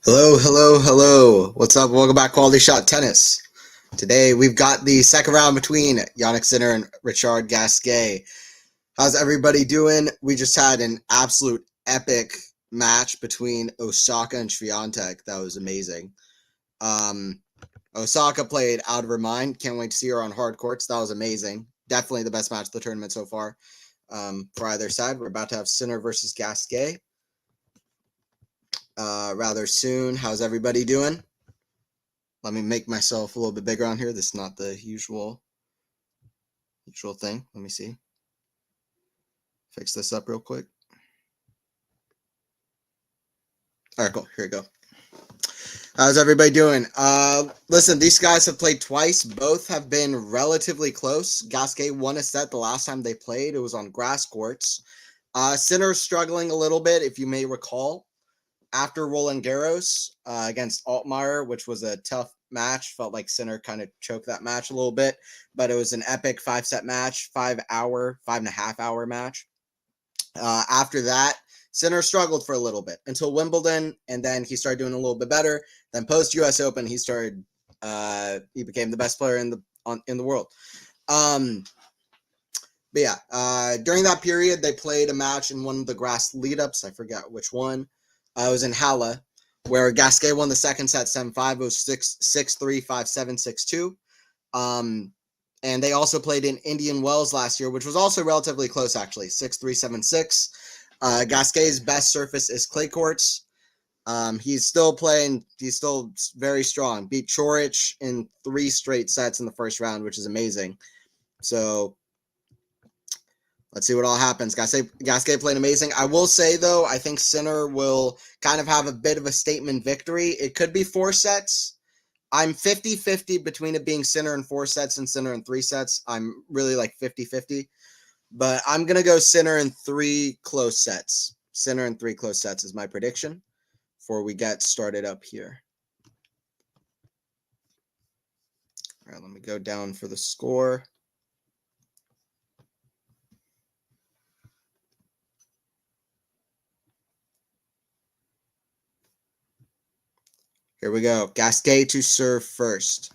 Hello, hello, hello. What's up? Welcome back, Quality Shot Tennis. Today we've got the second round between Jannik Sinner and Richard Gasquet. How's everybody doing? We just had an absolute epic match between Osaka and Swiatek. That was amazing. Osaka played out of her mind. Can't wait to see her on hard courts. That was amazing. Definitely the best match of the tournament so far for either side. We're about to have Sinner versus Gasquet. Rather soon. How's everybody doing? Let me make myself a little bit bigger on here. This is not the usual thing. Let me see. Fix this up real quick. All right, cool. Here we go. How's everybody doing? Listen, these guys have played twice. Both have been relatively close. Gasquet won a set the last time they played. It was on grass courts. Sinner's struggling a little bit, if you may recall. After Roland Garros against Altmaier, which was a tough match, felt like Sinner kind of choked that match a little bit, but it was an epic 5-set match, 5.5 hour match. After that, Sinner struggled for a little bit until Wimbledon, and then he started doing a little bit better. Then post U.S. Open, he became the best player in the world. But yeah, during that period, they played a match in one of the grass lead-ups. I forget which one. It was in Halle, where Gasquet won the second set 7-5. It was 6-3, 5-7, 6-2. And they also played in Indian Wells last year, which was also relatively close, actually, 6-3, 7-6. Gasquet's best surface is clay courts. He's still very strong. Beat Coric in 3 straight sets in the first round, which is amazing. So let's see what all happens. Gasquet played amazing. I will say, though, I think Sinner will kind of have a bit of a statement victory. It could be 4 sets. I'm 50-50 between it being Sinner in 4 sets and Sinner in 3 sets. I'm really like 50-50. But I'm going to go Sinner in 3 close sets. Sinner in 3 close sets is my prediction before we get started up here. All right, let me go down for the score. Here we go. Gasquet to serve first.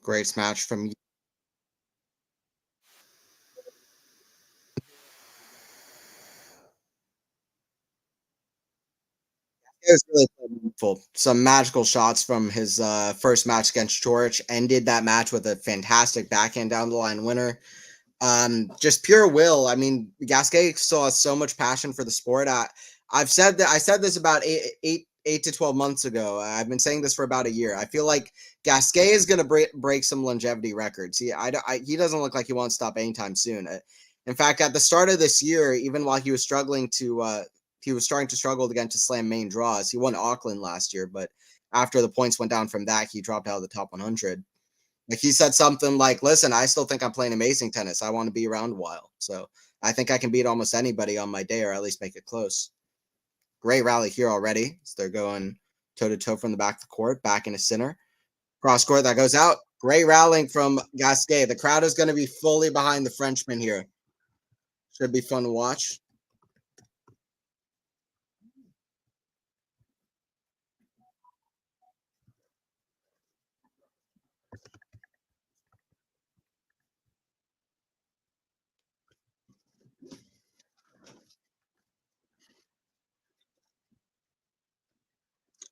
Great match from It was really meaningful. Some magical shots from his first match against Coric ended that match with a fantastic backhand down the line winner. Just pure will. I mean, Gasquet still has so much passion for the sport. I said this about eight to 12 months ago. I've been saying this for about a year. I feel like Gasquet is going to break some longevity records. He doesn't look like he won't stop anytime soon. In fact, at the start of this year, even while he was starting to struggle to get into slam main draws. He won Auckland last year, but after the points went down from that, he dropped out of the top 100. Like he said something like, listen, I still think I'm playing amazing tennis. I want to be around a while. So I think I can beat almost anybody on my day or at least make it close. Great rally here already. So they're going toe-to-toe from the back of the court, back into Sinner. Cross court, that goes out. Great rallying from Gasquet. The crowd is going to be fully behind the Frenchman here. Should be fun to watch.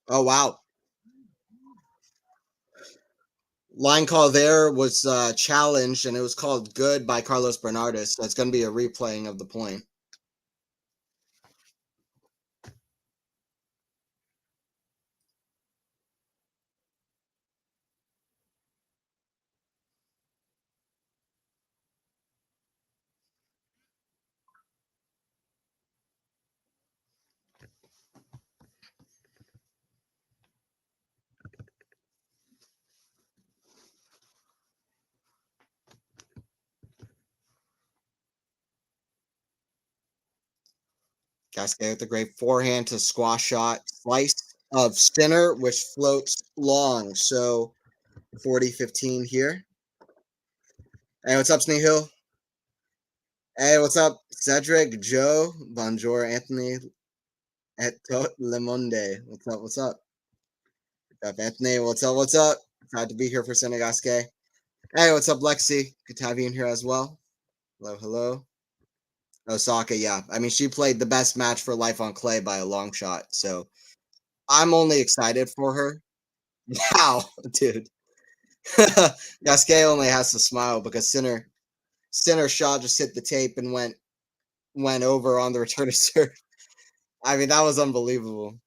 Oh, wow. Line call there was challenged, and it was called good by Carlos Bernardes. So it's going to be a replaying of the point. Gasquet with a great forehand to squash shot. Slice of Sinner, which floats long. So 40-15 here. Hey, what's up, Snehill? Hey, what's up, Cedric, Joe, Bonjour, Anthony, et tout le monde. What's up? What's up? Anthony, what's up? What's up? Glad to be here for Senegasque. Hey, what's up, Lexi? Good to have you in here as well. Hello, hello. Osaka, yeah. I mean, she played the best match for life on clay by a long shot. So I'm only excited for her. Wow, dude. Gasquet only has to smile because Sinner shot just hit the tape and went over on the return of serve. I mean, that was unbelievable.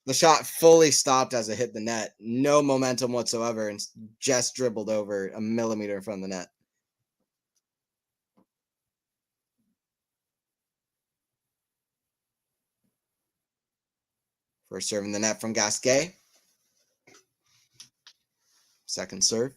The shot fully stopped as it hit the net. No momentum whatsoever and just dribbled over a millimeter in front of the net. First serve in the net from Gasquet. Second serve.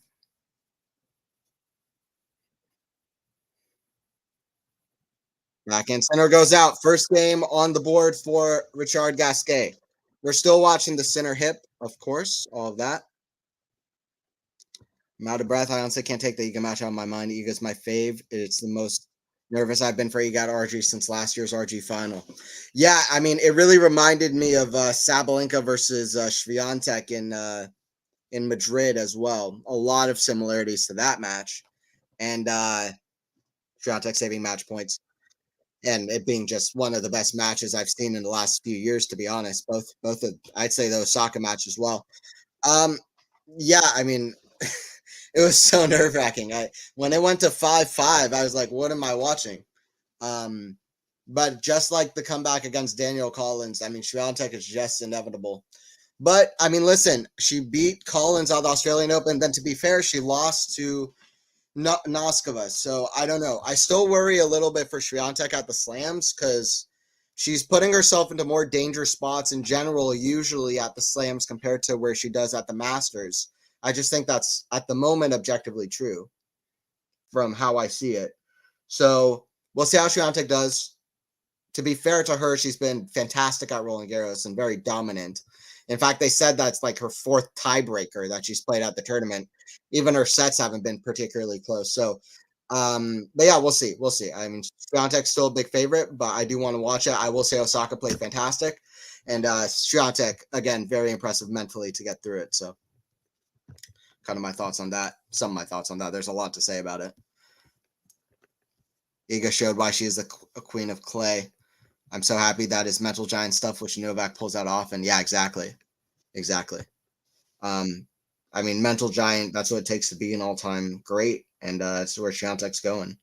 Backhand center goes out. First game on the board for Richard Gasquet. We're still watching the center hip, of course, all of that. I'm out of breath. I honestly can't take the Iga match out of my mind. Iga's my fave. It's the most nervous I've been for Iga at RG since last year's RG final. Yeah, I mean, it really reminded me of Sabalenka versus Swiatek in Madrid as well. A lot of similarities to that match. And Swiatek saving match points. And it being just one of the best matches I've seen in the last few years, to be honest. Both of I'd say the Osaka match as well. Um, yeah, I mean, it was so nerve wracking. When it went to 5-5, I was like, what am I watching? But just like the comeback against Daniel Collins, I mean, Swiatek is just inevitable. But I mean, listen, she beat Collins at the Australian Open. Then, to be fair, she lost to Noskova. So I don't know. I still worry a little bit for Swiatek at the slams because she's putting herself into more dangerous spots in general, usually at the slams compared to where she does at the Masters. I just think that's at the moment objectively true from how I see it. So we'll see how Swiatek does. To be fair to her, she's been fantastic at Roland Garros and very dominant. In fact, they said that's like her fourth tiebreaker that she's played at the tournament. Even her sets haven't been particularly close. So, but yeah, we'll see. We'll see. I mean, Swiatek's still a big favorite, but I do want to watch it. I will say Osaka played fantastic. And Swiatek, again, very impressive mentally to get through it. So, kind of my thoughts on that. Some of my thoughts on that. There's a lot to say about it. Iga showed why she is a queen of clay. I'm so happy that his mental giant stuff, which Novak pulls that off. And yeah, exactly. I mean, mental giant, that's what it takes to be an all-time great. And that's where Swiatek's going.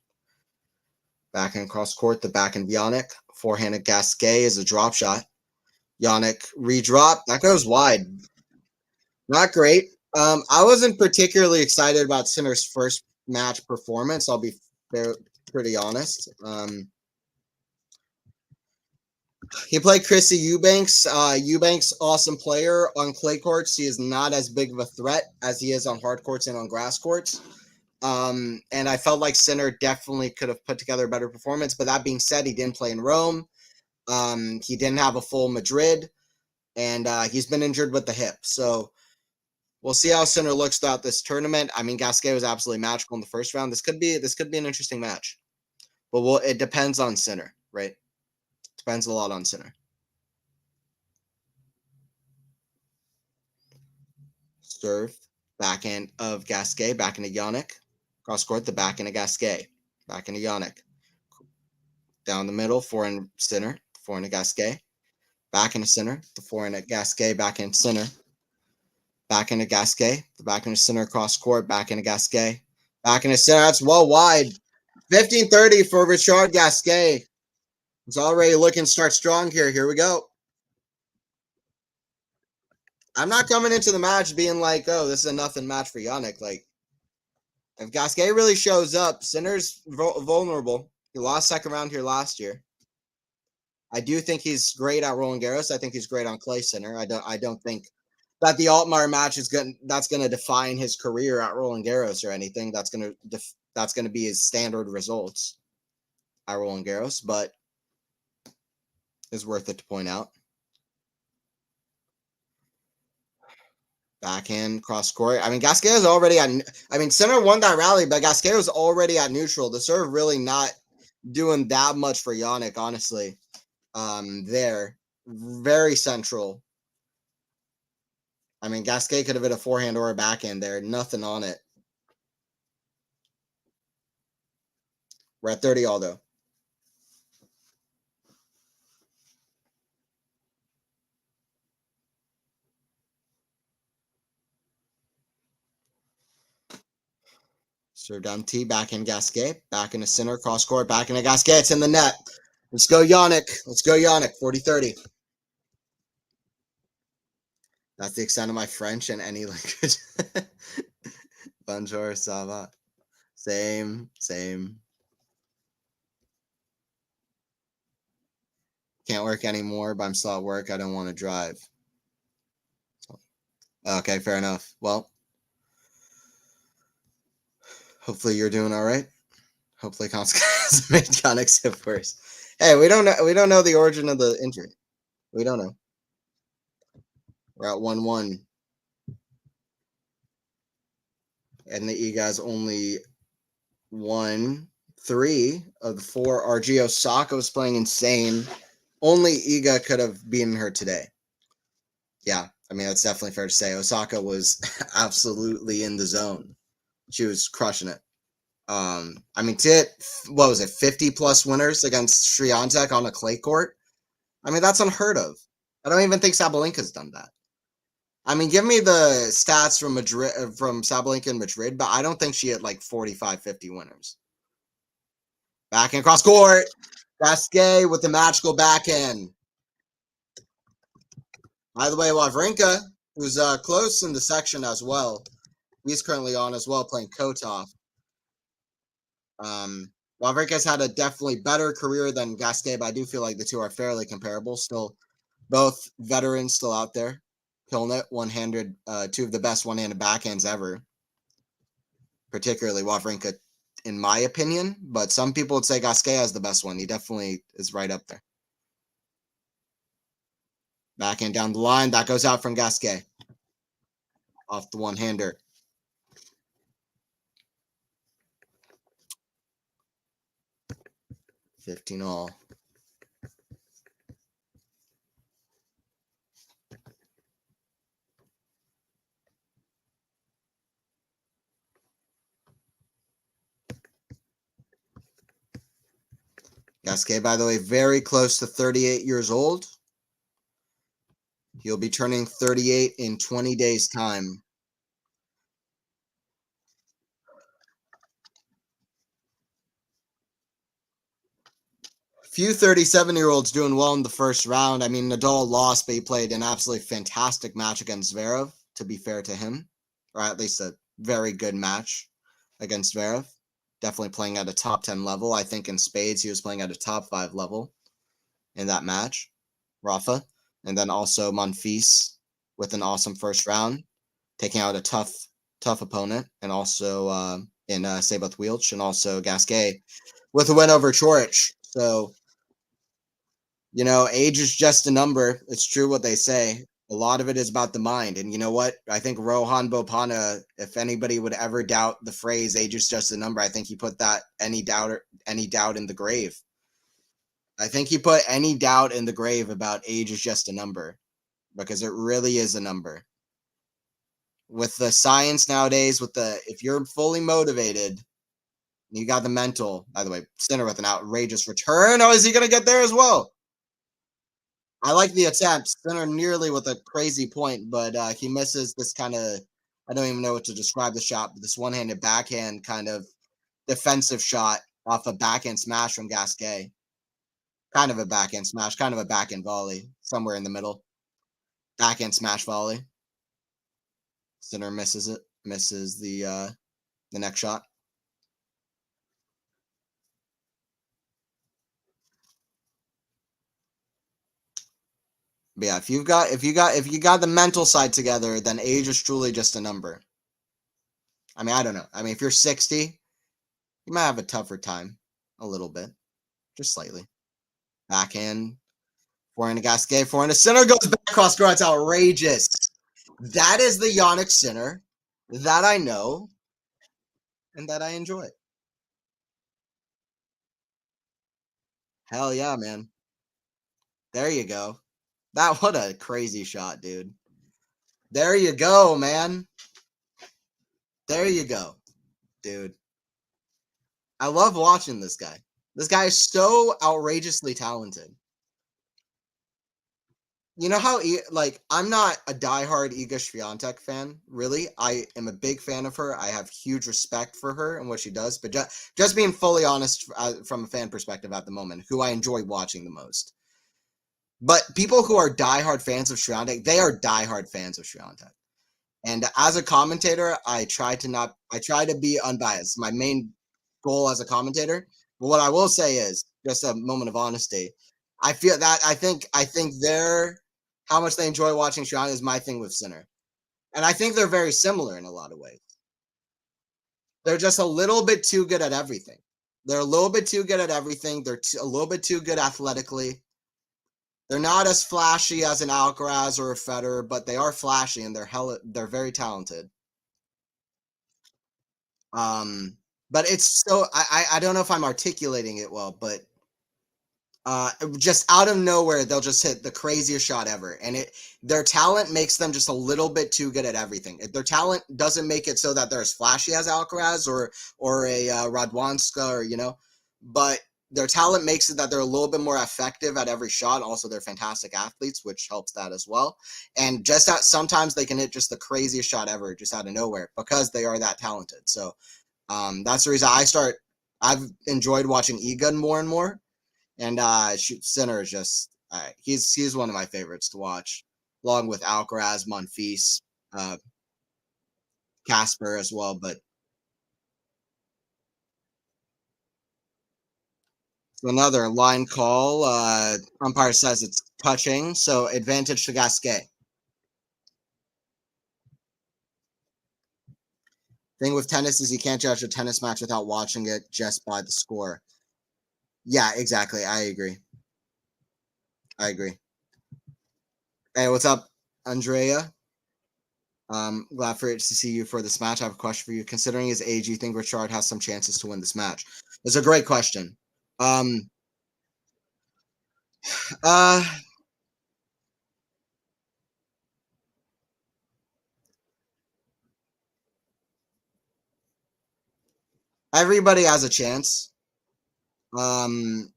Backhand cross court, the backhand Jannik. Forehand at Gasquet is a drop shot. Jannik redrop. That goes wide. Not great. I wasn't particularly excited about Sinner's first match performance. I'll be pretty honest. He played Chrissy Eubanks. Eubanks, awesome player on clay courts. He is not as big of a threat as he is on hard courts and on grass courts. And I felt like Sinner definitely could have put together a better performance. But that being said, he didn't play in Rome. He didn't have a full Madrid. And he's been injured with the hip. So we'll see how Sinner looks throughout this tournament. I mean, Gasquet was absolutely magical in the first round. This could be an interesting match. But it depends on Sinner, right? Depends a lot on Sinner. Serve, backhand of Gasquet, backhand of Jannik. Cross court, the backhand of Gasquet, backhand of Jannik. Down the middle, forehand center, forehand of Gasquet. Backhand of center, the forehand of Gasquet, backhand center. Backhand of Gasquet, the backhand of center, cross court, backhand of Gasquet. Backhand of center, that's well wide. 15-30 for Richard Gasquet. It's already looking to start strong here. Here we go. I'm not coming into the match being like, oh, this is a nothing match for Jannik. Like, if Gasquet really shows up, Sinner's vulnerable. He lost second round here last year. I do think he's great at Roland Garros. I think he's great on clay, Sinner. I don't think that the Altmaier match is that's going to define his career at Roland Garros or anything. That's going to be his standard results at Roland Garros. But is worth it to point out. Backhand cross court. I mean, Gasquet is already at. I mean, center won that rally, but Gasquet was already at neutral. The serve really not doing that much for Jannik, honestly. There, very central. I mean, Gasquet could have hit a forehand or a backhand there. Nothing on it. We're at 30 all though. Serve down T, back in Gasquet, back in the center, cross court, back in a Gasquet. It's in the net. Let's go, Jannik. Let's go, Jannik. 40-30. That's the extent of my French and any language. Bonjour, ça va? Same. Can't work anymore, but I'm still at work. I don't want to drive. Okay, fair enough. Well, hopefully you're doing all right. Hopefully Konska has made Jannik sit worse. Hey, we don't know the origin of the injury. We don't know. We're at 1-1. And the Iga's only won 3 of the 4. RG Osaka was playing insane. Only Iga could have beaten her today. Yeah, I mean, that's definitely fair to say. Osaka was absolutely in the zone. She was crushing it. I mean, to hit, what was it, 50-plus winners against Swiatek on a clay court? I mean, that's unheard of. I don't even think Sabalenka's done that. I mean, give me the stats from Madrid, from Sabalenka in Madrid, but I don't think she hit like 45, 50 winners. Backhand cross court. Gasquet with the magical backhand. By the way, Wawrinka, who's close in the section as well, he's currently on as well, playing Kotov. Wawrinka's had a definitely better career than Gasquet, but I do feel like the two are fairly comparable. Still, both veterans still out there. Killing it, one-handed, 2 of the best one-handed backhands ever. Particularly Wawrinka, in my opinion, but some people would say Gasquet has the best one. He definitely is right up there. Backhand down the line, that goes out from Gasquet. Off the one-hander. 15 all. Gasquet, by the way, very close to 38 years old. He'll be turning 38 in 20 days' time. Few 37-year-olds doing well in the first round. I mean, Nadal lost, but he played an absolutely fantastic match against Zverev, to be fair to him, or at least a very good match against Zverev. Definitely playing at a top 10 level. I think in spades, he was playing at a top 5 level in that match, Rafa. And then also Monfils with an awesome first round, taking out a tough opponent, and also in Sejbeth Wielch, and also Gasquet with a win over Coric. So, you know, age is just a number. It's true what they say. A lot of it is about the mind. And you know what? I think Rohan Bopana, if anybody would ever doubt the phrase age is just a number, I think he put that any doubt in the grave. I think he put any doubt in the grave about age is just a number, because it really is a number. With the science nowadays, if you're fully motivated, you got the mental. By the way, Sinner with an outrageous return. Oh, is he going to get there as well? I like the attempt. Sinner nearly with a crazy point, but he misses this kind of, I don't even know what to describe the shot, but this one-handed backhand kind of defensive shot off a backhand smash from Gasquet. Kind of a backhand smash, kind of a backhand volley, somewhere in the middle. Backhand smash volley. Sinner misses it, misses the next shot. But yeah, if you got the mental side together, then age is truly just a number. I mean, I don't know. I mean, if you're 60, you might have a tougher time, a little bit, just slightly. Backhand Forehand to Gasquet. Forehand to center. Goes back cross court. It's outrageous. That is the Jannik center that I know and that I enjoy. Hell yeah, man. There you go. That what a crazy shot, dude. There you go, man. There you go, dude. I love watching this guy. This guy is so outrageously talented. You know how like I'm not a diehard Iga Swiatek fan, really. I am a big fan of her. I have huge respect for her and what she does. But just being fully honest from a fan perspective at the moment, who I enjoy watching the most. But people who are diehard fans of Swiatek, they are diehard fans of Swiatek. And as a commentator, I try to be unbiased. My main goal as a commentator. But what I will say is, just a moment of honesty, I think they're how much they enjoy watching Swiatek is my thing with Sinner. And I think they're very similar in a lot of ways. They're just a little bit too good at everything. They're a little bit too good at everything. They're a little bit too good athletically. They're not as flashy as an Alcaraz or a Federer, but they are flashy and they're very talented. But it's so I don't know if I'm articulating it well, but just out of nowhere they'll just hit the craziest shot ever, and their talent makes them just a little bit too good at everything. Their talent doesn't make it so that they're as flashy as Alcaraz or a Radwanska or but their talent makes it that they're a little bit more effective at every shot. Also, they're fantastic athletes, which helps that as well. And just that sometimes they can hit just the craziest shot ever, just out of nowhere, because they are that talented. So that's the reason I've enjoyed watching Egan more and more. And Sinner is just he's one of my favorites to watch, along with Alcaraz, Monfils, Casper as well. But another line call. Umpire says it's touching, so advantage to Gasquet. Thing with tennis is you can't judge a tennis match without watching it just by the score. Yeah, exactly. I agree. I agree. Hey, what's up, Andrea? Glad to see you for this match. I have a question for you. Considering his age, you think Richard has some chances to win this match? It's a great question. Um, uh, Everybody has a chance. Um,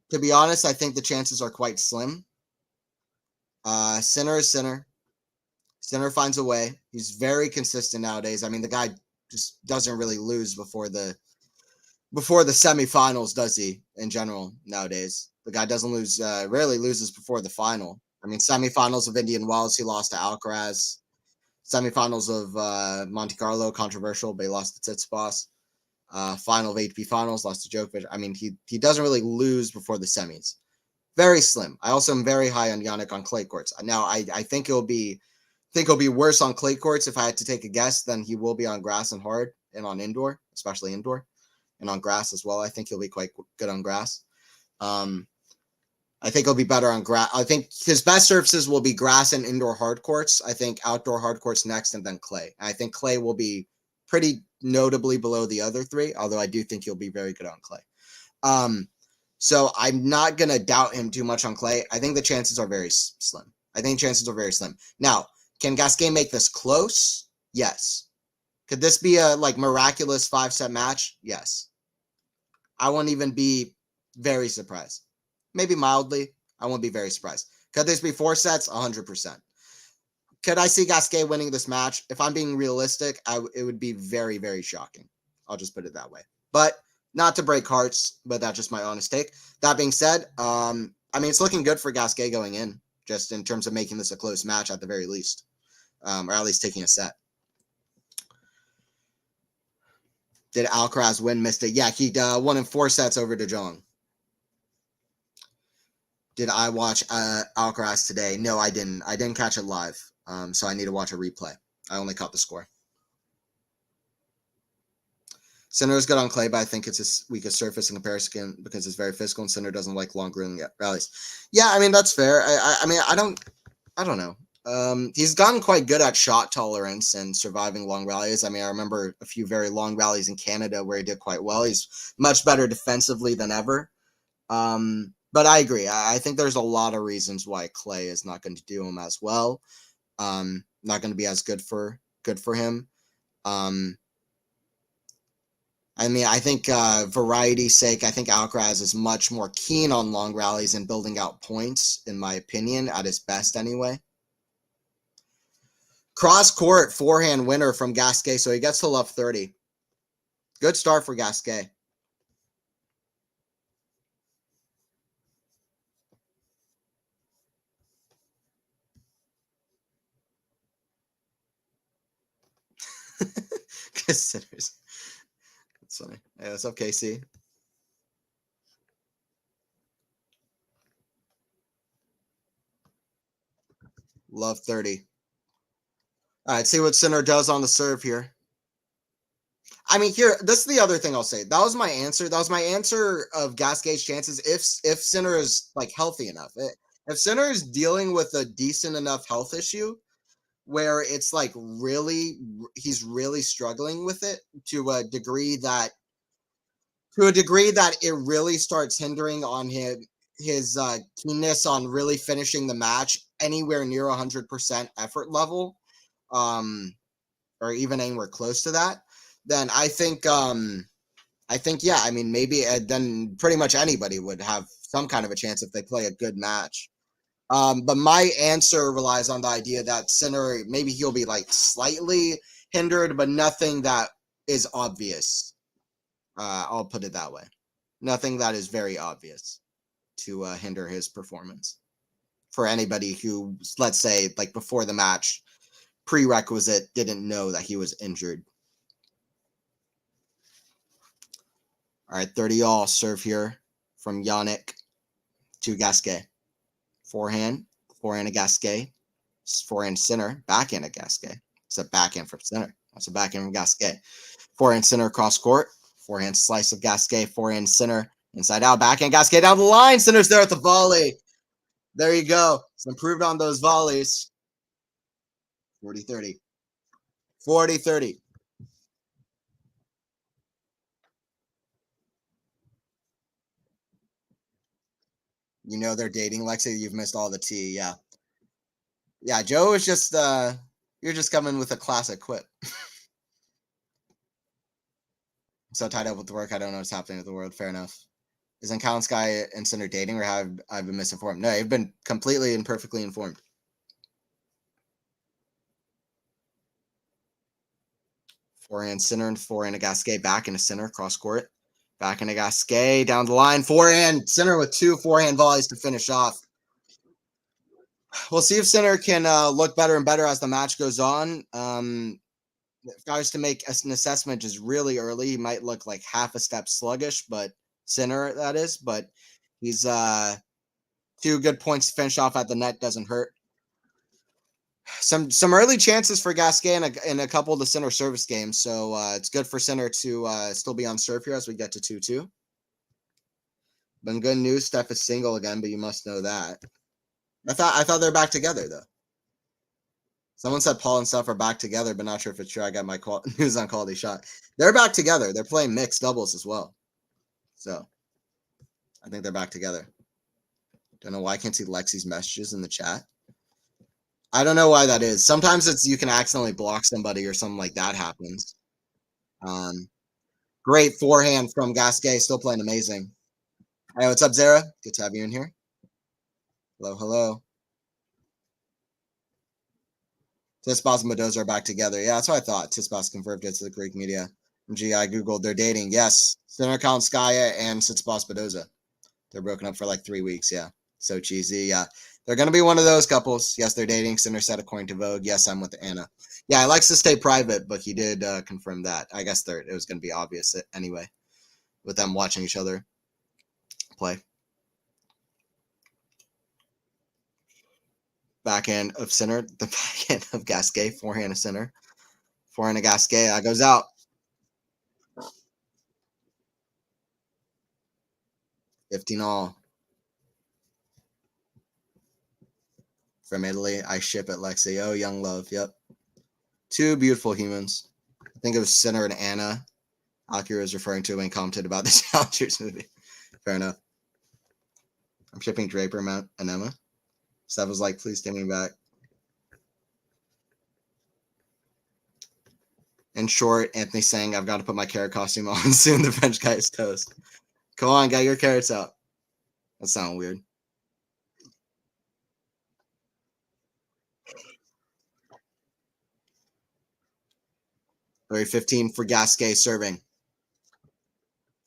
to be honest, I think the chances are quite slim. Sinner is Sinner. Sinner finds a way. He's very consistent nowadays. I mean, the guy just doesn't really lose before the semifinals, does he? In general, nowadays, the guy doesn't lose. Rarely loses before the final. I mean, semifinals of Indian Wells, he lost to Alcaraz. Semifinals of Monte Carlo, controversial, but he lost to Tsitsipas. Final of ATP Finals, lost to Djokovic. I mean, he doesn't really lose before the semis. Very slim. I also am very high on Jannik on clay courts. Now, I think he'll be worse on clay courts if I had to take a guess than he will be on grass and hard and on indoor, especially indoor, and on grass as well. I think he'll be quite good on grass. I think he'll be better on grass. I think his best surfaces will be grass and indoor hard courts. I think outdoor hard courts next, and then clay. I think clay will be pretty notably below the other three, although I do think he'll be very good on clay. So I'm not going to doubt him too much on clay. I think the chances are very slim. Now, can Gasquet make this close? Yes. Could this be a miraculous 5-set match? Yes. I won't even be very surprised. Maybe mildly. I won't be very surprised. Could this be 4 sets? 100%. Could I see Gasquet winning this match? If I'm being realistic, it would be very, very shocking. I'll just put it that way. But not to break hearts, but that's just my honest take. That being said, I mean, it's looking good for Gasquet going in, just in terms of making this a close match at the very least, or at least taking a set. Did Alcaraz win? Missed it. Yeah, he won in 4 sets over De Jong. Did I watch Alcaraz today? No, I didn't. I didn't catch it live, so I need to watch a replay. I only caught the score. Sinner is good on clay, but I think it's his weakest surface in comparison because it's very physical, and Sinner doesn't like long grueling rallies. Yeah, I mean that's fair. I mean I don't know. He's gotten quite good at shot tolerance and surviving long rallies. I mean, I remember a few very long rallies in Canada where he did quite well. He's much better defensively than ever. But I agree. I think there's a lot of reasons why clay is not going to do him as well. Not going to be as good for him. Um, I mean, I think variety's sake, I think Alcaraz is much more keen on long rallies and building out points, in my opinion, at his best anyway. Cross court forehand winner from Gasquet, so he gets to love 30. Good start for Gasquet. Considers. That's funny. Hey, what's up, Casey? Love 30. All right, see what Sinner does on the serve here. I mean, here, this is the other thing I'll say. That was my answer. That was my answer of Gasquet's chances if Sinner is like healthy enough. If Sinner is dealing with a decent enough health issue where it's like really he's really struggling with it to a degree that it really starts hindering on his keenness on really finishing the match anywhere near 100% effort level, or even anywhere close to that, then I think yeah, I mean maybe then pretty much anybody would have some kind of a chance if they play a good match. But my answer relies on the idea that Sinner, maybe he'll be like slightly hindered, but nothing that is obvious. I'll put it that way. Nothing that is very obvious to hinder his performance. For anybody who, let's say, like before the match, prerequisite, didn't know that he was injured. All right, 30 all serve here from Jannik to Gasquet. Forehand to Gasquet. Forehand Sinner, backhand to Gasquet. It's a backhand from Sinner. That's a backhand from Gasquet. Forehand Sinner cross court. Forehand slice of Gasquet. Forehand Sinner inside out. Backhand Gasquet down the line. Sinner's there at the volley. There you go. It's improved on those volleys. 40-30. 40-30. You know they're dating, Lexi. You've missed all the tea. Yeah. Yeah, Joe is just you're just coming with a classic quip. I'm so tied up with work, I don't know what's happening with the world. Fair enough. Isn't Colin Sky and Cinder dating, or have I been misinformed? No, I've been completely and perfectly informed. Forehand Sinner and forehand Gasquet back into Sinner, cross court. Back into Gasquet, down the line. Forehand Sinner with 2 forehand volleys to finish off. We'll see if Sinner can look better and better as the match goes on. If I was to make an assessment just really early, he might look like half a step sluggish, but Sinner, that is. But he's 2 good points to finish off at the net, doesn't hurt. Some early chances for Gasquet in a couple of the Sinner service games, so it's good for Sinner to still be on serve here as we get to 2-2. But good news, Steph is single again, but you must know that. I thought they're back together though. Someone said Paul and Steph are back together, but not sure if it's true. I got my news on QualityShot. They're back together. They're playing mixed doubles as well. So I think they're back together. Don't know why I can't see Lexi's messages in the chat. I don't know why that is. Sometimes it's you can accidentally block somebody or something like that happens. Great forehand from Gasquet, still playing amazing. Hey, what's up, Zara? Good to have you in here. Hello, hello. Tsitsipas and Mendoza are back together. Yeah, that's what I thought. Tsitsipas confirmed it to the Greek media. Gee, I googled. They're dating. Yes, Sinner Kalinskaya and Tsitsipas Mendoza. They're broken up for like 3 weeks. Yeah, so cheesy. Yeah, they're gonna be one of those couples. Yes, they're dating. Sinner said according to Vogue. Yes, I'm with Anna. Yeah, he likes to stay private, but he did confirm that. I guess it was gonna be obvious anyway, with them watching each other play. Backhand of Sinner, the backhand of Gasquet, forehand of Sinner, forehand of Gasquet. That goes out. 15 all. From Italy. I ship it, Lexi. Oh, young love. Yep. Two beautiful humans. I think it was Sinner and Anna Akira was referring to when he commented about the Challengers movie. Fair enough. I'm shipping Draper and Emma. Steph was like, please take me back. In short, Anthony saying, I've got to put my carrot costume on soon. The French guy is toast. Come on, get your carrots out. That sounds weird. Very 15 for Gasquet serving.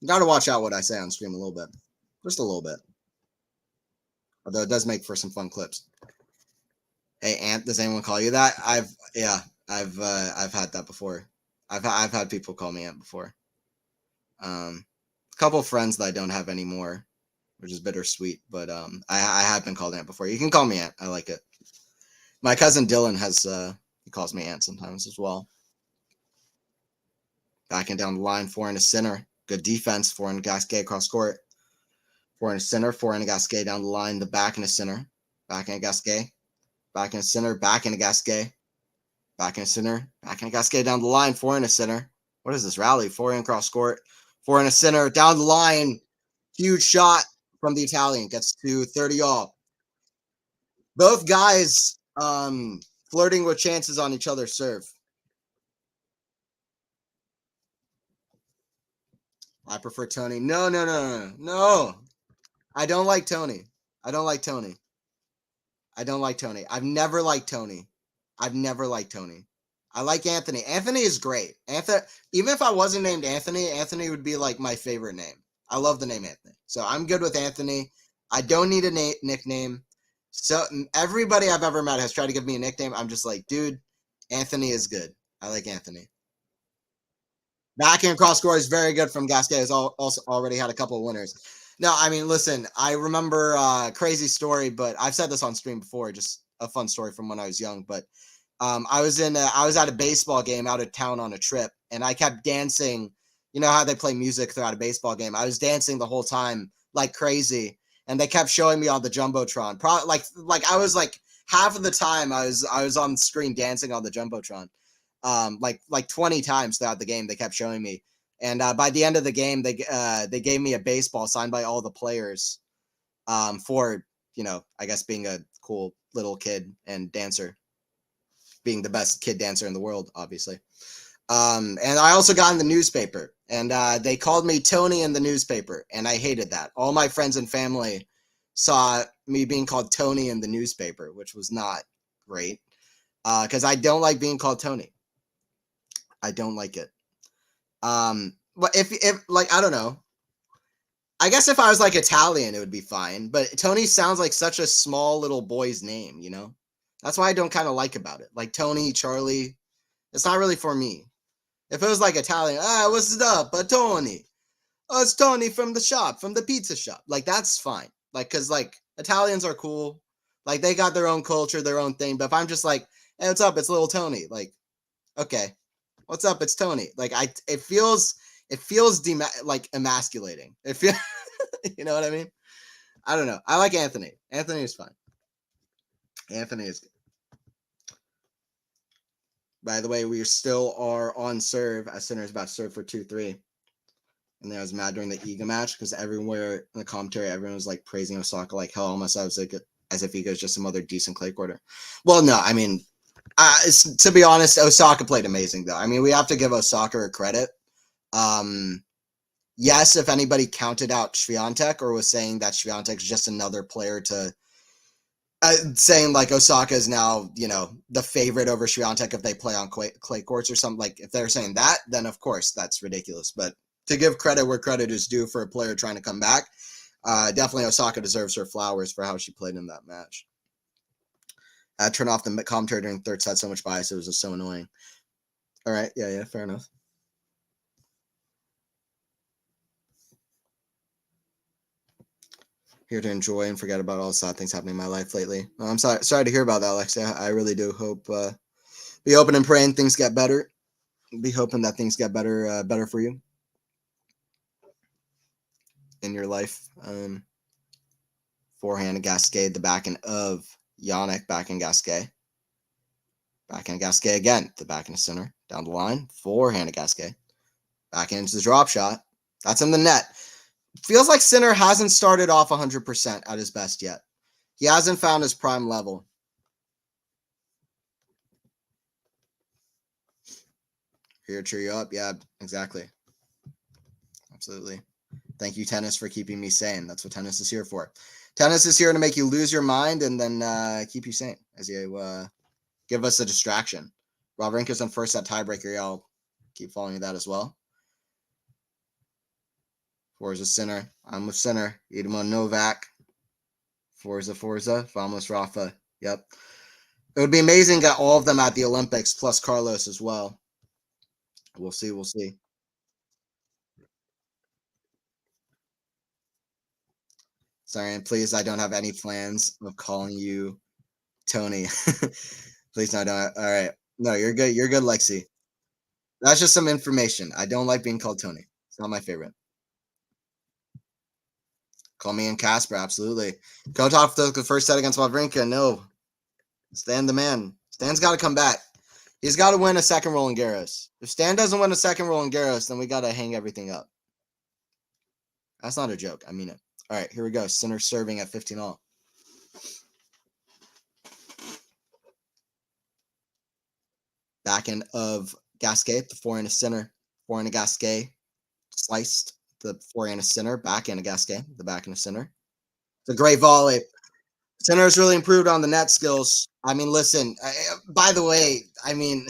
Got to watch out what I say on stream a little bit. Just a little bit. Although it does make for some fun clips. Hey, Ant, does anyone call you that? I've had that before. I've had people call me Ant before. A couple of friends that I don't have anymore, which is bittersweet. But I have been called Ant before. You can call me Ant. I like it. My cousin Dylan has he calls me Ant sometimes as well. Backing down the line, 4 in a center. Good defense, 4 in Gasquet across court. 4 in a center, 4 in a Gasquet down the line. The back in a center. Back in a Gasquet. Back in a center. Back in a Gasquet. Back in a center. Back in a Gasquet down the line. 4 in a center. What is this rally? 4 in cross court. 4 in a center. Down the line. Huge shot from the Italian. Gets to 30 all. Both guys flirting with chances on each other's serve. I prefer Tony. No. I don't like Tony. I've never liked Tony. I like Anthony. Anthony is great. Even if I wasn't named Anthony, Anthony would be like my favorite name. I love the name Anthony. So I'm good with Anthony. I don't need a nickname. So everybody I've ever met has tried to give me a nickname. I'm just like, dude, Anthony is good. I like Anthony. Backhand cross score is very good from Gasquet. Has also already had a couple of winners. No, I mean, listen, I remember crazy story, but I've said this on stream before, just a fun story from when I was young. But I was at a baseball game out of town on a trip, and I kept dancing. You know how they play music throughout a baseball game? I was dancing the whole time like crazy, and they kept showing me on the jumbotron. Probably like I was like half of the time I was on the screen dancing on the jumbotron. Like 20 times throughout the game they kept showing me, and by the end of the game they gave me a baseball signed by all the players for, you know, I guess being a cool little kid and dancer, being the best kid dancer in the world, obviously. And I also got in the newspaper, and they called me Tony in the newspaper, and I hated that. All my friends and family saw me being called Tony in the newspaper, which was not great, because I don't like being called Tony. I don't like it. But if like, I don't know. I guess if I was like Italian, it would be fine. But Tony sounds like such a small little boy's name, you know? That's why I don't kind of like about it. Like Tony, Charlie, it's not really for me. If it was like Italian, what's up, Tony? Oh, it's Tony from the shop, from the pizza shop. Like, that's fine. Like, because like Italians are cool. Like, they got their own culture, their own thing. But if I'm just like, hey, what's up? It's little Tony. Like, okay. What's up? It's Tony. Like, it feels like emasculating. It feels, you know what I mean? I don't know. I like Anthony. Anthony is fine. Anthony is good. By the way, we still are on serve as Sinner's about to serve for 2-3. And then I was mad during the Iga match because everywhere in the commentary, everyone was like praising Osaka like hell, almost as if Iga's just some other decent clay quarter. Well, no, I mean, to be honest, Osaka played amazing though. I mean, we have to give Osaka a credit. Yes, if anybody counted out Swiatek or was saying that Swiatek's just another player to saying like Osaka is now, you know, the favorite over Swiatek if they play on clay courts or something, like if they're saying that, then of course that's ridiculous. But to give credit where credit is due for a player trying to come back, definitely Osaka deserves her flowers for how she played in that match. I turned off the commentary during the third set, so much bias, it was just so annoying. All right, yeah, fair enough. Here to enjoy and forget about all the sad things happening in my life lately. I'm sorry to hear about that, Alexia. I really do hope, be hoping and praying things get better. Be hoping that things get better for you. in your life. Forehand of Gasquet, the backhand of Jannik, backhand Gasquet. Backhand Gasquet again, the backhand of center. Down the line, forehand of Gasquet. Backhand into the drop shot. That's in the net. Feels like Sinner hasn't started off 100% at his best yet. He hasn't found his prime level. Here to cheer you up. Yeah, exactly. Absolutely. Thank you, tennis, for keeping me sane. That's what tennis is here for. Tennis is here to make you lose your mind and then keep you sane as you give us a distraction. Wawrinka's on first set tiebreaker. Yeah, I'll keep following that as well. Forza Sinner. I'm with Sinner. Idemo Novak. Forza. Vamos Rafa. Yep. It would be amazing to get all of them at the Olympics, plus Carlos as well. We'll see. We'll see. Sorry, and please, I don't have any plans of calling you Tony. Please, no, don't. All right. No, you're good. You're good, Lexi. That's just some information. I don't like being called Tony. It's not my favorite. Call me and Casper, absolutely. Coach off the first set against Wawrinka. No. Stan the man. Stan's got to come back. He's got to win a second Roland Garros. If Stan doesn't win a second Roland Garros, then we got to hang everything up. That's not a joke. I mean it. All right, here we go. Sinner serving at 15 all. Backhand of Gasquet, the forehand of Sinner. Forehand of Gasquet, sliced. The forehand of Sinner. Backhand of Gasquet, the backhand of Sinner. It's a great volley. Sinner's really improved on the net skills. I mean, listen, by the way, I mean,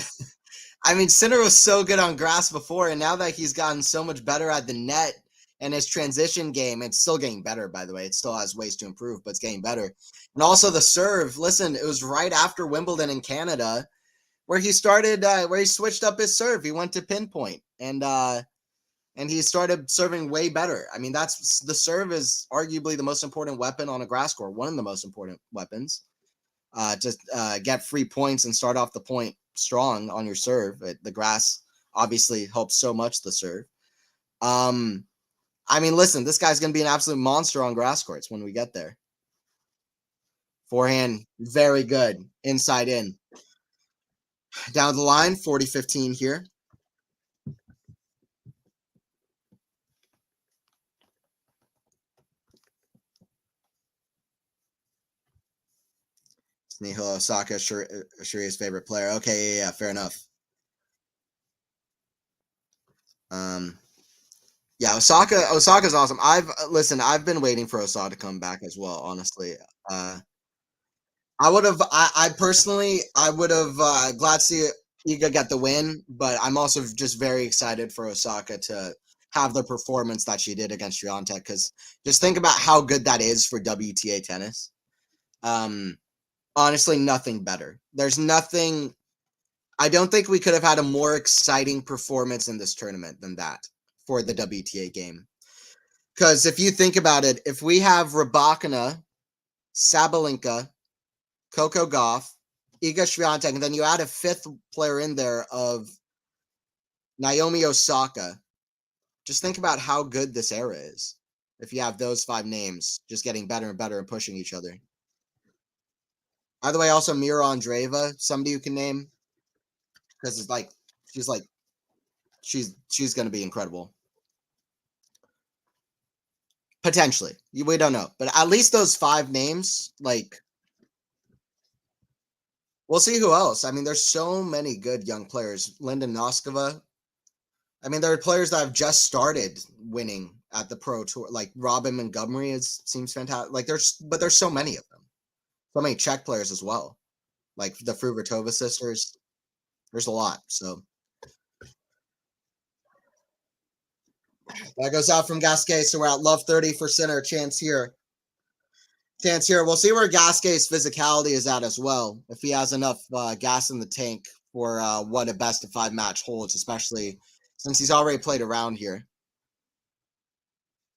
Sinner was so good on grass before, and now that he's gotten so much better at the net and his transition game, it's still getting better, by the way. It still has ways to improve, but it's getting better. And also the serve. Listen, it was right after Wimbledon in Canada where he started, where he switched up his serve. He went to pinpoint, and he started serving way better. I mean, that's the serve is arguably the most important weapon on a grass court, one of the most important weapons. To get free points and start off the point strong on your serve. The grass obviously helps so much the serve. I mean, listen, this guy's going to be an absolute monster on grass courts when we get there. Forehand, very good. Inside in. Down the line, 40-15 here. It's Nihil Osaka, Shuri's favorite player. Okay, yeah, fair enough. Yeah, Osaka's awesome. I've been waiting for Osaka to come back as well, honestly. I personally, I would have glad to see Iga get the win, but I'm also just very excited for Osaka to have the performance that she did against Swiatek, because just think about how good that is for WTA tennis. Honestly, nothing better. There's nothing. I don't think we could have had a more exciting performance in this tournament than that for the WTA game. Because if you think about it, if we have Rybakina, Sabalenka, Coco Gauff, Iga Swiatek, and then you add a fifth player in there of Naomi Osaka, just think about how good this era is. If you have those five names just getting better and better and pushing each other. By the way, also Mira Andreeva, somebody you can name, because it's like she's going to be incredible. Potentially, we don't know, but at least those five names, like, we'll see who else. I mean, there's so many good young players. Linda Noskova. I mean, there are players that have just started winning at the pro tour. Like Robin Montgomery seems fantastic. Like there's so many of them. So many Czech players as well. Like the Fruvertova sisters. There's a lot. So that goes out from Gasquet. So we're at love 30 for Sinner. Chance here. We'll see where Gasquet's physicality is at as well. If he has enough gas in the tank for what a best of 5 match holds, especially since he's already played around here.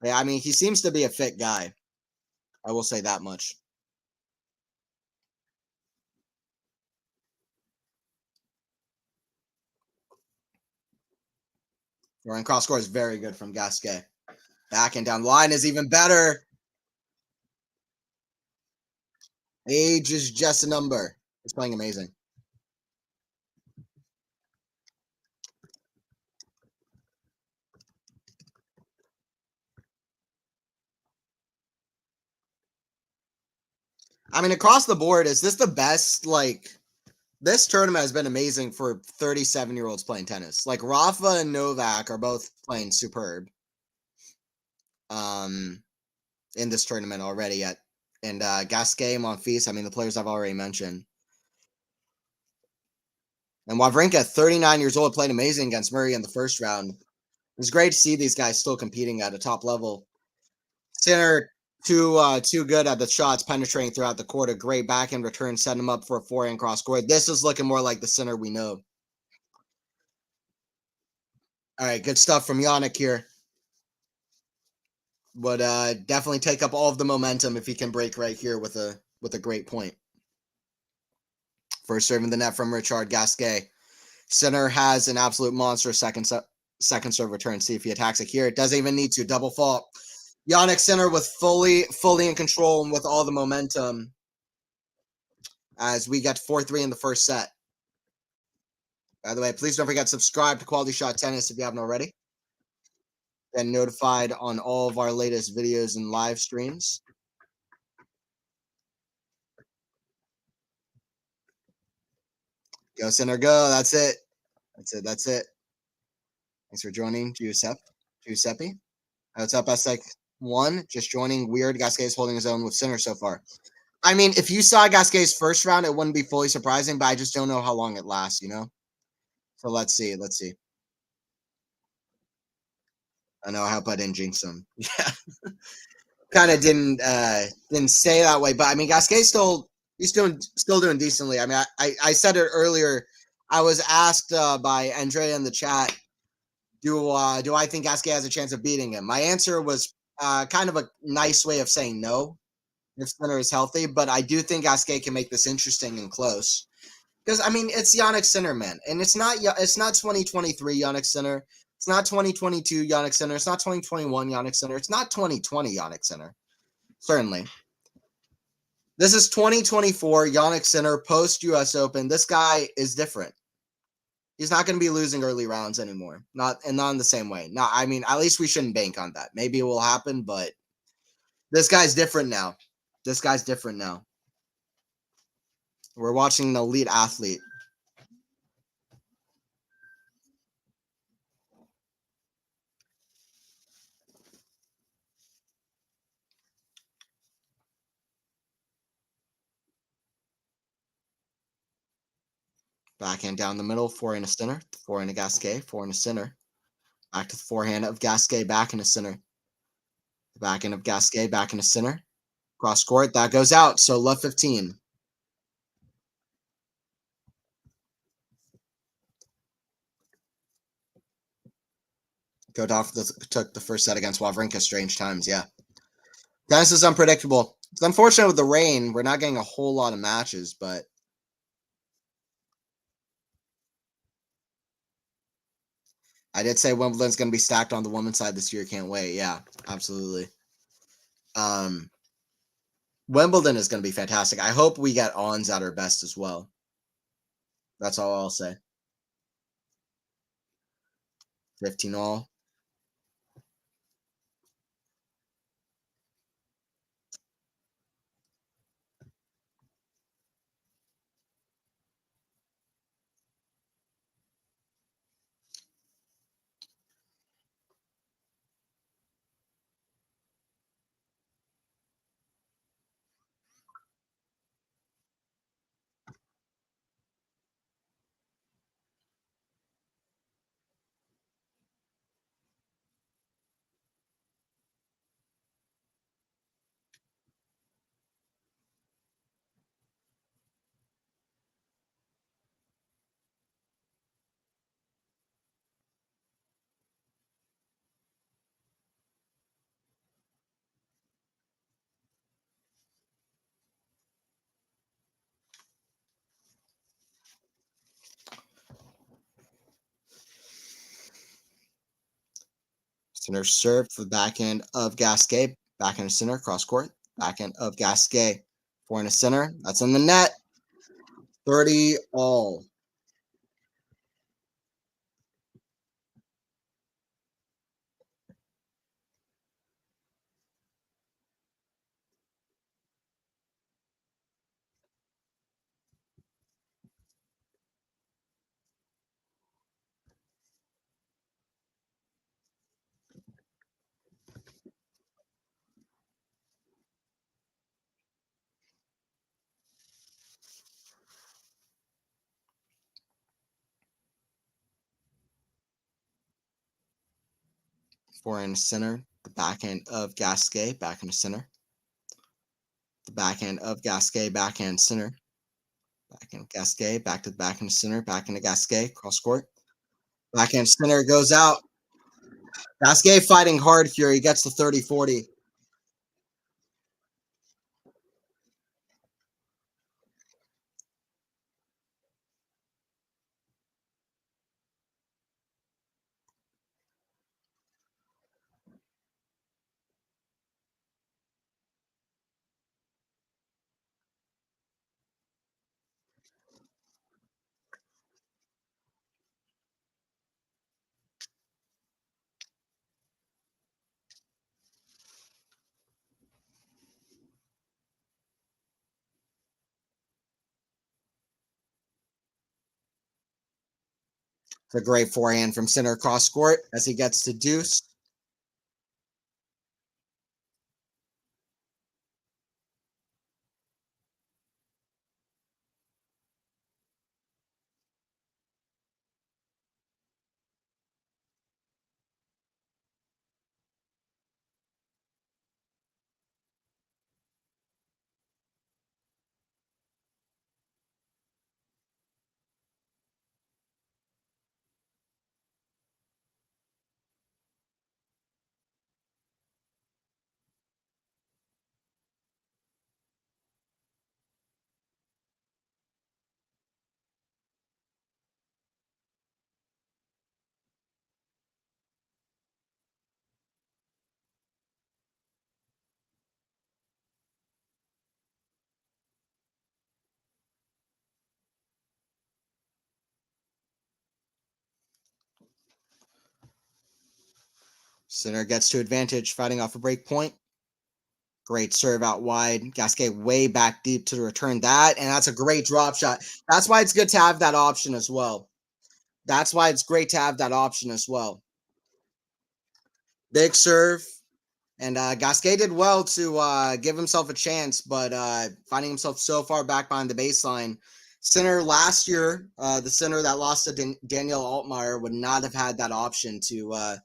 Yeah, I mean, he seems to be a fit guy. I will say that much. Ryan cross score is very good from Gasquet. Backhand down the line is even better. Age is just a number. He's playing amazing. I mean, across the board, is this the best? Like, this tournament has been amazing for 37-year-olds playing tennis. Like, Rafa and Novak are both playing superb in this tournament already. And Gasquet, Monfils, I mean, the players I've already mentioned. And Wawrinka, 39 years old, played amazing against Murray in the first round. It's great to see these guys still competing at a top level. Sinner, too good at the shots, penetrating throughout the court. A great backhand return, set him up for a forehand cross court. This is looking more like the Sinner we know. All right, good stuff from Jannik here. Would definitely take up all of the momentum if he can break right here with a great point. First serving the net from Richard Gasquet. Sinner has an absolute monster second serve return. See if he attacks it here. It doesn't even need to. Double fault. Jannik Sinner with fully in control and with all the momentum as we get 4-3 in the first set. By the way, please don't forget to subscribe to Quality Shot Tennis if you haven't already. And notified on all of our latest videos and live streams. Go Sinner, go. That's it. That's it. Thanks for joining, Giuseppe. What's up, S1? Just joining. Weird. Gasquet's holding his own with Sinner so far. I mean, if you saw Gasquet's first round, it wouldn't be fully surprising, but I just don't know how long it lasts, you know? So let's see. I know, I hope I didn't jinx him. Yeah. Kind of didn't say that way, but I mean, Gasquet's still doing decently. I mean, I said it earlier. I was asked by Andrea in the chat, do I think Gasquet has a chance of beating him? My answer was kind of a nice way of saying no if Sinner is healthy, but I do think Gasquet can make this interesting and close. Because I mean, it's Jannik Sinner, man, and it's not 2023 Jannik Sinner. It's not 2022 Jannik Sinner. It's not 2021 Jannik Sinner. It's not 2020 Jannik Sinner. Certainly, this is 2024 Jannik Sinner post U.S. Open. This guy is different. He's not going to be losing early rounds anymore. Not in the same way. Not, I mean, at least we shouldn't bank on that. Maybe it will happen, but this guy's different now. We're watching an elite athlete. Backhand down the middle, forehand a Sinner, forehand a Gasquet, forehand a Sinner. Back to the forehand of Gasquet, back in a Sinner. Backhand of Gasquet, back in a Sinner. Cross court, that goes out. So love 15. Godolph took the first set against Wawrinka. Strange times, yeah. Tennis is unpredictable. It's unfortunate with the rain. We're not getting a whole lot of matches, but I did say Wimbledon's going to be stacked on the women's side this year. Can't wait. Yeah, absolutely. Wimbledon is going to be fantastic. I hope we get Ons at her best as well. That's all I'll say. 15 all. Center serve for the backhand of Gasquet. Backhand to center, cross court. Backhand of Gasquet. Forehand to center. That's in the net. 30 all. Forehand to center. The backhand of Gasquet. Backhand to center. The backhand of Gasquet. Backhand center. Backhand Gasquet. Back to the backhand center. Backhand to Gasquet. Cross court. Backhand center goes out. Gasquet fighting hard here. He gets the 30-40. It's a great forehand from center cross court as he gets to deuce. Center gets to advantage, fighting off a break point. Great serve out wide. Gasquet way back deep to return that, and that's a great drop shot. That's why it's good to have that option as well. That's why it's great to have that option as well. Big serve, and Gasquet did well to give himself a chance, but finding himself so far back behind the baseline. Center last year, the center that lost to Daniel Altmaier would not have had that option to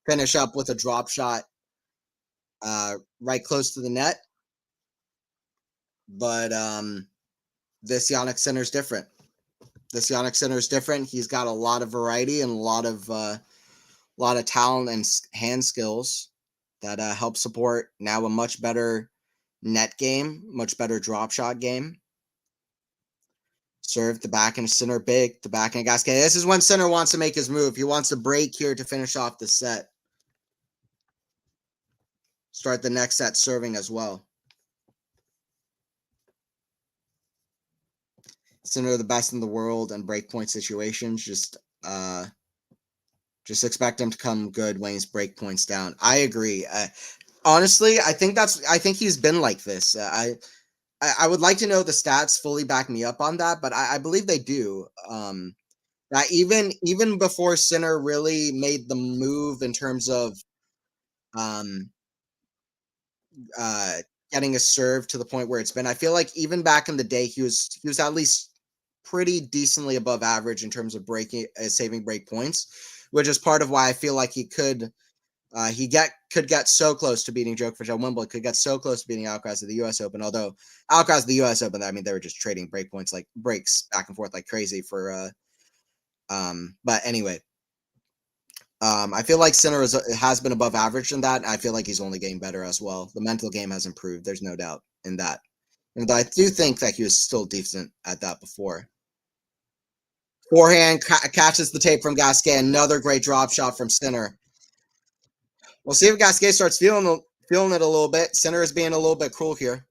finish up with a drop shot right close to the net. But this Jannik center is different. This Jannik center is different. He's got a lot of variety and a lot of talent and hand skills that help support now a much better net game, much better drop shot game. Serve the back and center big, the back and Gasquet. This is when center wants to make his move. He wants to break here to finish off the set. Start the next set serving as well. Center the best in the world and breakpoint situations. Just expect him to come good when he's break points down. I agree. Honestly, I think he's been like this. I would like to know the stats fully back me up on that, but I believe they do. That even before Sinner really made the move in terms of um, uh, getting a serve to the point where it's been, I feel like even back in the day, he was at least pretty decently above average in terms of saving break points, which is part of why I feel like he could get so close to beating Djokovic at Wimbledon, could get so close to beating Alcaraz at the U.S. Open. Although Alcaraz at the U.S. Open, I mean, they were just trading break points like breaks back and forth like crazy for. But anyway, I feel like Sinner has been above average in that. I feel like he's only getting better as well. The mental game has improved. There's no doubt in that. And I do think that he was still decent at that before. Forehand catches the tape from Gasquet. Another great drop shot from Sinner. We'll see if Gasquet starts feeling it a little bit. Sinner is being a little bit cruel here.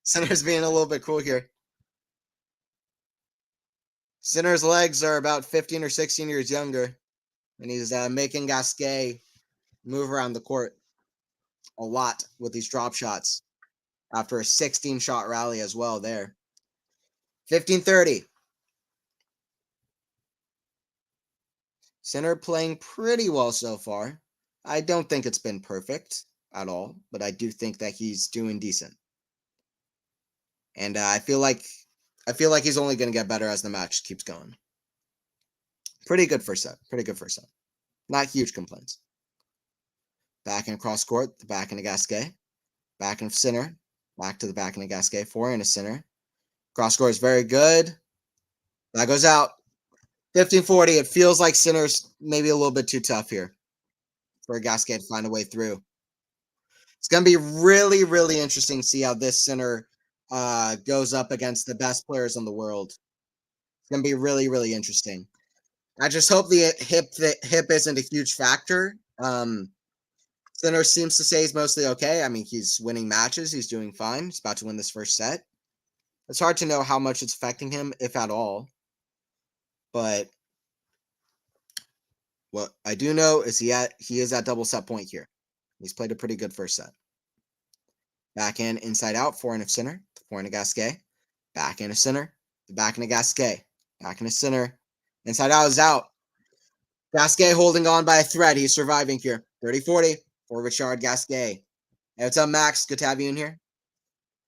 Sinner is being a little bit cruel here. Sinner's legs are about 15 or 16 years younger, and he's making Gasquet move around the court a lot with these drop shots after a 16-shot rally as well there. 15-30. Sinner playing pretty well so far. I don't think it's been perfect at all, but I do think that he's doing decent. And I feel like he's only going to get better as the match keeps going. Pretty good first set. Pretty good first set. Not huge complaints. Back and across court, the back and a Gasquet. Back and Sinner. Back to the back and a Gasquet. Forehand a Sinner. Cross court is very good. That goes out. 15-40. It feels like Sinner's maybe a little bit too tough here for Gasquet to find a way through. It's going to be really, really interesting to see how this Sinner goes up against the best players in the world. It's going to be really, really interesting. I just hope the hip isn't a huge factor. Sinner seems to say he's mostly okay. I mean, he's winning matches. He's doing fine. He's about to win this first set. It's hard to know how much it's affecting him, if at all. But what I do know is he is at double set point here. He's played a pretty good first set. Backhand, inside out, forehand of Sinner. Forehand of Gasquet. Backhand of Sinner. The backhand of Gasquet. Backhand of Sinner. Inside out is out. Gasquet holding on by a thread. He's surviving here. 30-40 for Richard Gasquet. Hey, what's up, Max? Good to have you in here.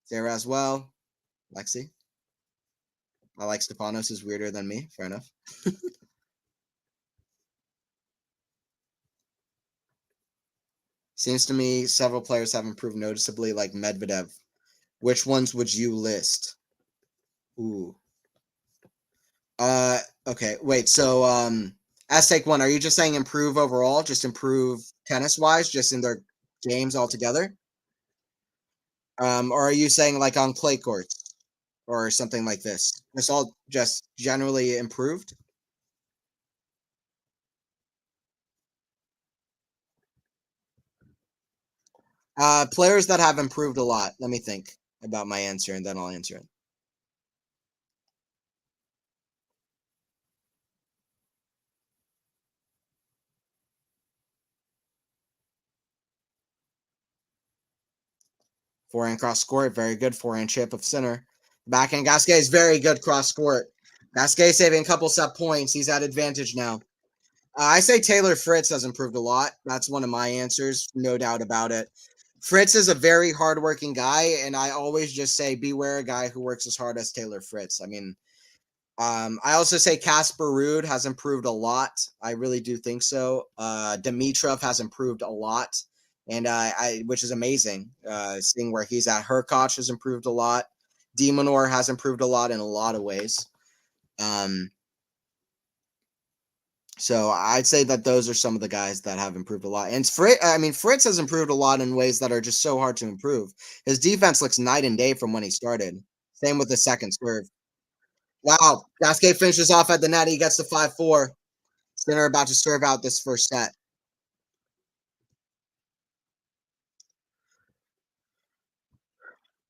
Sarah as well. Lexi. I like Stefanos is weirder than me. Fair enough. Seems to me several players have improved noticeably, like Medvedev. Which ones would you list? Ooh. Okay. Wait. So, Aztec one. Are you just saying improve overall? Just improve tennis wise, just in their games altogether? Or are you saying like on clay courts or something like this? It's all just generally improved. Players that have improved a lot. Let me think about my answer, and then I'll answer it. Forehand cross court, very good forehand chip of Sinner. Backhand Gasquet is very good cross court. Gasquet saving a couple set points. He's at advantage now. I say Taylor Fritz has improved a lot. That's one of my answers, no doubt about it. Fritz is a very hardworking guy, and I always just say beware a guy who works as hard as Taylor Fritz. I mean, I also say Casper Ruud has improved a lot. I really do think so. Dimitrov has improved a lot, and which is amazing. Seeing where he's at, Hurkacz has improved a lot. Demonor has improved a lot in a lot of ways. So I'd say that those are some of the guys that have improved a lot. And Fritz has improved a lot in ways that are just so hard to improve. His defense looks night and day from when he started. Same with the second serve. Wow. Gasquet finishes off at the net. He gets the 5-4. Sinner about to serve out this first set.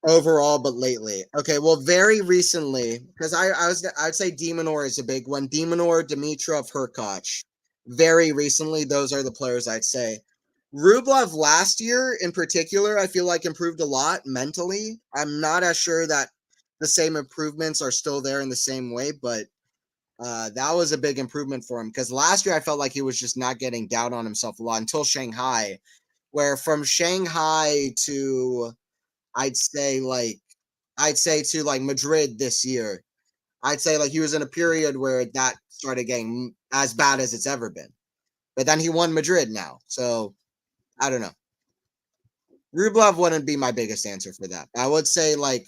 Overall, but lately. Okay, well, very recently, because I'd say Demonor is a big one. Demonor, Dimitrov, Hurkacz. Very recently, those are the players I'd say. Rublev last year in particular, I feel like improved a lot mentally. I'm not as sure that the same improvements are still there in the same way, but that was a big improvement for him because last year I felt like he was just not getting down on himself a lot until Shanghai, where from Shanghai to I'd say to like Madrid this year, I'd say like he was in a period where that started getting as bad as it's ever been. But then he won Madrid now, so I don't know. Rublev wouldn't be my biggest answer for that. I would say like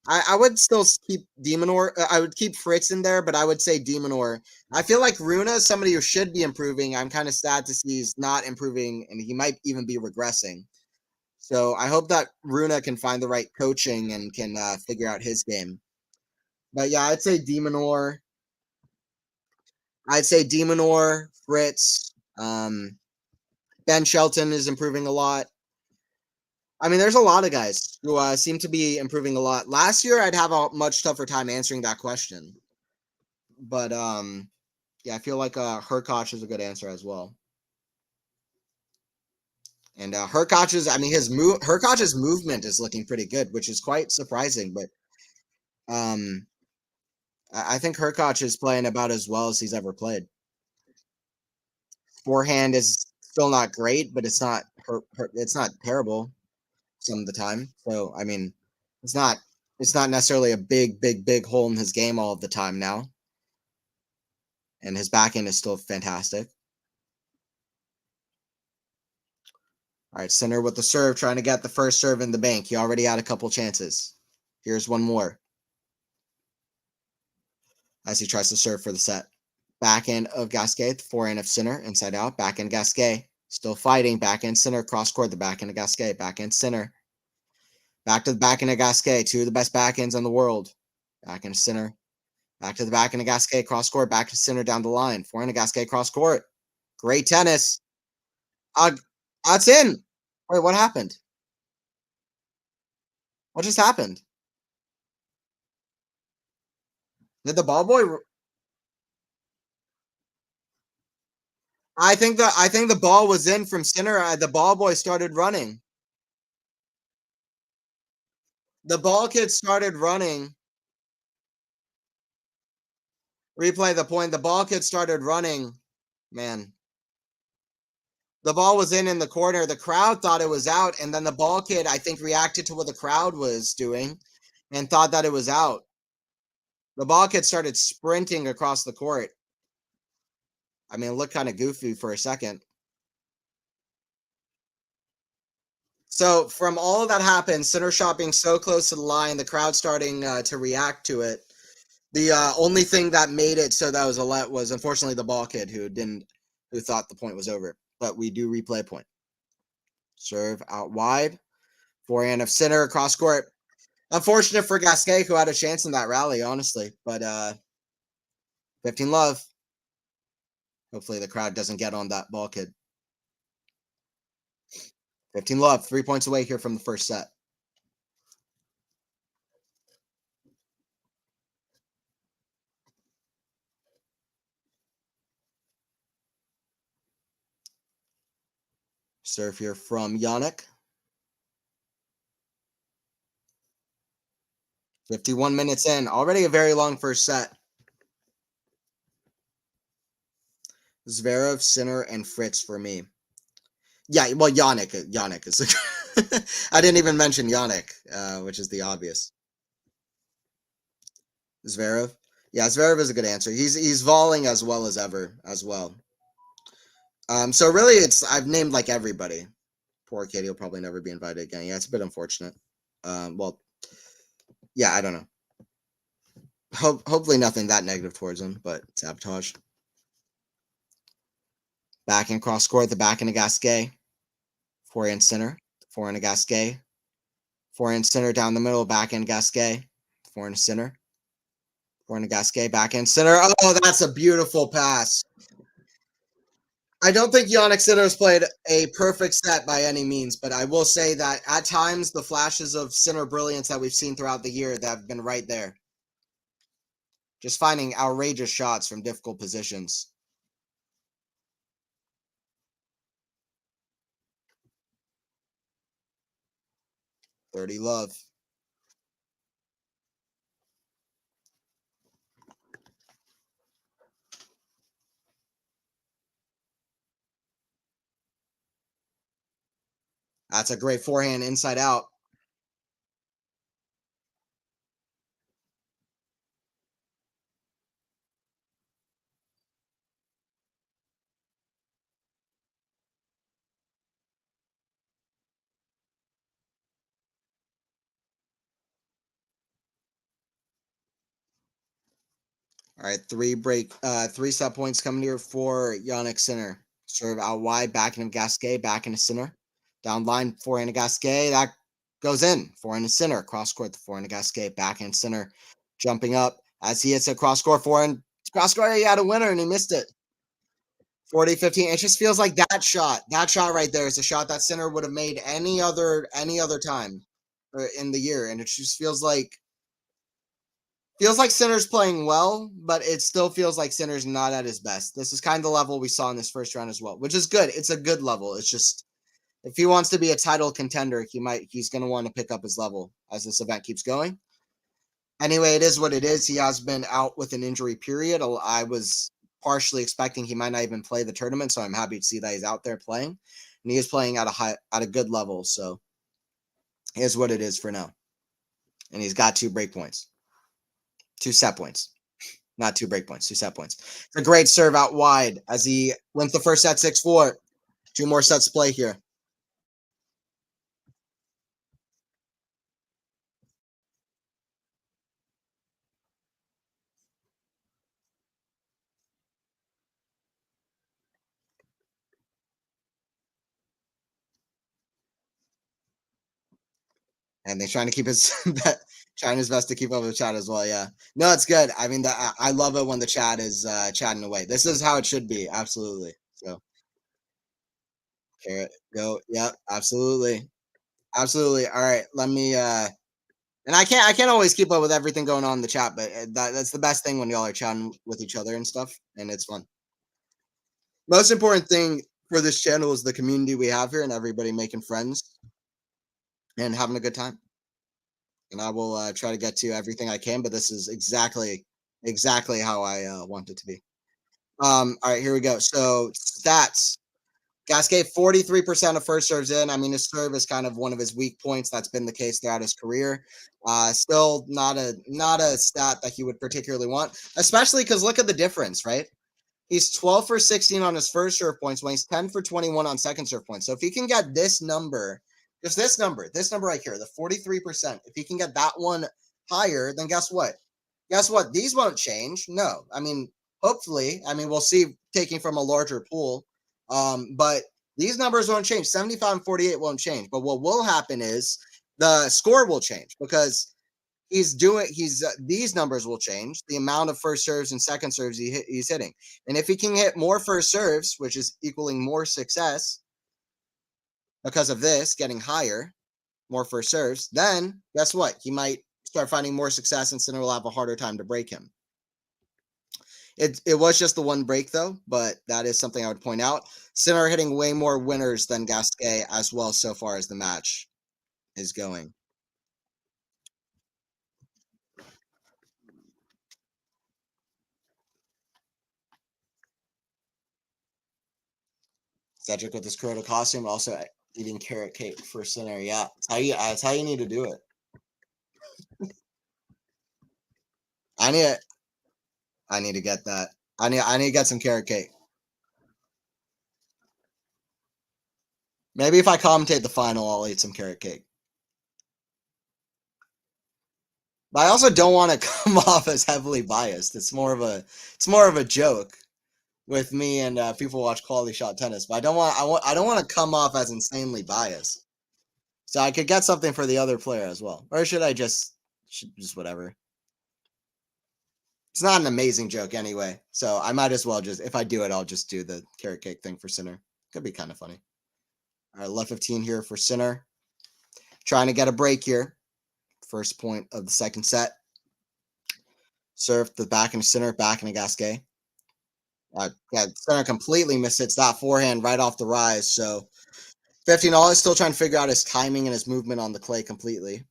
I would still keep Demonor. I would keep Fritz in there, but I would say Demonor. I feel like Runa is somebody who should be improving. I'm kind of sad to see he's not improving, and he might even be regressing. So I hope that Runa can find the right coaching and can figure out his game. But yeah, I'd say Demonor. Fritz. Ben Shelton is improving a lot. I mean, there's a lot of guys who seem to be improving a lot. Last year, I'd have a much tougher time answering that question, but yeah, I feel like Herkoch is a good answer as well. And Herkoch's, I mean, Herkoch's movement is looking pretty good, which is quite surprising. But um, I think Herkoch is playing about as well as he's ever played. Forehand is still not great, but it's not terrible some of the time. So I mean, it's not it's not necessarily a big hole in his game all of the time now. And his backhand is still fantastic. All right, center with the serve, trying to get the first serve in the bank. He already had a couple chances. Here's one more as he tries to serve for the set. Backhand of Gasquet, the forehand of Sinner, inside out. Backhand Gasquet, still fighting. Backhand Sinner, cross court, the backhand of Gasquet. Backhand Sinner. Back to the backhand of Gasquet, two of the best backhands in the world. Backhand of Sinner. Back to the backhand of Gasquet, cross court. Back to Sinner down the line. Forehand of Gasquet, cross court. Great tennis. Uh, that's in. Wait, what happened? What just happened? Did the ball boy? I think the ball was in from Sinner. The ball boy started running. The ball kid started running. Replay the point. The ball kid started running. Man, the ball was in the corner. The crowd thought it was out, and then the ball kid, I think, reacted to what the crowd was doing and thought that it was out. The ball kid started sprinting across the court. I mean, it looked kind of goofy for a second. So from all of that happened, center shot being so close to the line, the crowd starting to react to it. The only thing that made it so that was a let was unfortunately the ball kid who thought the point was over. But we do replay point. Serve out wide. Forehand of center across court. Unfortunate for Gasquet, who had a chance in that rally, honestly. But 15 love. Hopefully the crowd doesn't get on that ball kid. 15 love. 3 points away here from the first set. Serve here from Jannik. 51 minutes in. Already a very long first set. Zverev, Sinner, and Fritz for me. Yeah, well, Jannik is. I didn't even mention Jannik, which is the obvious. Zverev, yeah, Zverev is a good answer. He's volleying as well as ever as well. So really, I've named like everybody. Poor kid, he'll probably never be invited again. Yeah, it's a bit unfortunate. Well, yeah, I don't know. Hopefully nothing that negative towards him, but sabotage. Back and cross court, the back and a Gasquet. Forehand center. Forehand a Gasquet. Forehand center down the middle, back end Gasquet. Forehand center. Forehand Gasquet, back end center. Oh, that's a beautiful pass. I don't think Jannik Sinner's played a perfect set by any means, but I will say that at times the flashes of Sinner brilliance that we've seen throughout the year that have been right there. Just finding outrageous shots from difficult positions. Dirty love. That's a great forehand inside out. All right, three set points coming here for Jannik Sinner. Serve out wide, back into Gasquet, back into Sinner. Down line, forehand to Gasquet. That goes in. Forehand to Sinner. Cross court, the forehand to Gasquet, backhand Sinner. Jumping up as he hits a cross court forehand. Cross court, he had a winner and he missed it. 40-15. It just feels like that shot right there is a shot that Sinner would have made any other time in the year, and it just feels like Sinner's playing well, but it still feels like Sinner's not at his best. This is kind of the level we saw in this first round as well, which is good. It's a good level. It's just if he wants to be a title contender, he's going to want to pick up his level as this event keeps going. Anyway, it is what it is. He has been out with an injury period. I was partially expecting he might not even play the tournament, so I'm happy to see that he's out there playing, and he is playing at a good level. So, it is what it is for now, and he's got 2 break points, 2 set points, not 2 break points, 2 set points. It's a great serve out wide as he wins the first set 6-4. 2 more sets to play here. And they're trying to keep his trying his best to keep up with the chat as well. Yeah, no, it's good. I mean, I love it when the chat is chatting away. This is how it should be. Absolutely. So, carrot, go. Yep, absolutely, absolutely. All right, let me. And I can't always keep up with everything going on in the chat, but that's the best thing when y'all are chatting with each other and stuff, and it's fun. Most important thing for this channel is the community we have here and everybody making friends and having a good time. And I will try to get to everything I can. But this is exactly how I want it to be. All right, here we go. So stats. Gasquet 43% of first serves in. I mean, his serve is kind of one of his weak points. That's been the case throughout his career. Still not a stat that he would particularly want, especially because look at the difference, right? He's 12 for 16 on his first serve points when he's 10 for 21 on second serve points. So if he can get this number, just this number right here, the 43%, if he can get that one higher, then guess what? Guess what? These won't change. No. I mean, hopefully. I mean, we'll see taking from a larger pool. But these numbers won't change. 75 and 48 won't change. But what will happen is the score will change because these numbers will change the amount of first serves and second serves he's hitting, and if he can hit more first serves, which is equaling more success because of this getting higher, more first serves, then guess what, he might start finding more success and Sinner will have a harder time to break him. It was just the one break though, but that is something I would point out. Sinner hitting way more winners than Gasquet as well so far as the match is going. Cedric with his Corona costume, also eating carrot cake for Sinner. Yeah, that's how you need to do it. I need I need to get that. I need to get some carrot cake. Maybe if I commentate the final, I'll eat some carrot cake. But I also don't want to come off as heavily biased. It's more of a joke with me and people who watch Quality Shot Tennis. But I don't want to come off as insanely biased. So I could get something for the other player as well, or should I just whatever? It's not an amazing joke anyway, so I might as well just if I do it, I'll just do the carrot cake thing for Sinner. Could be kind of funny. All right, left 15 here for Sinner. Trying to get a break here. First point of the second set. Serve the back and Sinner, back and a Gasquet. Yeah, Sinner completely mishits that forehand right off the rise. So 15 all is still trying to figure out his timing and his movement on the clay completely.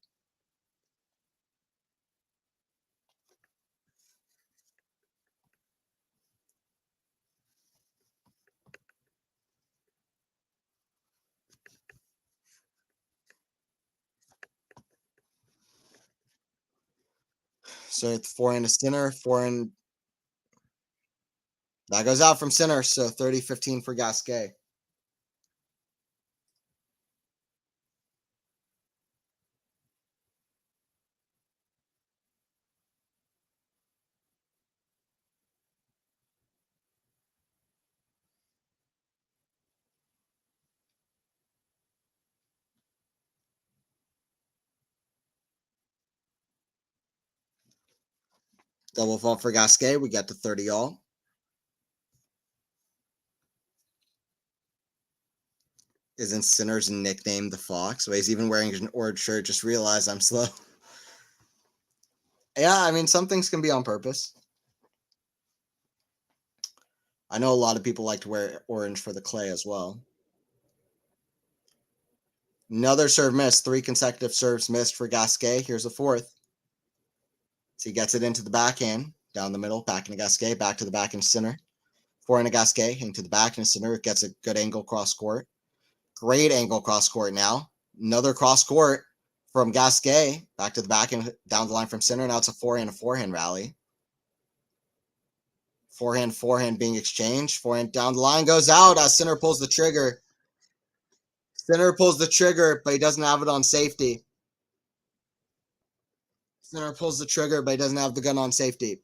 So it's forehand to Sinner, forehand. That goes out from Sinner. So 30-15 for Gasquet. Double fault for Gasquet. We get to 30 all. Isn't Sinner's nickname the Fox? Well, he's even wearing an orange shirt. Just realized I'm slow. Yeah, I mean, some things can be on purpose. I know a lot of people like to wear orange for the clay as well. Another serve miss. 3 consecutive serves missed for Gasquet. Here's a fourth. So he gets it into the backhand, down the middle, back into Gasquet, back to the back and center. Forehand to Gasquet, into the back and center. It gets a good angle cross court. Great angle cross court now. Another cross court from Gasquet, back to the back and down the line from center. Now it's a forehand rally. Forehand being exchanged. Forehand down the line goes out as Sinner pulls the trigger. Sinner pulls the trigger, but he doesn't have it on safety. Sinner pulls the trigger, but he doesn't have the gun on safety.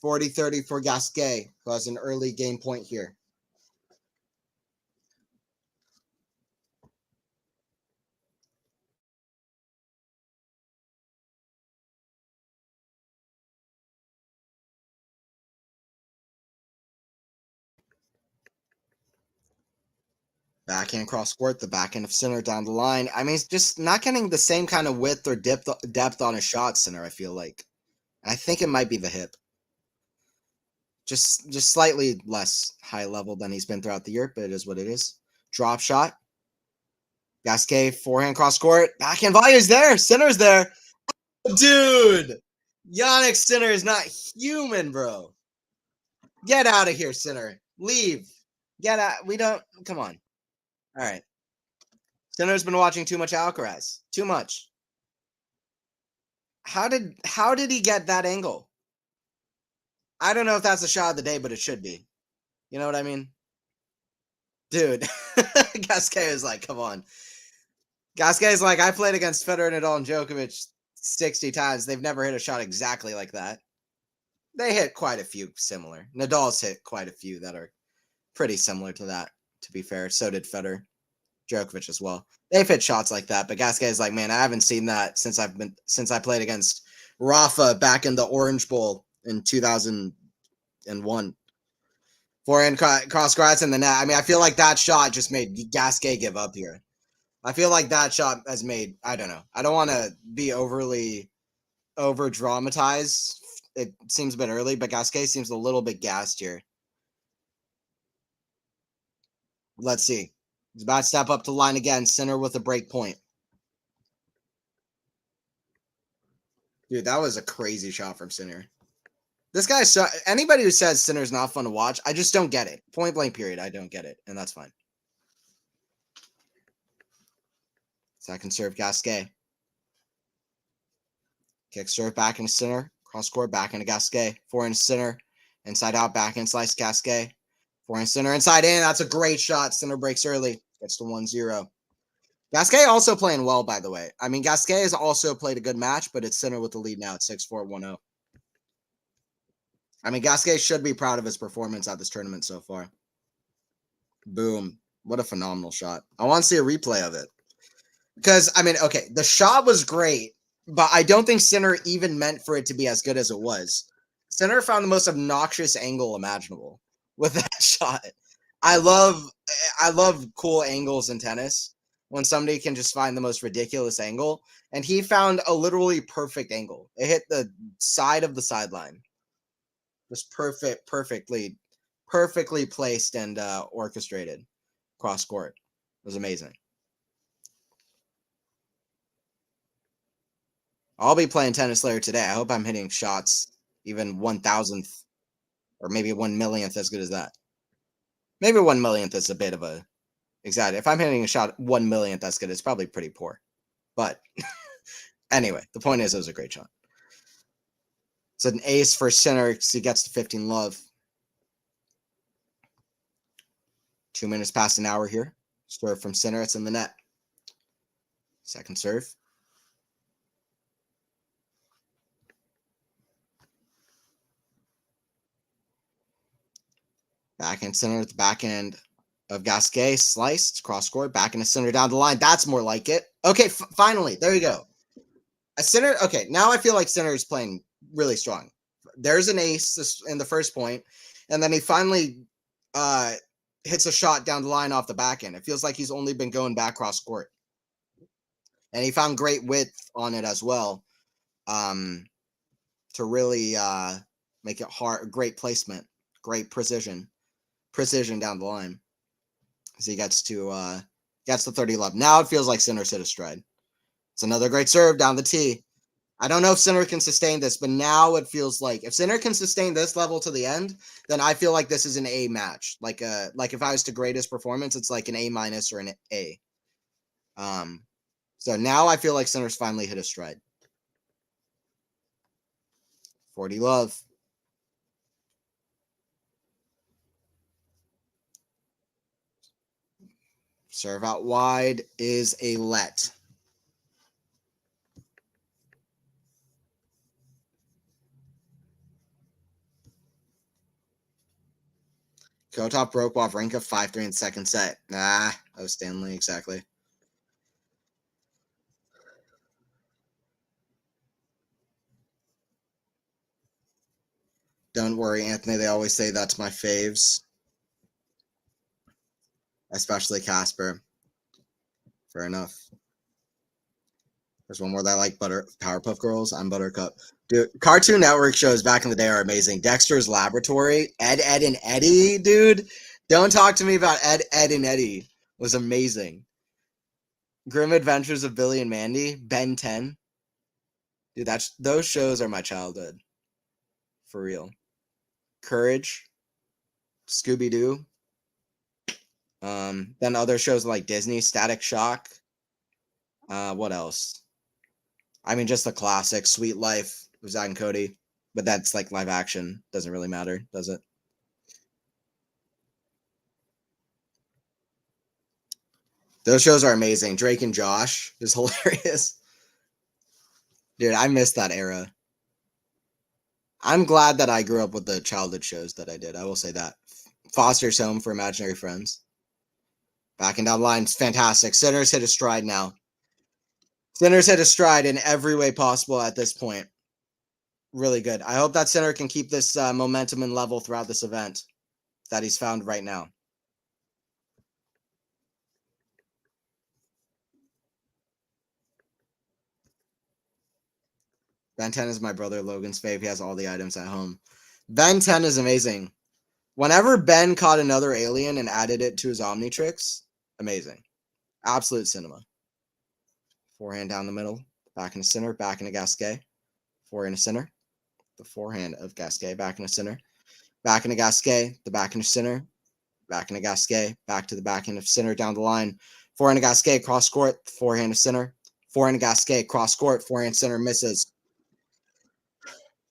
40-30 for Gasquet, who has an early game point here. Backhand cross court, the backhand of Sinner down the line. I mean, it's just not getting the same kind of width or depth on his shot, Sinner, I feel like. I think it might be the hip. Just slightly less high level than he's been throughout the year, but it is what it is. Drop shot. Gasquet, forehand cross court. Backhand volley is there. Sinner's there. Dude, Jannik Sinner is not human, bro. Get out of here, Sinner. Leave. Get out. We don't. Come on. All right. Sinner's been watching too much Alcaraz. Too much. How did he get that angle? I don't know if that's the shot of the day, but it should be. You know what I mean? Dude, Gasquet is like, come on. Gasquet is like, I played against Federer, Nadal, and Djokovic 60 times. They've never hit a shot exactly like that. They hit quite a few similar. Nadal's hit quite a few that are pretty similar to that, to be fair. So did Federer, Djokovic as well. They've hit shots like that, but Gasquet is like, man, I haven't seen that since I played against Rafa back in the Orange Bowl in 2001. Forehand cross grass in the net. I mean, I feel like that shot just made Gasquet give up here. I feel like that shot has made, I don't know. I don't want to be overly over dramatized. It seems a bit early, but Gasquet seems a little bit gassed here. Let's see. He's about to step up to the line again. Sinner with a break point. Dude, that was a crazy shot from Sinner. This guy, anybody who says Sinner's not fun to watch, I just don't get it. Point blank period. I don't get it, and that's fine. Second serve, Gasquet. Kick serve back into Sinner. Cross court back into Gasquet. Forehand Sinner. Inside out, back in slice Gasquet. Forehand Sinner inside in. That's a great shot. Sinner breaks early. Gets to 1-0. Gasquet also playing well, by the way. I mean, Gasquet has also played a good match, but it's Sinner with the lead now at 6-4, 1-0. I mean, Gasquet should be proud of his performance at this tournament so far. Boom. What a phenomenal shot. I want to see a replay of it. Because, I mean, okay, the shot was great, but I don't think Sinner even meant for it to be as good as it was. Sinner found the most obnoxious angle imaginable with that shot. I love cool angles in tennis when somebody can just find the most ridiculous angle, and he found a literally perfect angle. It hit the side of the sideline. Just perfectly placed and orchestrated cross court. It was amazing. I'll be playing tennis later today. I hope I'm hitting shots even 1,000th or maybe 1 millionth as good as that. Maybe 1 millionth is a bit of a exact. If I'm hitting a shot 1 millionth as good, it's probably pretty poor. But anyway, the point is it was a great shot. It's an ace for Sinner because he gets to 15 love. 2 minutes past an hour here. Serve from Sinner. It's in the net. Second serve. Backhand Sinner at the backhand of Gasquet. Sliced. Cross court. Back into Sinner down the line. That's more like it. Okay, finally. There you go. A Sinner. Okay, now I feel like Sinner is playing really strong. There's an ace in the first point, and then he finally hits a shot down the line off the backhand. It feels like he's only been going back cross court, and he found great width on it as well, um, to really make it hard. Great placement, great precision down the line. As he gets to 30-11. Now it feels like Sinner's hit a stride. It's another great serve down the tee. I don't know if Sinner can sustain this, but now it feels like if Sinner can sustain this level to the end, then I feel like this is an A match. Like if I was to grade his performance, it's like an A minus or an A. So now I feel like Sinner's finally hit a stride. 40 love. Serve out wide is a let. Kotov broke Wawrinka 5-3 in second set. Nah, that was Stanley, exactly. Don't worry, Anthony. They always say that's my faves, especially Casper. Fair enough. There's one more that I like, Powerpuff Girls. I'm Buttercup. Dude, Cartoon Network shows back in the day are amazing. Dexter's Laboratory, Ed, Ed, and Eddie, dude. Don't talk to me about Ed, Ed, and Eddie. Was amazing. Grim Adventures of Billy and Mandy, Ben 10. Dude, those shows are my childhood. For real. Courage, Scooby Doo. Then other shows like Disney, Static Shock. What else? I mean, just the classic, Sweet Life with Zach and Cody. But that's like live action. Doesn't really matter, does it? Those shows are amazing. Drake and Josh is hilarious. Dude, I miss that era. I'm glad that I grew up with the childhood shows that I did. I will say that. Foster's Home for Imaginary Friends. Backing down lines, fantastic. Sinner's hit a stride now. Sinner's hit a stride in every way possible at this point. Really good. I hope that Sinner can keep this momentum and level throughout this event that he's found right now. Ben 10 is my brother Logan's fave. He has all the items at home. Ben 10 is amazing. Whenever Ben caught another alien and added it to his Omnitrix, amazing. Absolute cinema. Forehand down the middle, back in the center, back in a Gasquet. Forehand to center. The forehand of Gasquet, back in the center. Back in a Gasquet, the back in the center. Back in a Gasquet, back to the back end of center down the line. Forehand to Gasquet, cross court, forehand to center. Forehand to Gasquet, cross court, forehand center misses.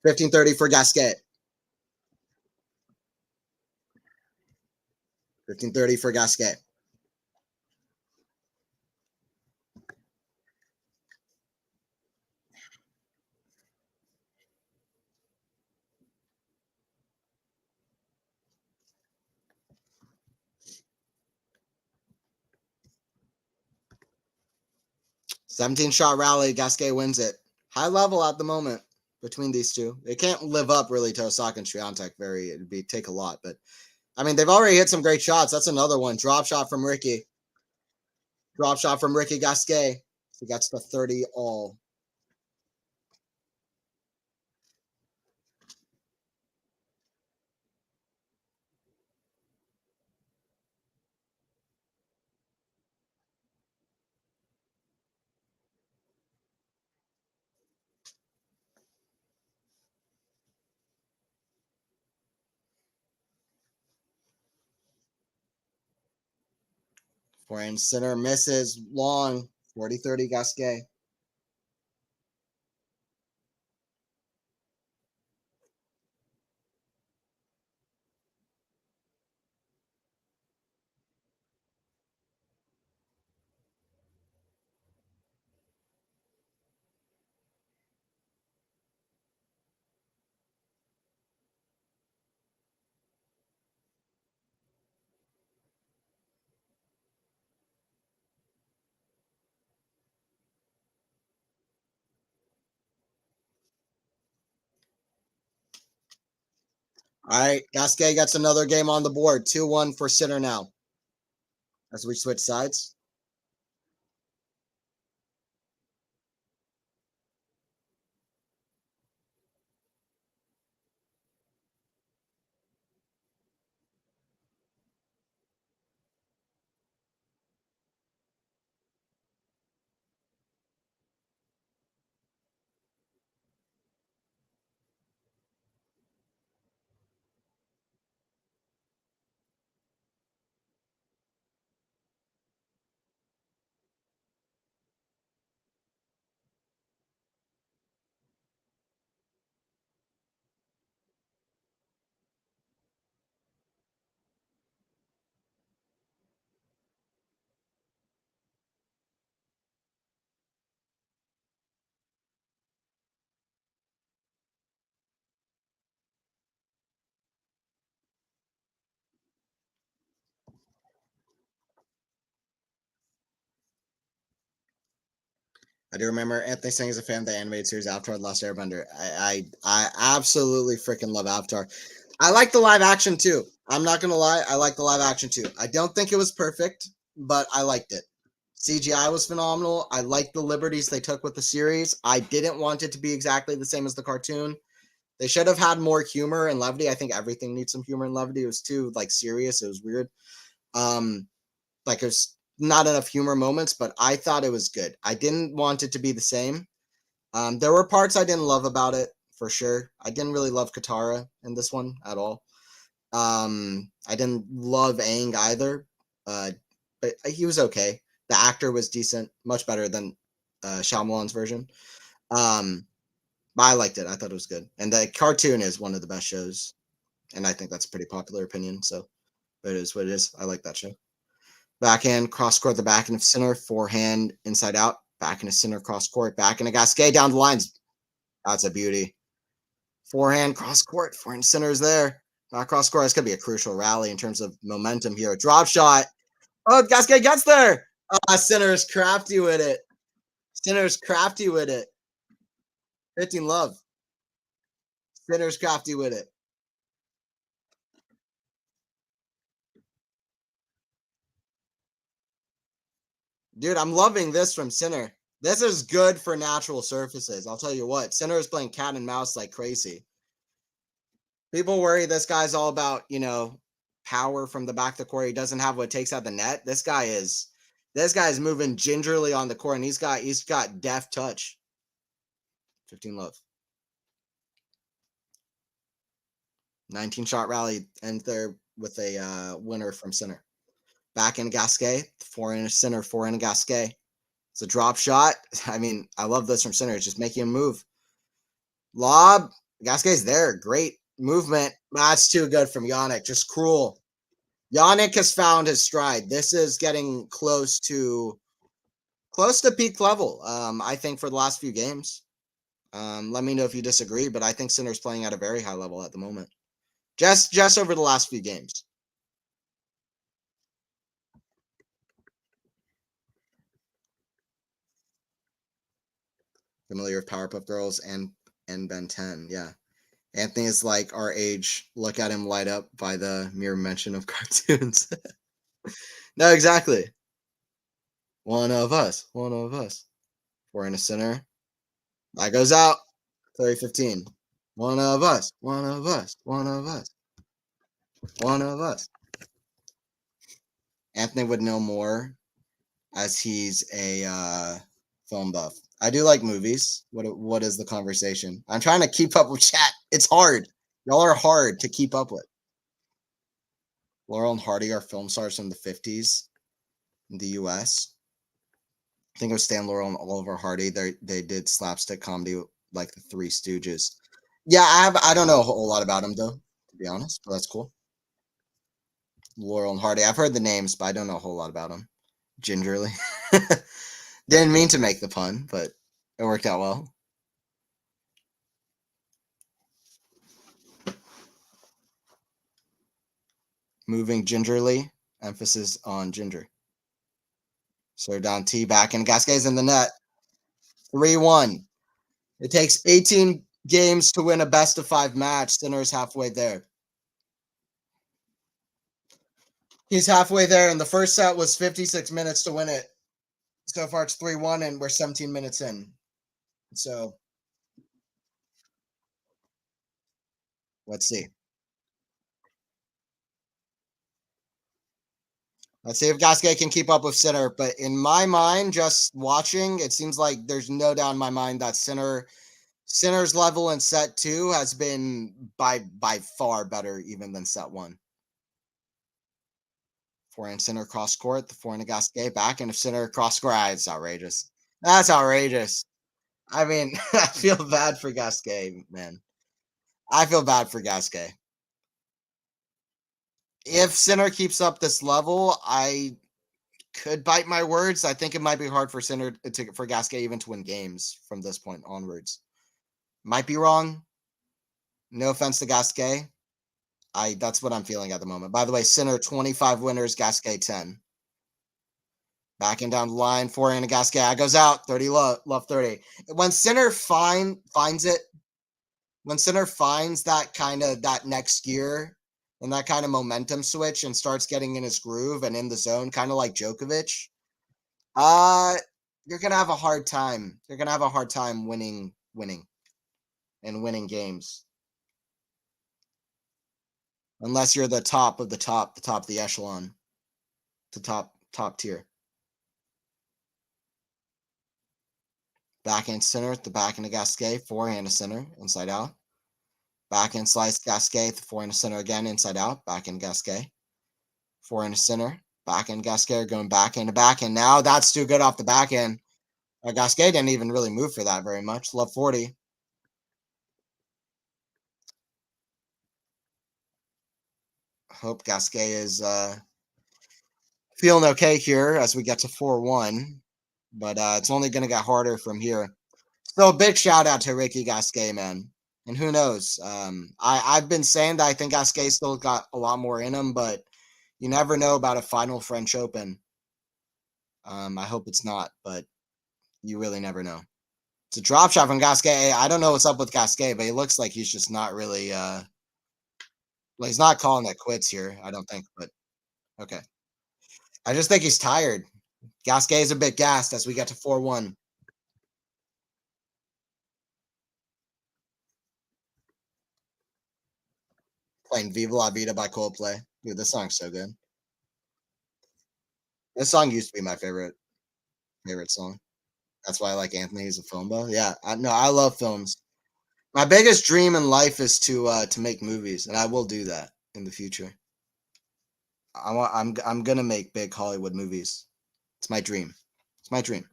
15-30 for Gasquet. 15-30 for Gasquet. 17-shot rally. Gasquet wins it. High level at the moment between these two. They can't live up really to Osaka and Swiatek. It'd take a lot, but I mean they've already hit some great shots. That's another one. Drop shot from Ricky. Drop shot from Ricky Gasquet. He gets the 30 all. Forehand center misses long. 40-30 Gasquet. All right, Gasquet gets another game on the board. 2-1 for Sinner now as we switch sides. I do remember Anthony saying he's a fan of the animated series Avatar: The Last Airbender. I absolutely freaking love Avatar. I like the live action too. I'm not gonna lie, I like the live action too. I don't think it was perfect, but I liked it. CGI was phenomenal. I liked the liberties they took with the series. I didn't want it to be exactly the same as the cartoon. They should have had more humor and levity. I think everything needs some humor and levity. It was too like serious. It was weird. Um, like there's not enough humor moments, but I thought it was good. I didn't want it to be the same. There were parts I didn't love about it for sure. I didn't really love Katara in this one at all. I didn't love Aang either, uh, but he was okay. The actor was decent, much better than Shyamalan's version. Um, but I liked it. I thought it was good, and the cartoon is one of the best shows, and I think that's a pretty popular opinion. So it is what it is. I like that show. Backhand, cross court, the backhand of center, forehand, inside out, back into center, cross court, back into Gasquet down the lines. That's a beauty. Forehand, cross court, forehand center is there. Back cross court. It's going to be a crucial rally in terms of momentum here. Drop shot. Oh, Gasquet gets there. Center's crafty with it. Center's crafty with it. 15 love. Center's crafty with it. Dude, I'm loving this from Center. This is good for natural surfaces. I'll tell you what. Center is playing cat and mouse like crazy. People worry this guy's all about, power from the back of the court. He doesn't have what takes out the net. This guy is moving gingerly on the court, and he's got deft touch. 15 love. 19 shot rally ends there with a winner from Center. Back in Gasquet, 4 in a Center, 4 in a Gasquet. It's a drop shot. I mean, I love this from Center. It's just making him move. Lob. Gasquet's there. Great movement. That's too good from Jannik. Just cruel. Jannik has found his stride. This is getting close to peak level. I think for the last few games. Let me know if you disagree, but I think Sinner's playing at a very high level at the moment. Just over the last few games. Familiar with Powerpuff Girls and Ben 10, yeah. Anthony is like our age. Look at him light up by the mere mention of cartoons. No, exactly. One of us. One of us. We're in a center. That goes out. 30-15. One of us. One of us. One of us. One of us. Anthony would know more as he's a film buff. I do like movies. What is the conversation? I'm trying to keep up with chat. It's hard. Y'all are hard to keep up with. Laurel and Hardy are film stars from the 50s in the US. I think it was Stan Laurel and Oliver Hardy. They did slapstick comedy like the Three Stooges. Yeah, I don't know a whole lot about them though, to be honest, but that's cool. Laurel and Hardy. I've heard the names, but I don't know a whole lot about them. Gingerly. Didn't mean to make the pun, but it worked out well. Moving gingerly, emphasis on ginger. So down T back, and Gasquet's in the net. 3-1. It takes 18 games to win a best of 5 match. Sinner's halfway there. He's halfway there, and the first set was 56 minutes to win it. So far, it's 3-1, and we're 17 minutes in. So let's see. Let's see if Gasquet can keep up with Sinner. But in my mind, just watching, it seems like there's no doubt in my mind that Sinner's level in set two has been by far better even than set one. Forehand Sinner cross court, the forehand of Gasquet back, and if Sinner cross court, it's outrageous. That's outrageous. I mean, I feel bad for Gasquet, man. I feel bad for Gasquet. If Sinner keeps up this level, I could bite my words. I think it might be hard for for Gasquet even to win games from this point onwards. Might be wrong. No offense to Gasquet. That's what I'm feeling at the moment. By the way, Sinner 25 winners, Gasquet 10. Backing down the line, forehand to Gasquet goes out 30 love 30. When Sinner finds it, when Sinner finds that next gear and that kind of momentum switch and starts getting in his groove and in the zone, kind of like Djokovic, uh, you're gonna have a hard time. You're gonna have a hard time winning games unless you're the top of the top of the echelon, the top tier. Backhand center, the backhand to Gasquet, forehand to center, inside out. Backhand slice Gasquet, the forehand to center again, inside out. Backhand Gasquet, forehand to center. Backhand Gasquet going backhand to backhand. Now that's too good off the backhand. Gasquet didn't even really move for that very much. Love 40. Hope Gasquet is feeling okay here as we get to 4-1. But it's only going to get harder from here. So big shout out to Ricky Gasquet, man. And who knows? I've been saying that I think Gasquet still got a lot more in him, but you never know about a final French Open. I hope it's not, but you really never know. It's a drop shot from Gasquet. I don't know what's up with Gasquet, but he looks like he's just not really. Well, he's not calling it quits here. I don't think, but okay. I just think he's tired. Gasquet is a bit gassed as we get to 4-1. Playing Viva La Vida by Coldplay. Dude, this song's so good. This song used to be my favorite song. That's why I like Anthony's a film buff. Yeah, I love films. My biggest dream in life is to make movies, and I will do that in the future. I'm gonna make big Hollywood movies. It's my dream. It's my dream.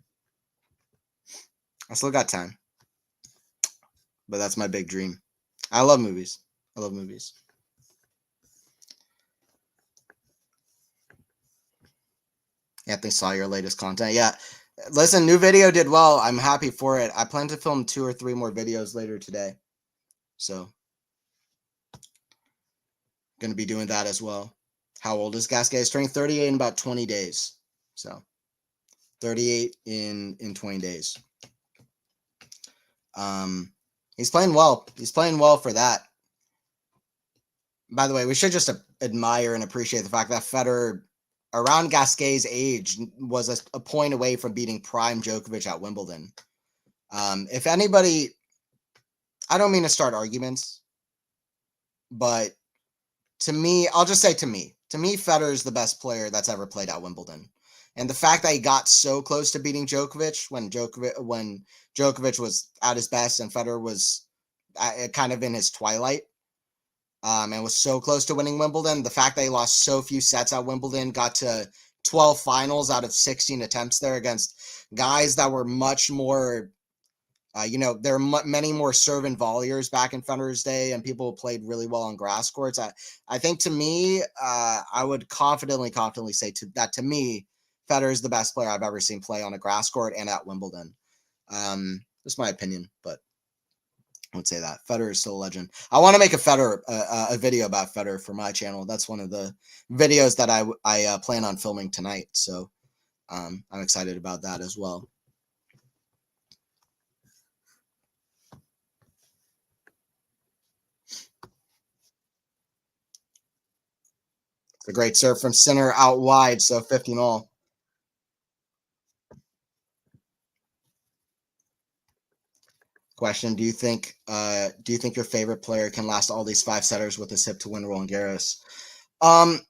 I still got time, but that's my big dream. I love movies. I love movies. Anthony saw your latest content. Yeah. Listen, new video did well. I'm happy for it. I plan to film 2 or 3 more videos later today. So gonna be doing that as well. How old is Gasquet? He's turning 38 in about 20 days. So 38 in 20 days. He's playing well. He's playing well for that. By the way, we should just admire and appreciate the fact that Federer, around Gasquet's age, was a point away from beating prime Djokovic at Wimbledon. If anybody, I don't mean to start arguments, but to me, I'll just say to me, Federer is the best player that's ever played at Wimbledon. And the fact that he got so close to beating Djokovic when Djokovic was at his best and Federer was kind of in his twilight, and was so close to winning Wimbledon. The fact that he lost so few sets at Wimbledon, got to 12 finals out of 16 attempts there against guys that were much more, there are many more serve and volleyers back in Federer's day, and people played really well on grass courts. I think to me, I would confidently say to me, Federer is the best player I've ever seen play on a grass court and at Wimbledon. Just my opinion, but I would say that Federer is still a legend. I want to make a video about Federer for my channel. That's one of the videos that I plan on filming tonight. So I'm excited about that as well. It's a great serve from center out wide, so 15 all. Question: do you think your favorite player can last all these five setters with his hip to win Roland Garros? Um,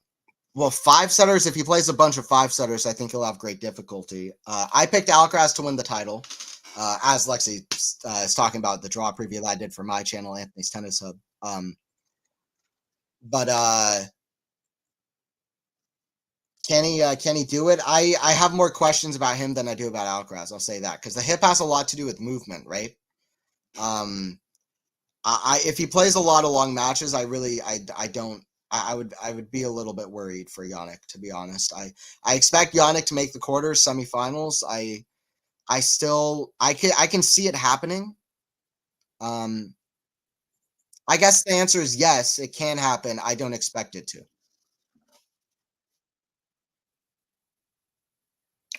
well, five setters. If he plays a bunch of five setters, I think he'll have great difficulty. I picked Alcaraz to win the title, as Lexi is talking about the draw preview that I did for my channel, Anthony's Tennis Hub. But can he do it? I have more questions about him than I do about Alcaraz. I'll say that because the hip has a lot to do with movement, right? Um, if he plays a lot of long matches, I don't. I would be a little bit worried for Jannik, to be honest. I expect Jannik to make the quarters, semifinals. I can see it happening. I guess the answer is yes, it can happen. I don't expect it to,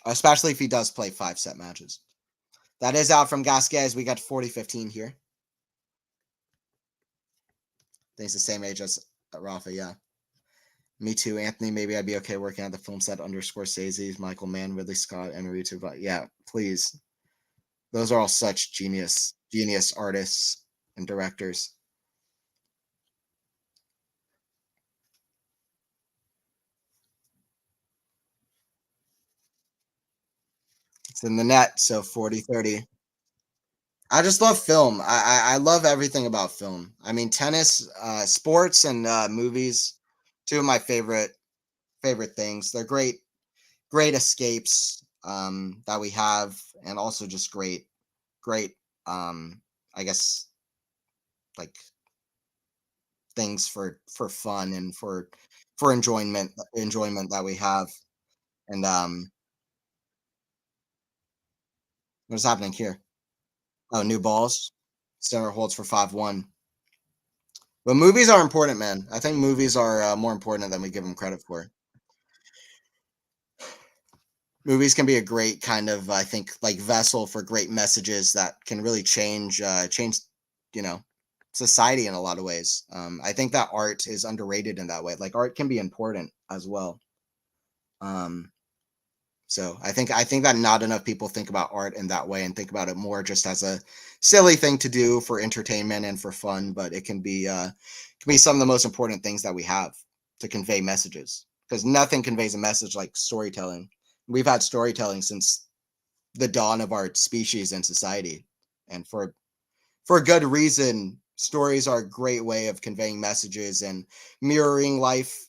especially if he does play 5-set matches. That is out from Gasquet as we got 40-15 here. I think he's the same age as Rafa, yeah. Me too, Anthony. Maybe I'd be okay working at the film set under Scorsese, Michael Mann, Ridley Scott, and Naruto. But yeah, please. Those are all such genius artists and directors. It's in the net, so 40-30. I just love film. I love everything about film. I mean, tennis, sports, and movies. Two of my favorite things. They're great escapes that we have, and also just great. I guess like things for fun and for enjoyment that we have. And what's happening here? Oh, new balls. Center holds for 5-1. But movies are important, man. I think movies are more important than we give them credit for. Movies can be a great kind of, I think, like vessel for great messages that can really change you know society in a lot of ways. I think that art is underrated in that way. Like art can be important as well. Um, So I think that not enough people think about art in that way and think about it more just as a silly thing to do for entertainment and for fun, but it can be some of the most important things that we have to convey messages because nothing conveys a message like storytelling. We've had storytelling since the dawn of our species and society, and for a good reason. Stories are a great way of conveying messages and mirroring life,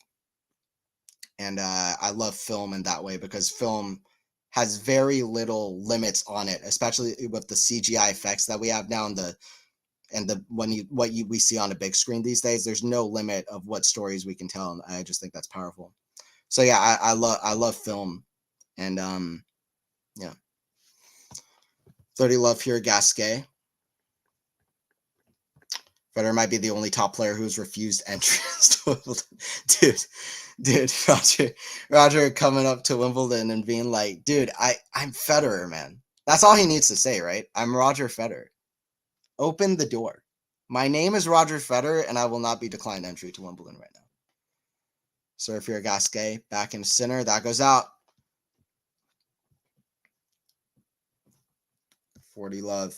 and I love film in that way because film has very little limits on it, especially with the CGI effects that we have now and the when you we see on a big screen these days. There's no limit of what stories we can tell, and I just think that's powerful. So yeah, I love film, and yeah, 30 love here, Gasquet. Federer might be the only top player who's refused entrance to Wimbledon. Dude, Roger coming up to Wimbledon and being like, dude, I'm Federer, man. That's all he needs to say, right? I'm Roger Federer. Open the door. My name is Roger Federer, and I will not be declined entry to Wimbledon right now. Serve here, Gasquet, back in center. That goes out. 40 love.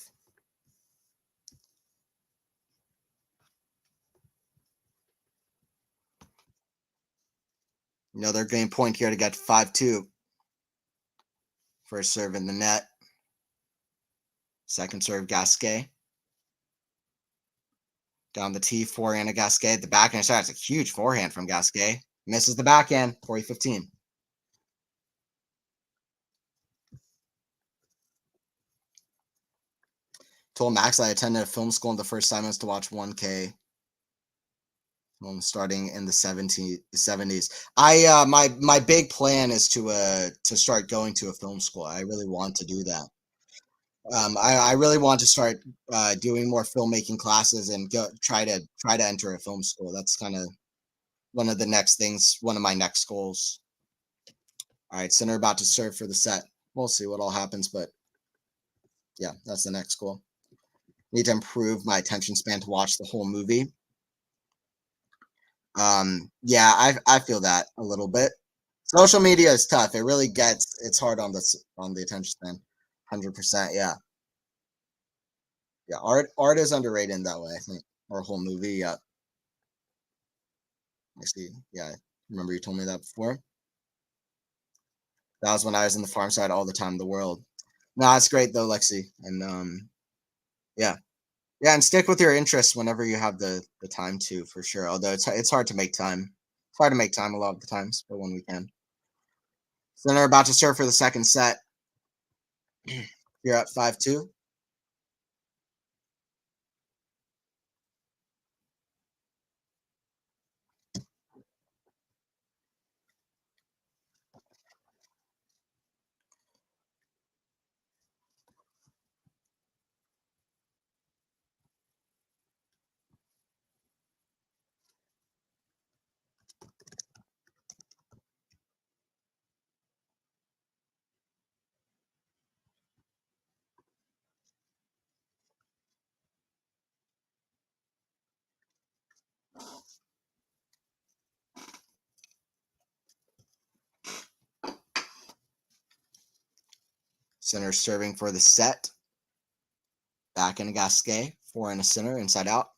Another game point here to get 5-2. First serve in the net. Second serve, Gasquet. Down the tee, forehand to Gasquet. The backhand shot. It's a huge forehand from Gasquet. Misses the backhand, 40-15. Told Max I attended a film school and the first time I was to watch 1K. Starting in the 70s. My big plan is to start going to a film school. I really want to do that. I really want to start doing more filmmaking classes and try to enter a film school. That's kind of one of my next goals. All right, center about to serve for the set. We'll see what all happens, but yeah, that's the next goal. Need to improve my attention span to watch the whole movie. Yeah, I feel that a little bit. Social media is tough. It really gets it's hard on the attention span. 100%. Yeah. Yeah, art is underrated in that way, I think. Or a whole movie. Yeah. I see. Yeah. Remember you told me that before? That was when I was in the farm side all the time in the world. No, it's great though, Lexi. And yeah. Yeah, and stick with your interests whenever you have the time to, for sure. Although it's hard to make time. It's hard to make time a lot of the times, but when we can. So then they're about to serve for the second set. You're at 5-2. Center serving for the set. Back in a Gasquet. Forehand a center, inside out.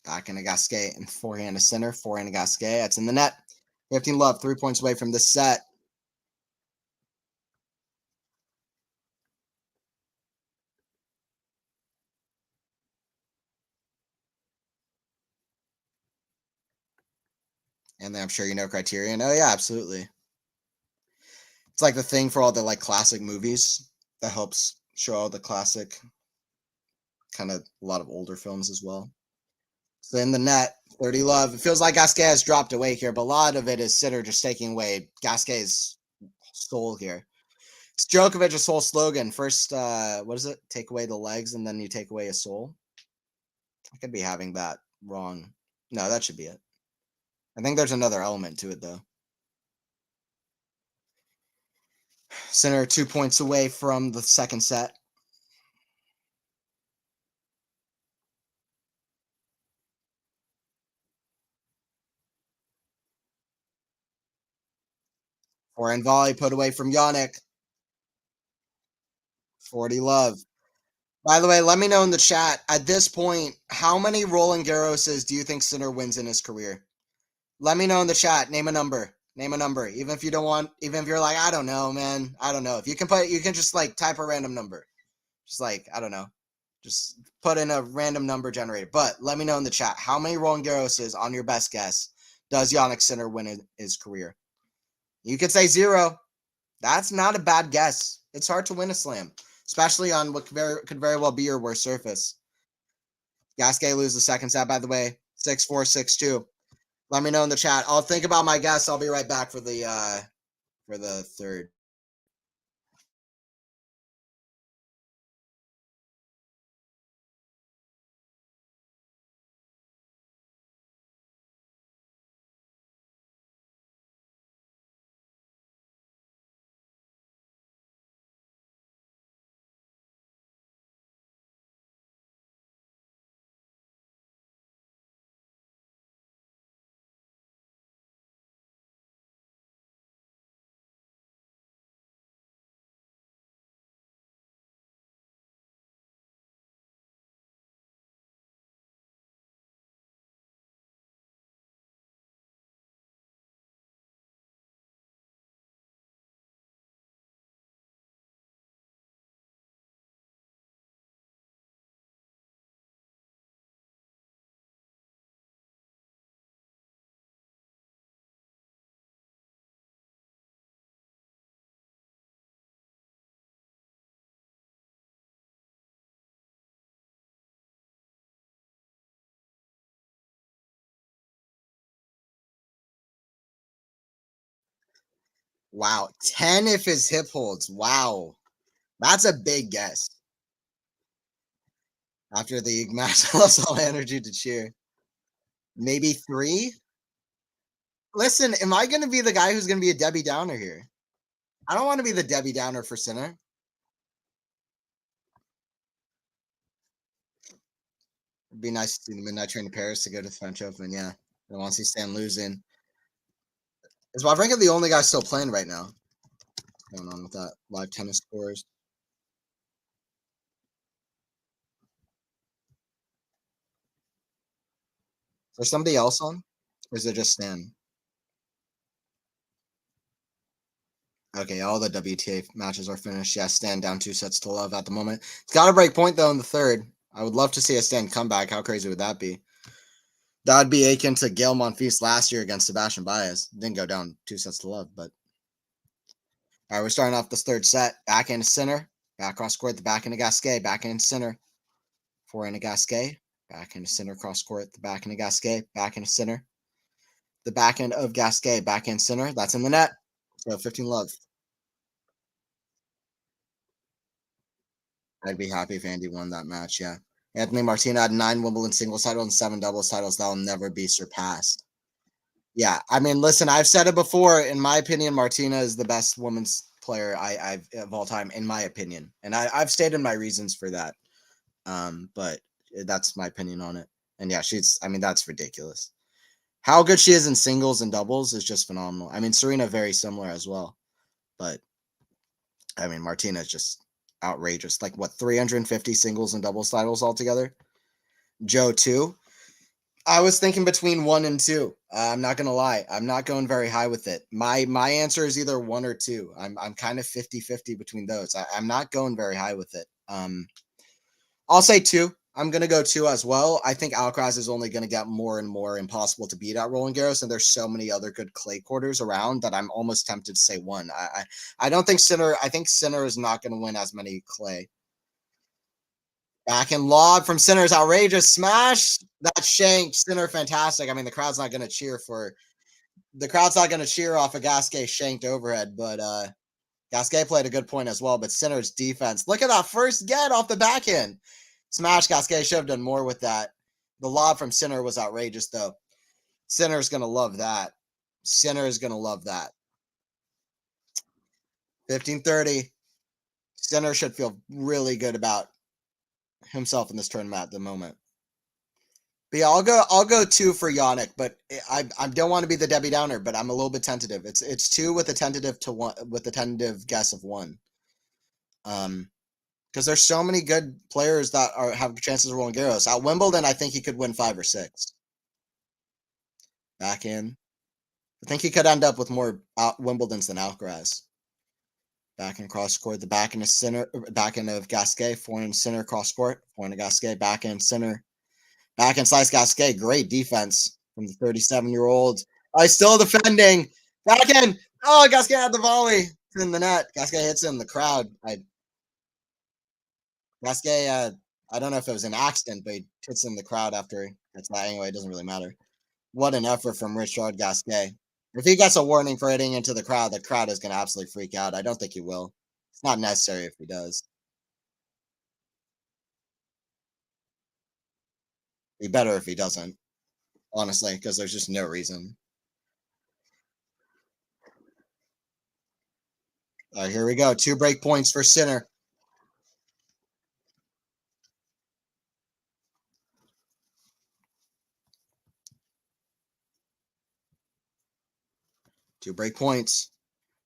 Back in a Gasquet and forehand a center. Forehand a Gasquet. That's in the net. 15 love, 3 points away from this set. And then I'm sure you know Criterion. Oh yeah, absolutely. It's like the thing for all the like classic movies that helps show all the classic kind of a lot of older films as well. So in the net, 30 love. It feels like Gasquet has dropped away here, but a lot of it is Sitter just taking away Gasquet's soul here. It's Djokovic's whole slogan. First, what is it? Take away the legs and then you take away his soul. I could be having that wrong. No, that should be it. I think there's another element to it though. Center 2 points away from the second set. Forehand volley put away from Jannik. 40 love. By the way, let me know in the chat at this point how many Roland Garroses do you think Sinner wins in his career? Let me know in the chat. Name a number. Name a number. Even if you don't want, even if you're like, I don't know, man. I don't know. If you can put, you can just like type a random number. Just like, I don't know. Just put in a random number generator. But let me know in the chat how many Roland Garroses on your best guess does Jannik Sinner win in his career? You could say 0. That's not a bad guess. It's hard to win a slam, especially on what could very well be your worst surface. Gasquet loses the second set, by the way. 6-4, 6-2. Let me know in the chat. I'll think about my guess. I'll be right back for the third. Wow. 10 if his hip holds. Wow. That's a big guess. After the match lost all energy to cheer. Maybe 3? Listen, am I going to be the guy who's going to be a Debbie Downer here? I don't want to be the Debbie Downer for Sinner. It'd be nice to see the Midnight Train to Paris to go to the French Open. Yeah. I want to see Stan losing. Is Wawrinka the only guy still playing right now? What's going on with that? Live tennis scores. Is there somebody else on? Or is it just Stan? Okay, all the WTA matches are finished. Yeah, Stan down 2-0 at the moment. It's got a break point though in the third. I would love to see a Stan comeback. How crazy would that be? That would be akin to Gael Monfils last year against Sebastian Baez. Didn't go down 2-0, but all right, we're starting off this third set. Back into center. Back cross court. The back into Gasquet. Back into center. Forehand to Gasquet. Back into center cross court. The back into Gasquet. Back into center. The back end of Gasquet. Back in center. That's in the net. So 15-love. I'd be happy if Andy won that match. Yeah. Anthony Martina had 9 Wimbledon singles titles and 7 doubles titles. That'll never be surpassed. Yeah. I mean, listen, I've said it before. In my opinion, Martina is the best women's player I've of all time, in my opinion. And I've stated my reasons for that. But that's my opinion on it. And yeah, I mean, that's ridiculous. How good she is in singles and doubles is just phenomenal. I mean, Serena, very similar as well. But I mean, Martina is just outrageous. Like, what, 350 singles and doubles titles altogether? Joe, too. I was thinking between 1 and 2. I'm not gonna lie. I'm not going very high with it. My answer is either 1 or 2. I'm kind of 50-50 between those. I'm not going very high with it. I'll say 2. I'm gonna go 2 as well. I think Alcaraz is only gonna get more and more impossible to beat at Roland Garros, and there's so many other good clay quarters around that I'm almost tempted to say 1. I don't think Sinner. I think Sinner is not gonna win as many clay. Back and lob from Sinner is outrageous. Smash that shank. Sinner fantastic. I mean, the crowd's not gonna cheer off a Gasquet shanked overhead, but Gasquet played a good point as well. But Sinner's defense. Look at that first get off the back end. Smash. Gasquet should have done more with that. The lob from Sinner was outrageous, though. Sinner's going to love that. Sinner is going to love that. 15-30. Sinner should feel really good about himself in this tournament at the moment. But yeah, I'll go 2 for Jannik, but I don't want to be the Debbie Downer, but I'm a little bit tentative. It's 2 with a tentative guess of 1. Because there's so many good players that have chances of Roland Garros. At Wimbledon, I think he could win 5 or 6. Back in. I think he could end up with more Wimbledons than Alcaraz. Back in cross court, the back in the center, back end of Gasquet, forehand center cross court, forehand to Gasquet, back end center, back end slice Gasquet. Great defense from the 37-year-old. Still defending. Back end. Oh, Gasquet had the volley. It's in the net. Gasquet hits it in the crowd. Gasquet, I don't know if it was an accident, but he hits in the crowd after it's not. Anyway, it doesn't really matter. What an effort from Richard Gasquet. If he gets a warning for hitting into the crowd is going to absolutely freak out. I don't think he will. It's not necessary if he does. Be better if he doesn't, honestly, because there's just no reason. Here we go. 2 break points for Sinner. Two break points.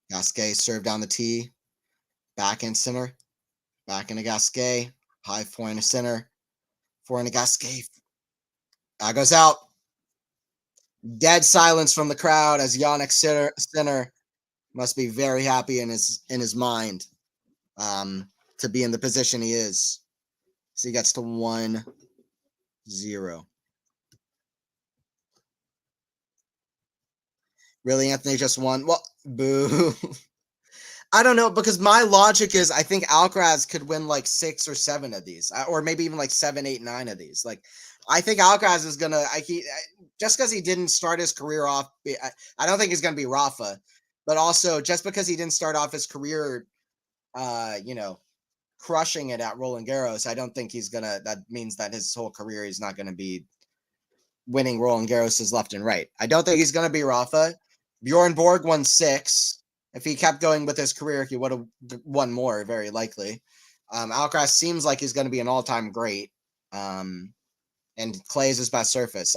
Gasquet serve down the tee. Back in Sinner. Back into Gasquet. High forehand to Sinner. Forehand to Gasquet. That goes out. Dead silence from the crowd as Jannik Sinner must be very happy in his mind to be in the position he is. So he gets to 1-0. Really, Anthony just won? Well, boo. I don't know, because my logic is I think Alcaraz could win like 6 or 7 of these, or maybe even like 7, 8, 9 of these. Like, I think Alcaraz is gonna. Just because he didn't start his career off, I don't think he's gonna be Rafa, but also just because he didn't start off his career, you know, crushing it at Roland Garros, I don't think he's gonna. That means that his whole career he's not gonna be winning Roland Garros left and right. I don't think he's gonna be Rafa. Bjorn Borg won 6. If he kept going with his career, he would have won more, very likely. Alcaraz seems like he's going to be an all-time great. And clay is his best surface.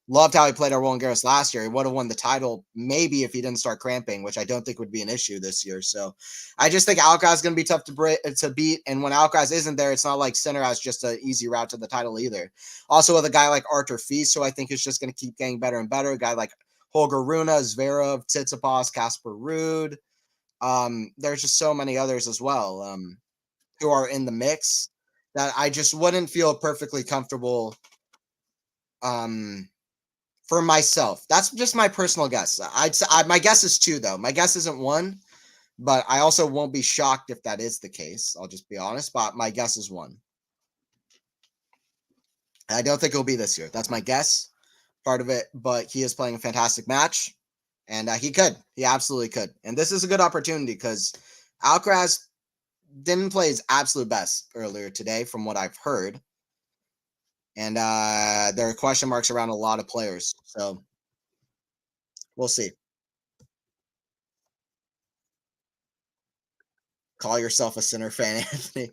Loved how he played at Roland Garros last year. He would have won the title maybe if he didn't start cramping, which I don't think would be an issue this year. So I just think Alcaraz is going to be tough to beat. And when Alcaraz isn't there, it's not like Sinner has just an easy route to the title either. Also, with a guy like Arthur Fils, who I think is just going to keep getting better and better. A guy like Holger Rune, Zverev, Tsitsipas, Casper Ruud. There's just so many others as well who are in the mix that I just wouldn't feel perfectly comfortable for myself. That's just my personal guess. My guess is 2 though. My guess isn't 1, but I also won't be shocked if that is the case. I'll just be honest, but my guess is 1. I don't think it'll be this year. That's my guess, part of it, but he is playing a fantastic match, and he could. He absolutely could. And this is a good opportunity because Alcaraz didn't play his absolute best earlier today, from what I've heard. And there are question marks around a lot of players. So we'll see. Call yourself a Sinner fan, Anthony.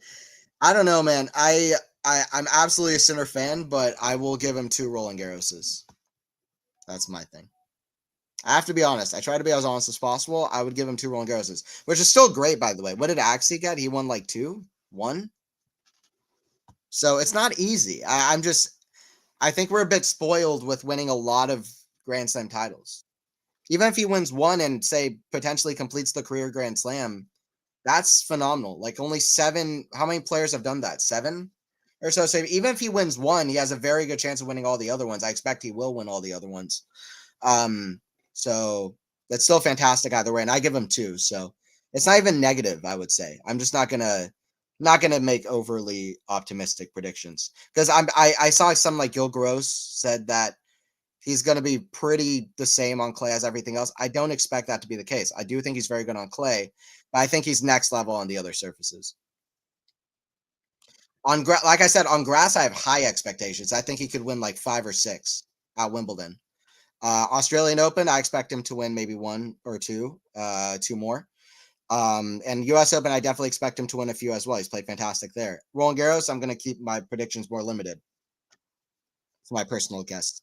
I don't know, man. I'm absolutely a Sinner fan, but I will give him 2 Roland Garroses. That's my thing. I have to be honest. I try to be as honest as possible. I would give him 2 Roland Garroses, which is still great, by the way. What did Axie get? He won like 2, 1. So it's not easy. I think we're a bit spoiled with winning a lot of Grand Slam titles. Even if he wins 1 and say potentially completes the career Grand Slam, that's phenomenal. Like only 7. How many players have done that? 7 or so. So even if he wins 1, he has a very good chance of winning all the other ones. I expect he will win all the other ones. So that's still fantastic either way. And I give him 2. So it's not even negative, I would say. I'm just not gonna make overly optimistic predictions because I saw some like Gil Gross said that he's going to be pretty the same on clay as everything else. I don't expect that to be the case. I do think he's very good on clay, but I think he's next level on the other surfaces. Like I said, on grass, I have high expectations. I think he could win like 5 or 6 at Wimbledon. Australian Open, I expect him to win maybe 1 or 2, 2 more. And US Open, I definitely expect him to win a few as well. He's played fantastic there. Roland Garros, I'm going to keep my predictions more limited. It's my personal guess.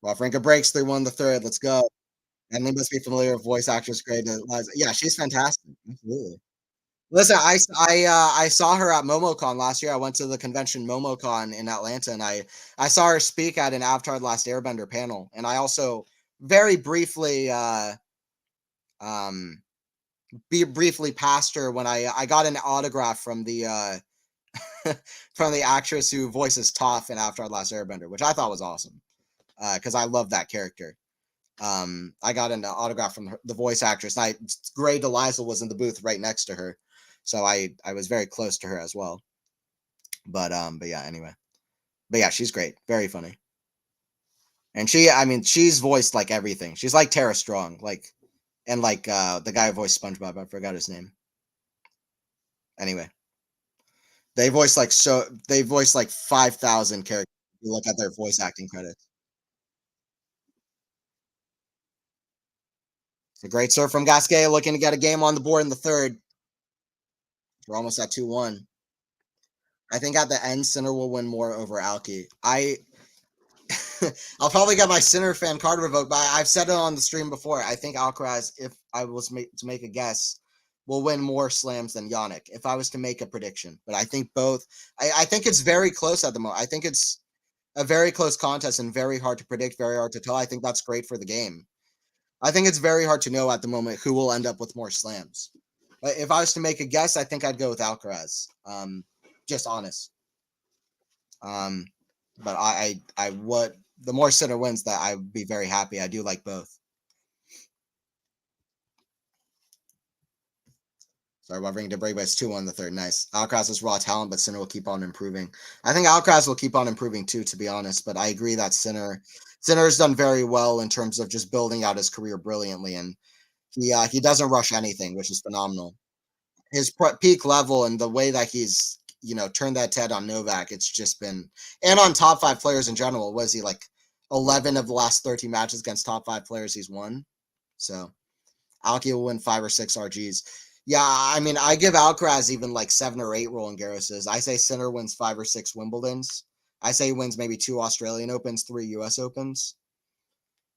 Wawrinka breaks 3-1 the third. Let's go. And they must be familiar with voice actress grade. Yeah, she's fantastic. Absolutely. Listen, I saw her at MomoCon last year. I went to the convention MomoCon in Atlanta, and I saw her speak at an Avatar: The Last Airbender panel, and I also very briefly briefly passed her when I got an autograph from the from the actress who voices Toph in Avatar: The Last Airbender, which I thought was awesome because I love that character. I got an autograph from the voice actress. And Gray DeLisle was in the booth right next to her, so I was very close to her as well. But yeah, anyway, but yeah, she's great, very funny, and she's voiced like everything. She's like Tara Strong, like and like the guy who voiced SpongeBob. I forgot his name. Anyway, they voice like 5,000 characters. If you look at their voice acting credits. It's a great serve from Gasquet, looking to get a game on the board in the third. We're almost at 2-1. I think at the end, Sinner will win more over Alki. I'll probably get my Sinner fan card revoked, but I've said it on the stream before. I think Alcaraz, if I was to make a guess, will win more slams than Jannik, if I was to make a prediction. But I think both. I think it's very close at the moment. I think it's a very close contest and very hard to predict, very hard to tell. I think that's great for the game. I think it's very hard to know at the moment who will end up with more slams. But if I was to make a guess, I think I'd go with Alcaraz. Just honest. But I would, the more Sinner wins, that I would be very happy. I do like both. Sorry, Wavering to break, but it's 2-1 the third. Nice. Alcaraz is raw talent, but Sinner will keep on improving. I think Alcaraz will keep on improving too, to be honest. But I agree that Sinner's done very well in terms of just building out his career brilliantly, and he doesn't rush anything, which is phenomenal. His peak level and the way that he's turned that head on Novak, it's just been, and on top 5 players in general. Was he like 11 of the last 13 matches against top 5 players he's won? So Alki will win 5 or 6 RGs. Yeah, I mean, I give Alcaraz even like 7 or 8 Roland Garroses. I say Sinner wins 5 or 6 Wimbledons. I say he wins maybe 2 Australian Opens, 3 US Opens.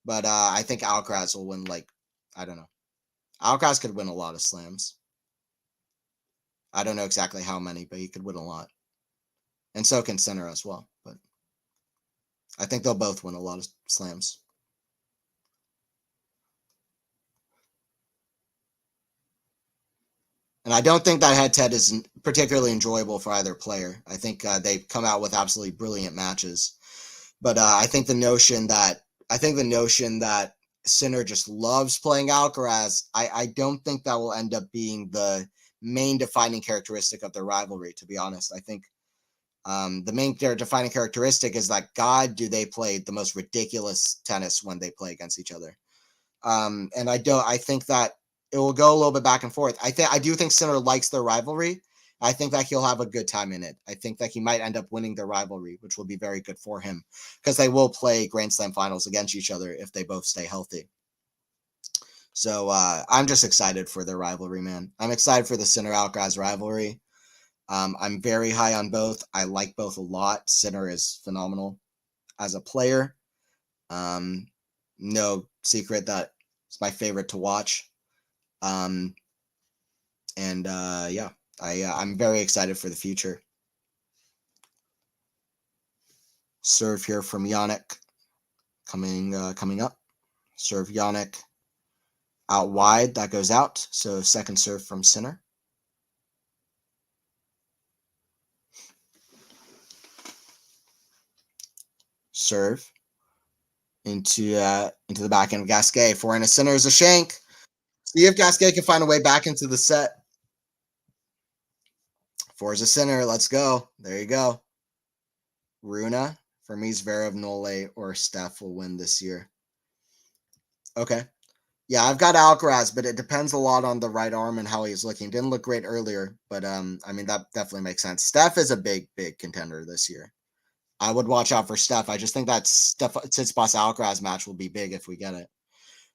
But I think Alcaraz will win like, I don't know. Alcaraz could win a lot of slams. I don't know exactly how many, but he could win a lot. And so can Sinner as well. But I think they'll both win a lot of slams. And I don't think that head-to-head is particularly enjoyable for either player. I think they come out with absolutely brilliant matches. But I think the notion that Sinner just loves playing Alcaraz, I don't think that will end up being the main defining characteristic of their rivalry, to be honest. I think the main defining characteristic is that God, do they play the most ridiculous tennis when they play against each other. And I think that it will go a little bit back and forth. I do think Sinner likes their rivalry. I think that he'll have a good time in it. I think that he might end up winning their rivalry, which will be very good for him because they will play Grand Slam finals against each other if they both stay healthy. So I'm just excited for their rivalry, man. I'm excited for the Sinner Alcaraz rivalry. I'm very high on both. I like both a lot. Sinner is phenomenal as a player. Um, no secret that it's my favorite to watch. Um, and yeah, I'm very excited for the future. Serve here from Jannik coming up. Serve Jannik out wide. That goes out. So second serve from Sinner. Serve into the back end of Gasquet. Forehand of Sinner is a shank. See if Gasquet can find a way back into the set. Four is a Sinner. Let's go. There you go. Runa for me, Zverev, Nole, or Steph will win this year. Okay. Yeah, I've got Alcaraz, but it depends a lot on the right arm and how he's looking. Didn't look great earlier, but I mean that definitely makes sense. Steph is a big contender this year. I would watch out for Steph. I just think that Steph Tsitsipas Alcaraz match will be big if we get it.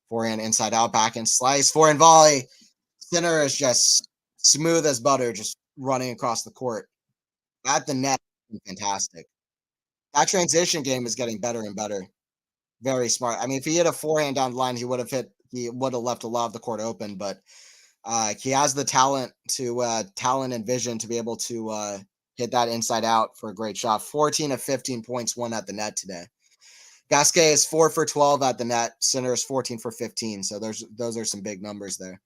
Forehand inside out, backhand slice, forehand volley. Sinner is just smooth as butter, just running across the court at the net. Fantastic. That transition game is getting better and better. Very smart. I mean, if he hit a forehand down the line, he would have left a lot of the court open, but he has the talent and vision to be able to hit that inside out for a great shot. 14 of 15 points won at the net today. Gasquet is 4 for 12 at the net. Sinner is 14 for 15. So those are some big numbers there.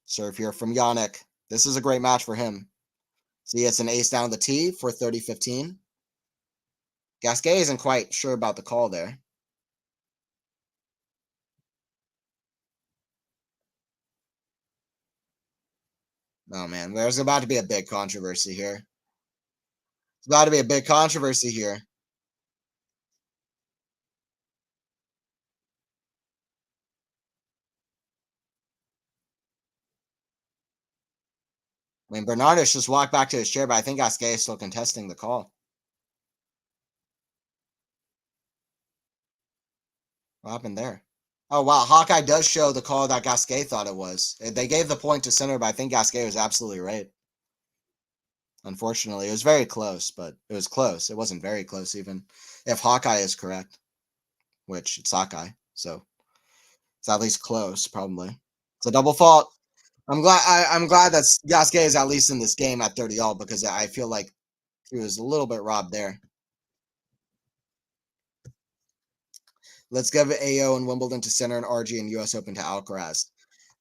Serve here from Jannik. This is a great match for him. See, it's an ace down the tee for 30-15. Gasquet isn't quite sure about the call there. Oh man, there's about to be a big controversy here. It's about to be a big controversy here. I mean, Bernardus just walked back to his chair, but I think Gasquet is still contesting the call. What happened there? Oh wow, Hawkeye does show the call that Gasquet thought it was. They gave the point to Sinner, but I think Gasquet was absolutely right. Unfortunately, it was very close, but it was close. It wasn't very close even if Hawkeye is correct, which it's Hawkeye, so it's at least close. Probably it's a double fault. I'm glad that Gasquet is at least in this game at 30 all because I feel like he was a little bit robbed there. Let's give AO and Wimbledon to Sinner and RG and US Open to Alcaraz.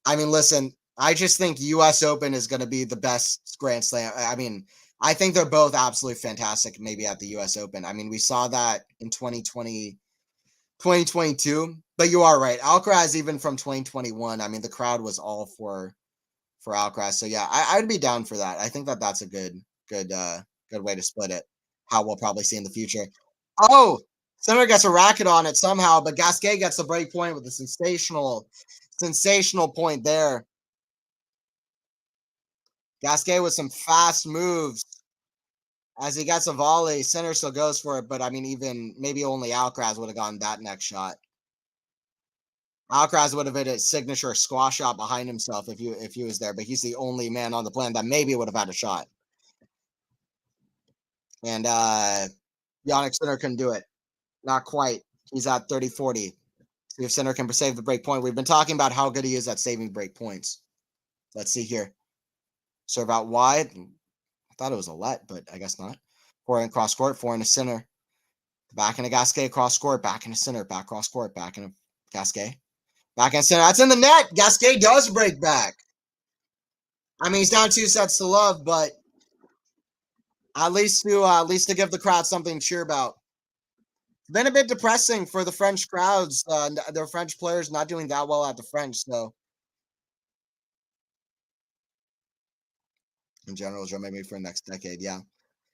I mean, listen, I just think US Open is going to be the best Grand Slam. I mean, I think they're both absolutely fantastic, maybe at the US Open. I mean, we saw that in 2022, but you are right. Alcaraz, even from 2021, I mean, the crowd was all for Alcaraz. So yeah, I'd be down for that. I think that that's a good way to split it. How we'll probably see in the future. Oh, Sinner gets a racket on it somehow, but Gasquet gets the break point with a sensational point there. Gasquet with some fast moves as he gets a volley. Sinner still goes for it, but I mean, even maybe only Alcaraz would have gotten that next shot. Alcaraz would have hit a signature squash shot behind himself if he was there, but he's the only man on the planet that maybe would have had a shot. And Jannik Sinner couldn't do it. Not quite. He's at 30-40. See if Sinner can save the break point. We've been talking about how good he is at saving break points. Let's see here. Serve out wide. I thought it was a let, but I guess not. Forehand cross court, forehand to Sinner. Back in a Gasquet cross court, back in a Sinner, back cross court, back in a Gasquet. Back in Sinner. That's in the net. Gasquet does break back. I mean, he's down 2-0, but at least to give the crowd something to cheer about. It's been a bit depressing for the French crowds. Their French players not doing that well at the French. So, in general, maybe for the next decade, yeah.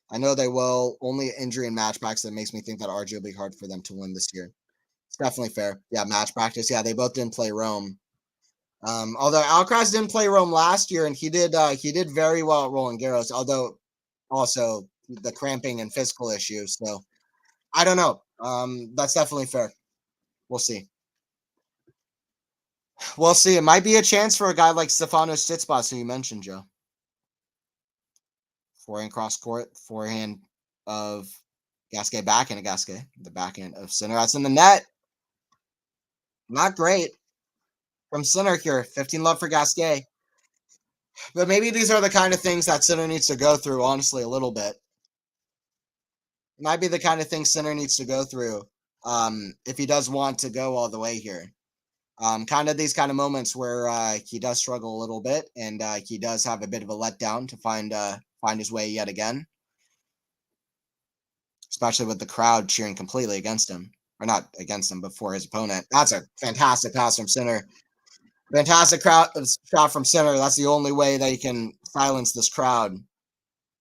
I know they will. Only injury and match practice that makes me think that RG will be hard for them to win this year. It's definitely fair. Yeah, match practice. Yeah, they both didn't play Rome. Although Alcaraz didn't play Rome last year, and he did very well at Roland Garros. Although also the cramping and physical issues. So I don't know. That's definitely fair. We'll see. We'll see. It might be a chance for a guy like Stefanos Tsitsipas, who you mentioned, Joe. Forehand cross court, forehand of Gasquet back into Gasquet, the backhand of Sinner. That's in the net. Not great from Sinner here. 15 love for Gasquet. But maybe these are the kind of things that Sinner needs to go through, honestly, a little bit. It might be the kind of thing Sinner needs to go through if he does want to go all the way here. Kind of these kind of moments where he does struggle a little bit and he does have a bit of a letdown to find his way yet again. Especially with the crowd cheering completely against him. Or not against him, but for his opponent. That's a fantastic pass from Sinner. Fantastic shot from Sinner. That's the only way that he can silence this crowd.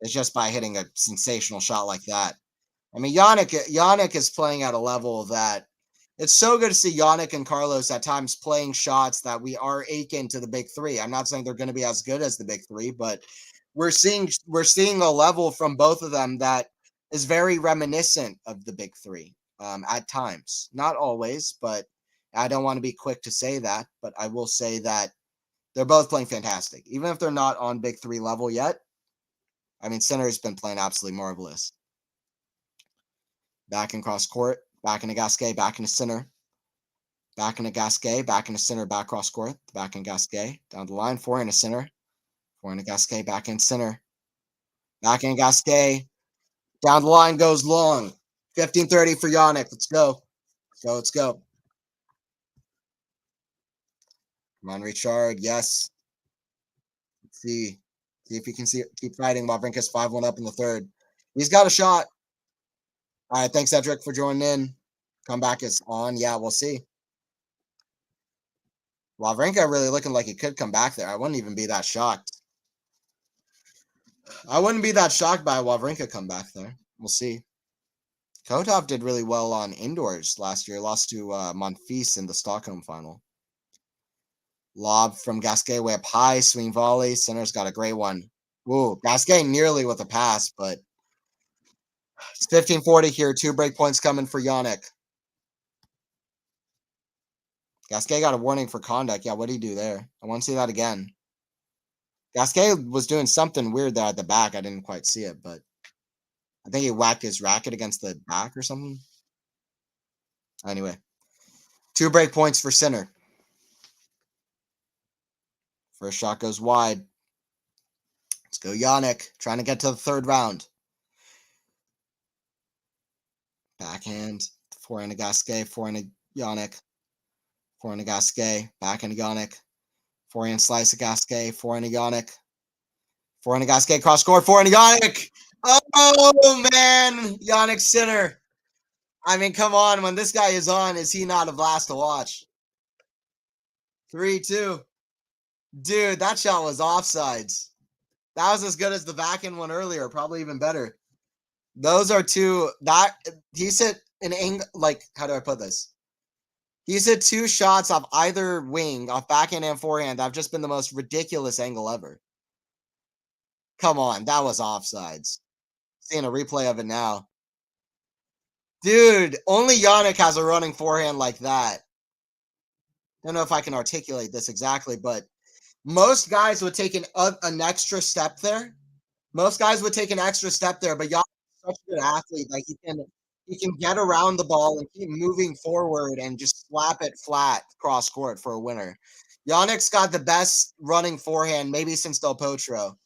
Is just by hitting a sensational shot like that. I mean, Jannik is playing at a level that it's so good to see Jannik and Carlos at times playing shots that we are akin to the big three. I'm not saying they're going to be as good as the big three, but we're seeing a level from both of them that is very reminiscent of the big three at times. Not always, but I don't want to be quick to say that, but I will say that they're both playing fantastic. Even if they're not on big three level yet, I mean, Sinner's been playing absolutely marvelous. Back in cross court, back into Gasquet, back into Sinner. Back into Gasquet, back into Sinner, back cross court, back in Gasquet, down the line, forehand to Sinner. Forehand to Gasquet, back in Sinner. Back in Gasquet, down the line goes long. 15-30 for Jannik. Let's go. Let's go. Come on, Richard. Yes. Let's see. See if he can keep fighting. Wawrinka's 5-1 up in the third. He's got a shot. All right. Thanks, Cedric, for joining in. Comeback is on. Yeah, we'll see. Wawrinka really looking like he could come back there. I wouldn't even be that shocked. I wouldn't be that shocked by a Wawrinka comeback there. We'll see. Kotov did really well on indoors last year. Lost to Monfils in the Stockholm final. Lob from Gasquet way up high. Swing volley. Sinner's got a great one. Ooh, Gasquet nearly with a pass, but it's 15-40 here. 2 break points coming for Jannik. Gasquet got a warning for conduct. Yeah, what did he do there? I want to see that again. Gasquet was doing something weird there at the back. I didn't quite see it, but I think he whacked his racket against the back or something. Anyway, 2 break points for Sinner. First shot goes wide. Let's go Jannik, trying to get to the third round. Backhand, forehand to Gasquet, forehand to Jannik. Forehand to Gasquet, backhand to Jannik. Forehand slice to Gasquet, forehand to Jannik. Forehand to Gasquet, cross court, forehand to Jannik. Oh, man, Jannik Sinner. I mean, come on, when this guy is on, is he not a blast to watch? 3-2. Dude, that shot was offsides. That was as good as the backhand one earlier, probably even better. Those are two, that, he's hit an angle, like, how do I put this? He's hit 2 shots off either wing, off backhand and forehand, that have just been the most ridiculous angle ever. Come on, that was offsides. Seeing a replay of it now. Dude, only Jannik has a running forehand like that. don't know if I can articulate this exactly, but most guys would take an extra step there. Most guys would take an extra step there, but Jannik's such a good athlete. Like he can get around the ball and keep moving forward and just slap it flat cross court for a winner. Jannik's got the best running forehand maybe since Del Potro.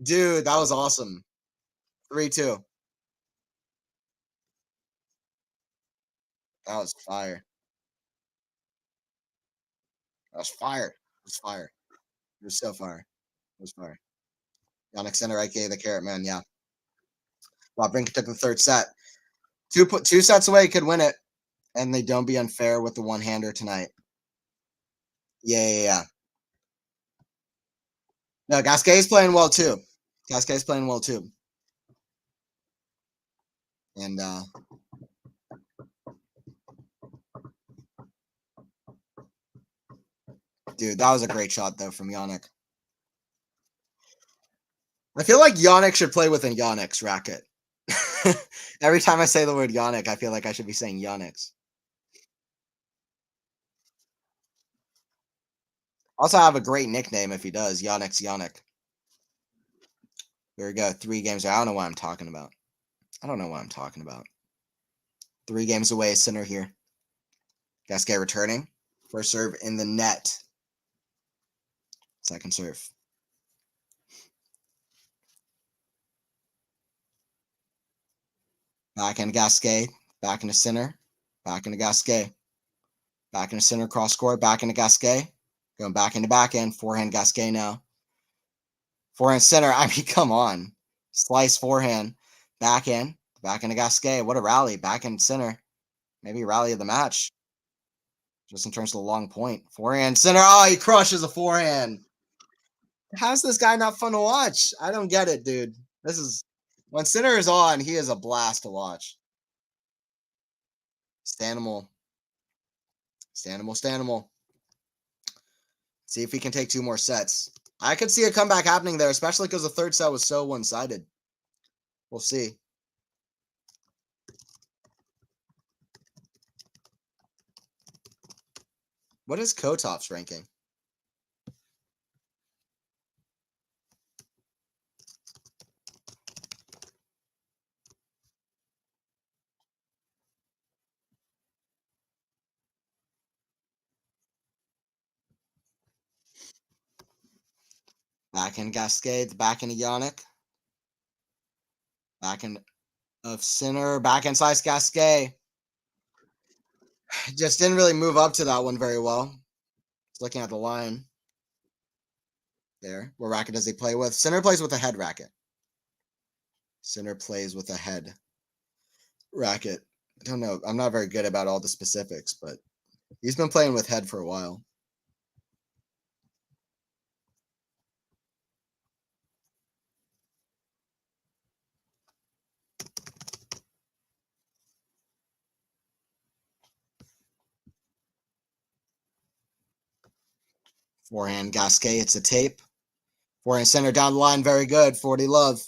Dude, that was awesome. 3-2. That was fire. That was fire. It was fire. It was so fire. It was fire. Jannik center right gave the carrot man. Yeah. Wawrinka took the third set. Two sets away could win it, and they don't be unfair with the one hander tonight. Yeah. No, Gasquet's playing well too. Gasquet's playing well too. And dude, that was a great shot though from Jannik. I feel like Jannik should play with a Jannik's racket. Every time I say the word Jannik, I feel like I should be saying Jannik's. Also, have a great nickname if he does. Jannik's Jannik. Here we go. 3 games. I don't know what I'm talking about. I don't know what I'm talking about. 3 games away, center here. Gasquet returning. First serve in the net. Second serve. Back into Gasquet. Back into center. Back into Gasquet. Back into center, cross court. Back into Gasquet. Going back into backhand. Forehand Gasquet now. Forehand center. I mean, come on. Slice forehand. Backhand. Back into Gasquet. What a rally. Backhand center. Maybe rally of the match. Just in terms of the long point. Forehand center. Oh, he crushes a forehand. How's this guy not fun to watch? I don't get it, dude. This is when center is on, he is a blast to watch. Stanimal. Stanimal. See if he can take 2 more sets. I could see a comeback happening there, especially because the third set was so one-sided. We'll see. What is Kotov's ranking? Back in Gasquet, back into Jannik. Back in of center, back in slice Gasquet. Just didn't really move up to that one very well. Looking at the line there. What racket does he play with? Center plays with a head racket. Center plays with a head racket. I don't know. I'm not very good about all the specifics, but he's been playing with head for a while. Forehand Gasquet, it's a tape. Forehand center down the line, very good. 40 love.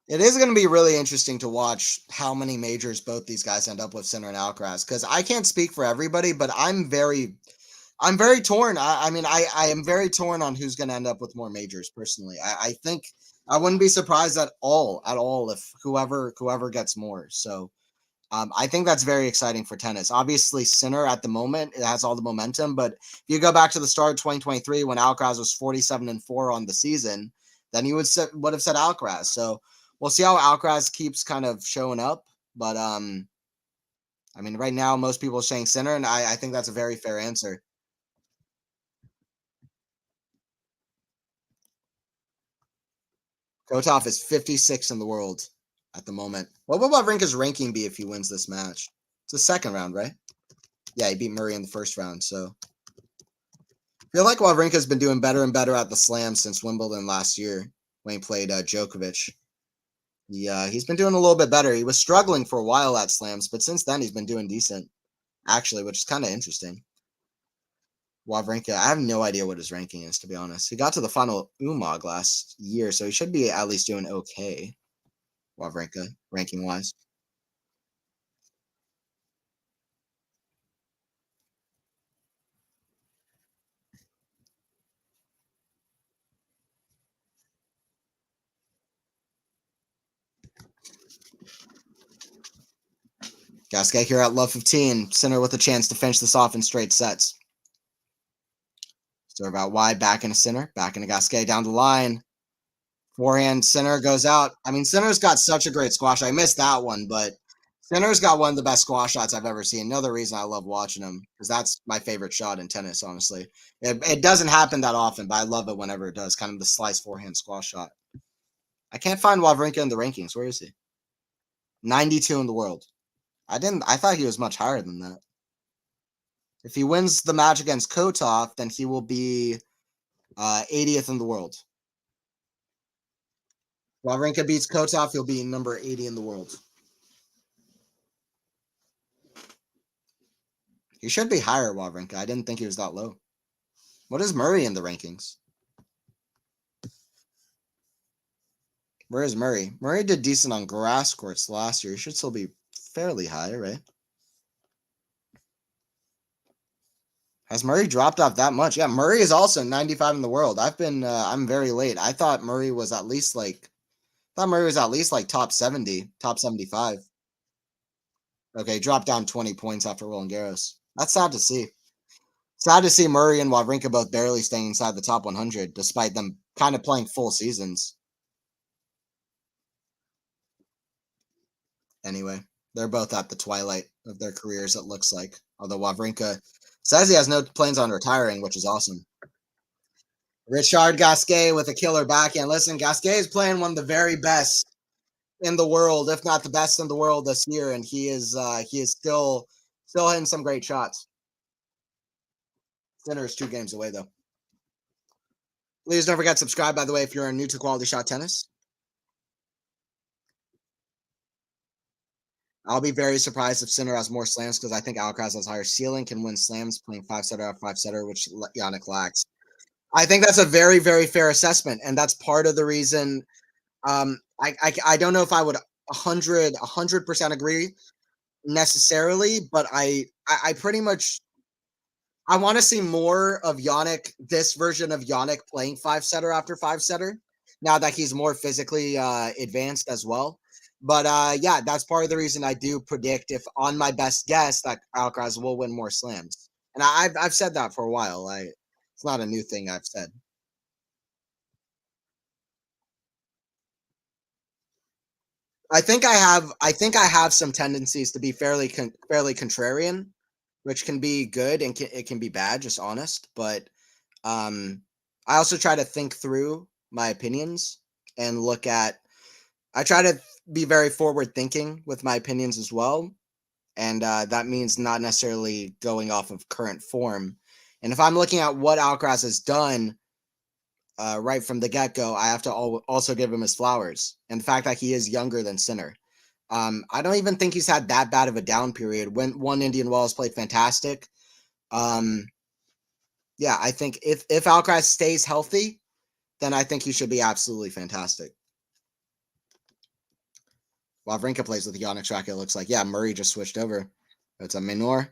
It is going to be really interesting to watch how many majors both these guys end up with, Sinner and Alcaraz, because I can't speak for everybody, but I'm very torn. I mean, I am very torn on who's going to end up with more majors personally. I think I wouldn't be surprised at all if whoever gets more. So I think that's very exciting for tennis. Obviously, Sinner at the moment, it has all the momentum, but if you go back to the start of 2023 when Alcaraz was 47-4 on the season, then you would have said Alcaraz. So we'll see how Alcaraz keeps kind of showing up. But I mean, right now most people are saying Sinner, and I think that's a very fair answer. Kotov is 56 in the world at the moment. What would Wawrinka's ranking be if he wins this match? It's the second round, right? Yeah, he beat Murray in the first round. So I feel like Wawrinka's been doing better and better at the slam since Wimbledon last year when he played Djokovic. He's been doing a little bit better. He was struggling for a while at slams, but since then he's been doing decent, actually, which is kind of interesting. Wawrinka, I have no idea what his ranking is, to be honest. He got to the final UMAG last year, so he should be at least doing okay. Wawrinka, ranking wise. Gasquet here at love 15. Sinner with a chance to finish this off in straight sets. Serve out wide, back into Sinner, back into Gasquet down the line. Forehand, Sinner goes out. I mean, Sinner's got such a great squash. I missed that one, but Sinner's got one of the best squash shots I've ever seen. Another reason I love watching him, because that's my favorite shot in tennis, honestly. It doesn't happen that often, but I love it whenever it does. Kind of the slice forehand squash shot. I can't find Wawrinka in the rankings. Where is he? 92 in the world. I thought he was much higher than that. If he wins the match against Kotov, then he will be 80th in the world. Wawrinka beats Kotov, he'll be number 80 in the world. He should be higher, Wawrinka. I didn't think he was that low. What is Murray in the rankings? Where is Murray? Murray did decent on grass courts last year. He should still be fairly high, right? Has Murray dropped off that much? Yeah, Murray is also 95 in the world. I'm very late. I thought Murray was at least like top 70, top 75. Okay, dropped down 20 points after Roland Garros. That's sad to see. Sad to see Murray and Wawrinka both barely staying inside the top 100, despite them kind of playing full seasons. Anyway, they're both at the twilight of their careers, it looks like. Although Wawrinka says he has no plans on retiring, which is awesome. Richard Gasquet with a killer backhand. Listen, Gasquet is playing one of the very best in the world, if not the best in the world this year, and he is still hitting some great shots. Sinner is 2 games away though. Please don't forget to subscribe, by the way, if you're new to Quality Shot Tennis. I'll be very surprised if Sinner has more slams because I think Alcaraz has higher ceiling, can win slams playing 5-setter after 5-setter, which Jannik lacks. I think that's a very, very fair assessment, and that's part of the reason. I don't know if I would 100% agree necessarily, but I pretty much I want to see more of Jannik, this version of Jannik playing 5-setter after 5-setter, now that he's more physically advanced as well. But yeah, that's part of the reason I do predict, if on my best guess, that Alcaraz will win more slams. And I've said that for a while. It's not a new thing I've said. I have some tendencies to be fairly contrarian, which can be good and it can be bad, just honest. But I also try to think through my opinions and I try to be very forward thinking with my opinions as well. And that means not necessarily going off of current form. And if I'm looking at what Alcaraz has done right from the get-go, I have to also give him his flowers. And the fact that he is younger than Sinner. I don't even think he's had that bad of a down period. When one Indian Wells played fantastic. Yeah, I think if Alcaraz stays healthy, then I think he should be absolutely fantastic. Wawrinka plays with Jannik's racket, it looks like. Yeah, Murray just switched over. It's a Minor.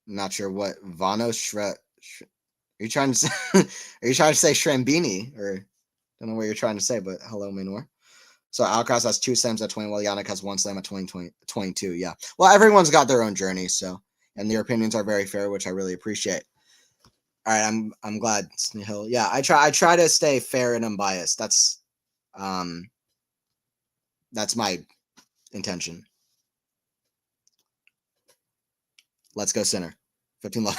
Not sure what Vanos are you trying to say? Are you trying to say Shrambini? Or don't know what you're trying to say, but hello, Minor. So Alcaraz has 2 slams at 20, while Jannik has 1 slam at 22. Yeah. Well, everyone's got their own journey, so, and their opinions are very fair, which I really appreciate. All right, I'm glad, Snehil. Yeah, I try to stay fair and unbiased. That's my intention. Let's go Sinner. 15 love.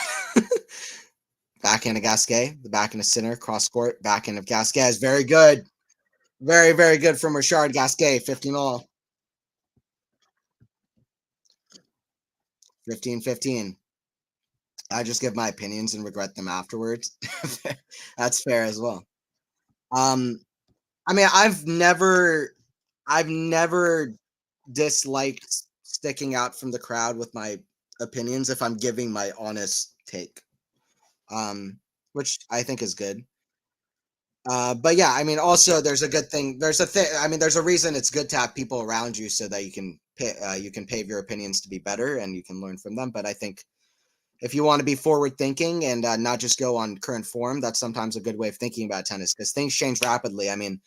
Backhand of Gasquet. The backhand of Sinner. Cross court. Backhand of Gasquet is very good. Very, very good from Richard Gasquet. 15 all. 15-15. I just give my opinions and regret them afterwards. That's fair as well. I mean, I've never disliked sticking out from the crowd with my opinions if I'm giving my honest take, which I think is good. But yeah, I mean, also there's a good thing. There's a reason it's good to have people around you so that you can pave your opinions to be better and you can learn from them. But I think if you want to be forward thinking and not just go on current form, that's sometimes a good way of thinking about tennis because things change rapidly. I mean,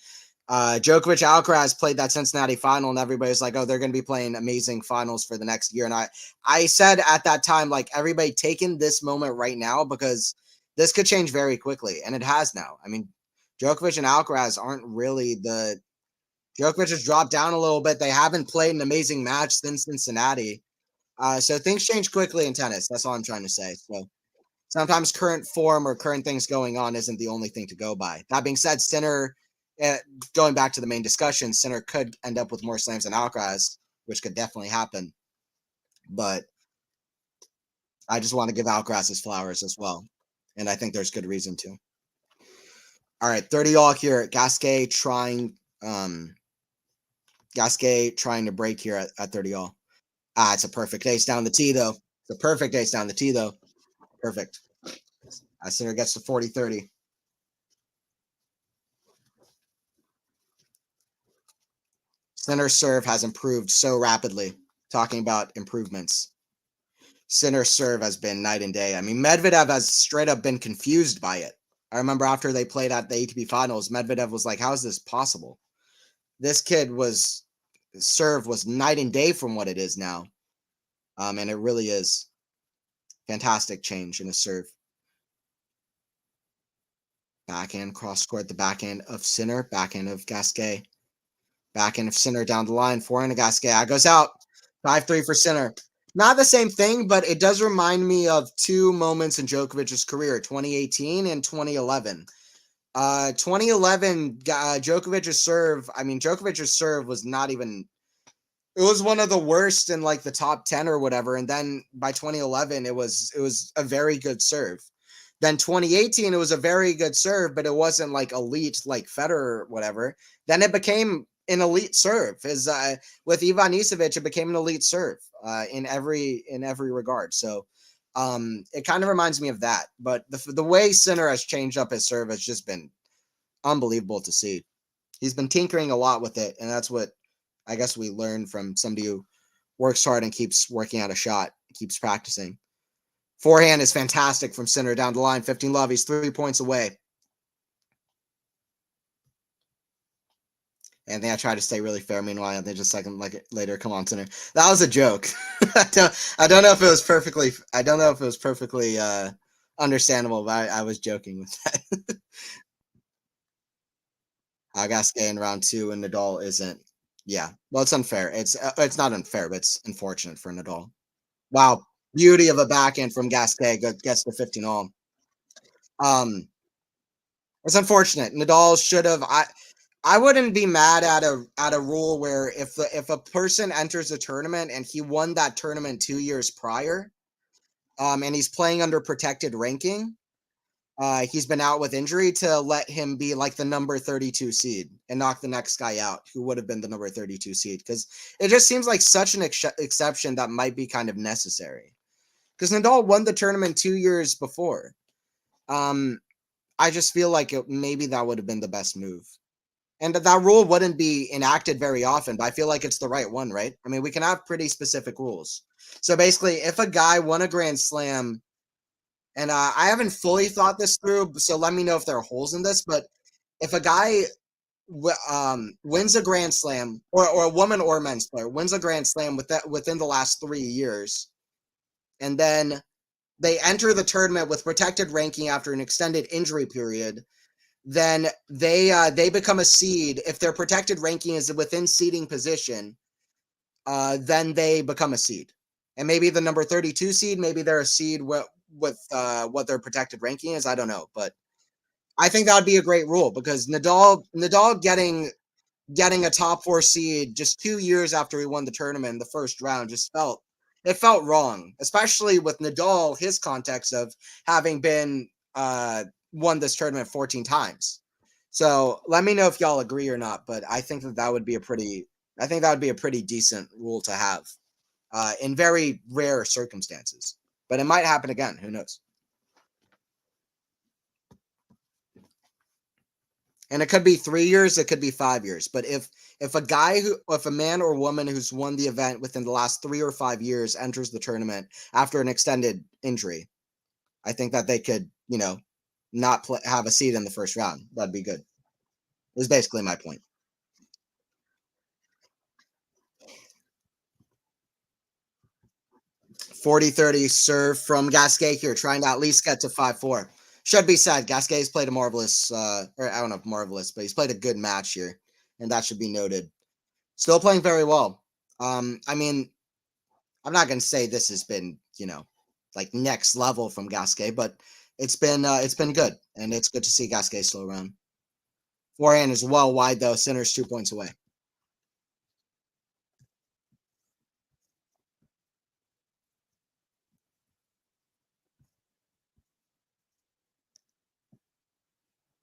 Djokovic Alcaraz played that Cincinnati final, and everybody's like, "Oh, they're going to be playing amazing finals for the next year." And I said at that time, like, everybody taking this moment right now because this could change very quickly, and it has now. I mean, Djokovic and Alcaraz aren't really the. Djokovic has dropped down a little bit. They haven't played an amazing match since Cincinnati. So things change quickly in tennis. That's all I'm trying to say. So sometimes current form or current things going on isn't the only thing to go by. That being said, Sinner, uh, going back to the main discussion, Sinner could end up with more slams than Alcaraz, which could definitely happen. But I just want to give Alcaraz his flowers as well. And I think there's good reason to. All right, 30 all here. Gasquet trying to break here at 30 all. It's a perfect ace down the tee, though. It's a perfect ace down the tee, though. Perfect. Sinner gets to 40-30. Sinner serve has improved so rapidly. Talking about improvements. Sinner serve has been night and day. I mean, Medvedev has straight up been confused by it. I remember after they played at the ATP finals, Medvedev was like, how is this possible? This kid was serve was night and day from what it is now. And it really is fantastic change in a serve. Backhand cross court, the backhand of Sinner, backhand of Gasquet. Backhand of Sinner down the line, forehand of Gasquet. Goes out. 5-3 for Sinner. Not the same thing, but it does remind me of two moments in Djokovic's career, 2018 and 2011. 2011, Djokovic's serve was not even, it was one of the worst in like the top 10 or whatever. And then by 2011, it was a very good serve. Then 2018, it was a very good serve, but it wasn't like elite like Federer or whatever. Then it became an elite serve. With Ivan Isavic, it became an elite serve in every regard. So it kind of reminds me of that. But the way Sinner has changed up his serve has just been unbelievable to see. He's been tinkering a lot with it, and that's what I guess we learn from somebody who works hard and keeps working out a shot, keeps practicing. Forehand is fantastic from Sinner down the line. 15-love. He's 3 points away. And then I try to stay really fair. Meanwhile, they just second like later. Come on, Sinner. That was a joke. I don't know if it was perfectly. I don't know if it was perfectly understandable, but I was joking with that. Gasquet in round two and Nadal isn't. Yeah, well, it's unfair. It's not unfair, but it's unfortunate for Nadal. Wow, beauty of a backhand from Gasquet gets the 15 all. It's unfortunate. Nadal should have. I wouldn't be mad at a rule where if a person enters a tournament and he won that tournament 2 years prior, and he's playing under protected ranking, he's been out with injury, to let him be like the number 32 seed and knock the next guy out who would have been the number 32 seed, because it just seems like such an exception that might be kind of necessary. Because Nadal won the tournament 2 years before. I just feel like maybe that would have been the best move. And that rule wouldn't be enacted very often, but I feel like it's the right one, right? I mean, we can have pretty specific rules. So basically, if a guy won a Grand Slam, and I haven't fully thought this through, so let me know if there are holes in this, but if a guy wins a Grand Slam, or a woman or men's player wins a Grand Slam within the last 3 years, and then they enter the tournament with protected ranking after an extended injury period, then they become a seed. If their protected ranking is within seeding position, then they become a seed. And maybe the number 32 seed, maybe they're a seed with what their protected ranking is. I don't know, but I think that would be a great rule, because Nadal getting a top four seed just 2 years after he won the tournament in the first round just felt wrong, especially with Nadal, his context of having been won this tournament 14 times. So let me know if y'all agree or not, but I think that would be a pretty decent rule to have in very rare circumstances. But it might happen again. Who knows? And it could be 3 years, it could be 5 years. But if a man or woman who's won the event within the last 3 or 5 years enters the tournament after an extended injury, I think that they could, not have a seed in the first round. That'd be good. Is basically my point. 40-30 serve from Gasquet here, trying to at least get to 5-4. Should be said, Gasquet's played a marvelous, or I don't know if marvelous, but he's played a good match here, and that should be noted. Still playing very well. I mean, I'm not going to say this has been, like next level from Gasquet, but it's been good, and it's good to see Gasquet still around. Forehand is well wide though. Center's 2 points away.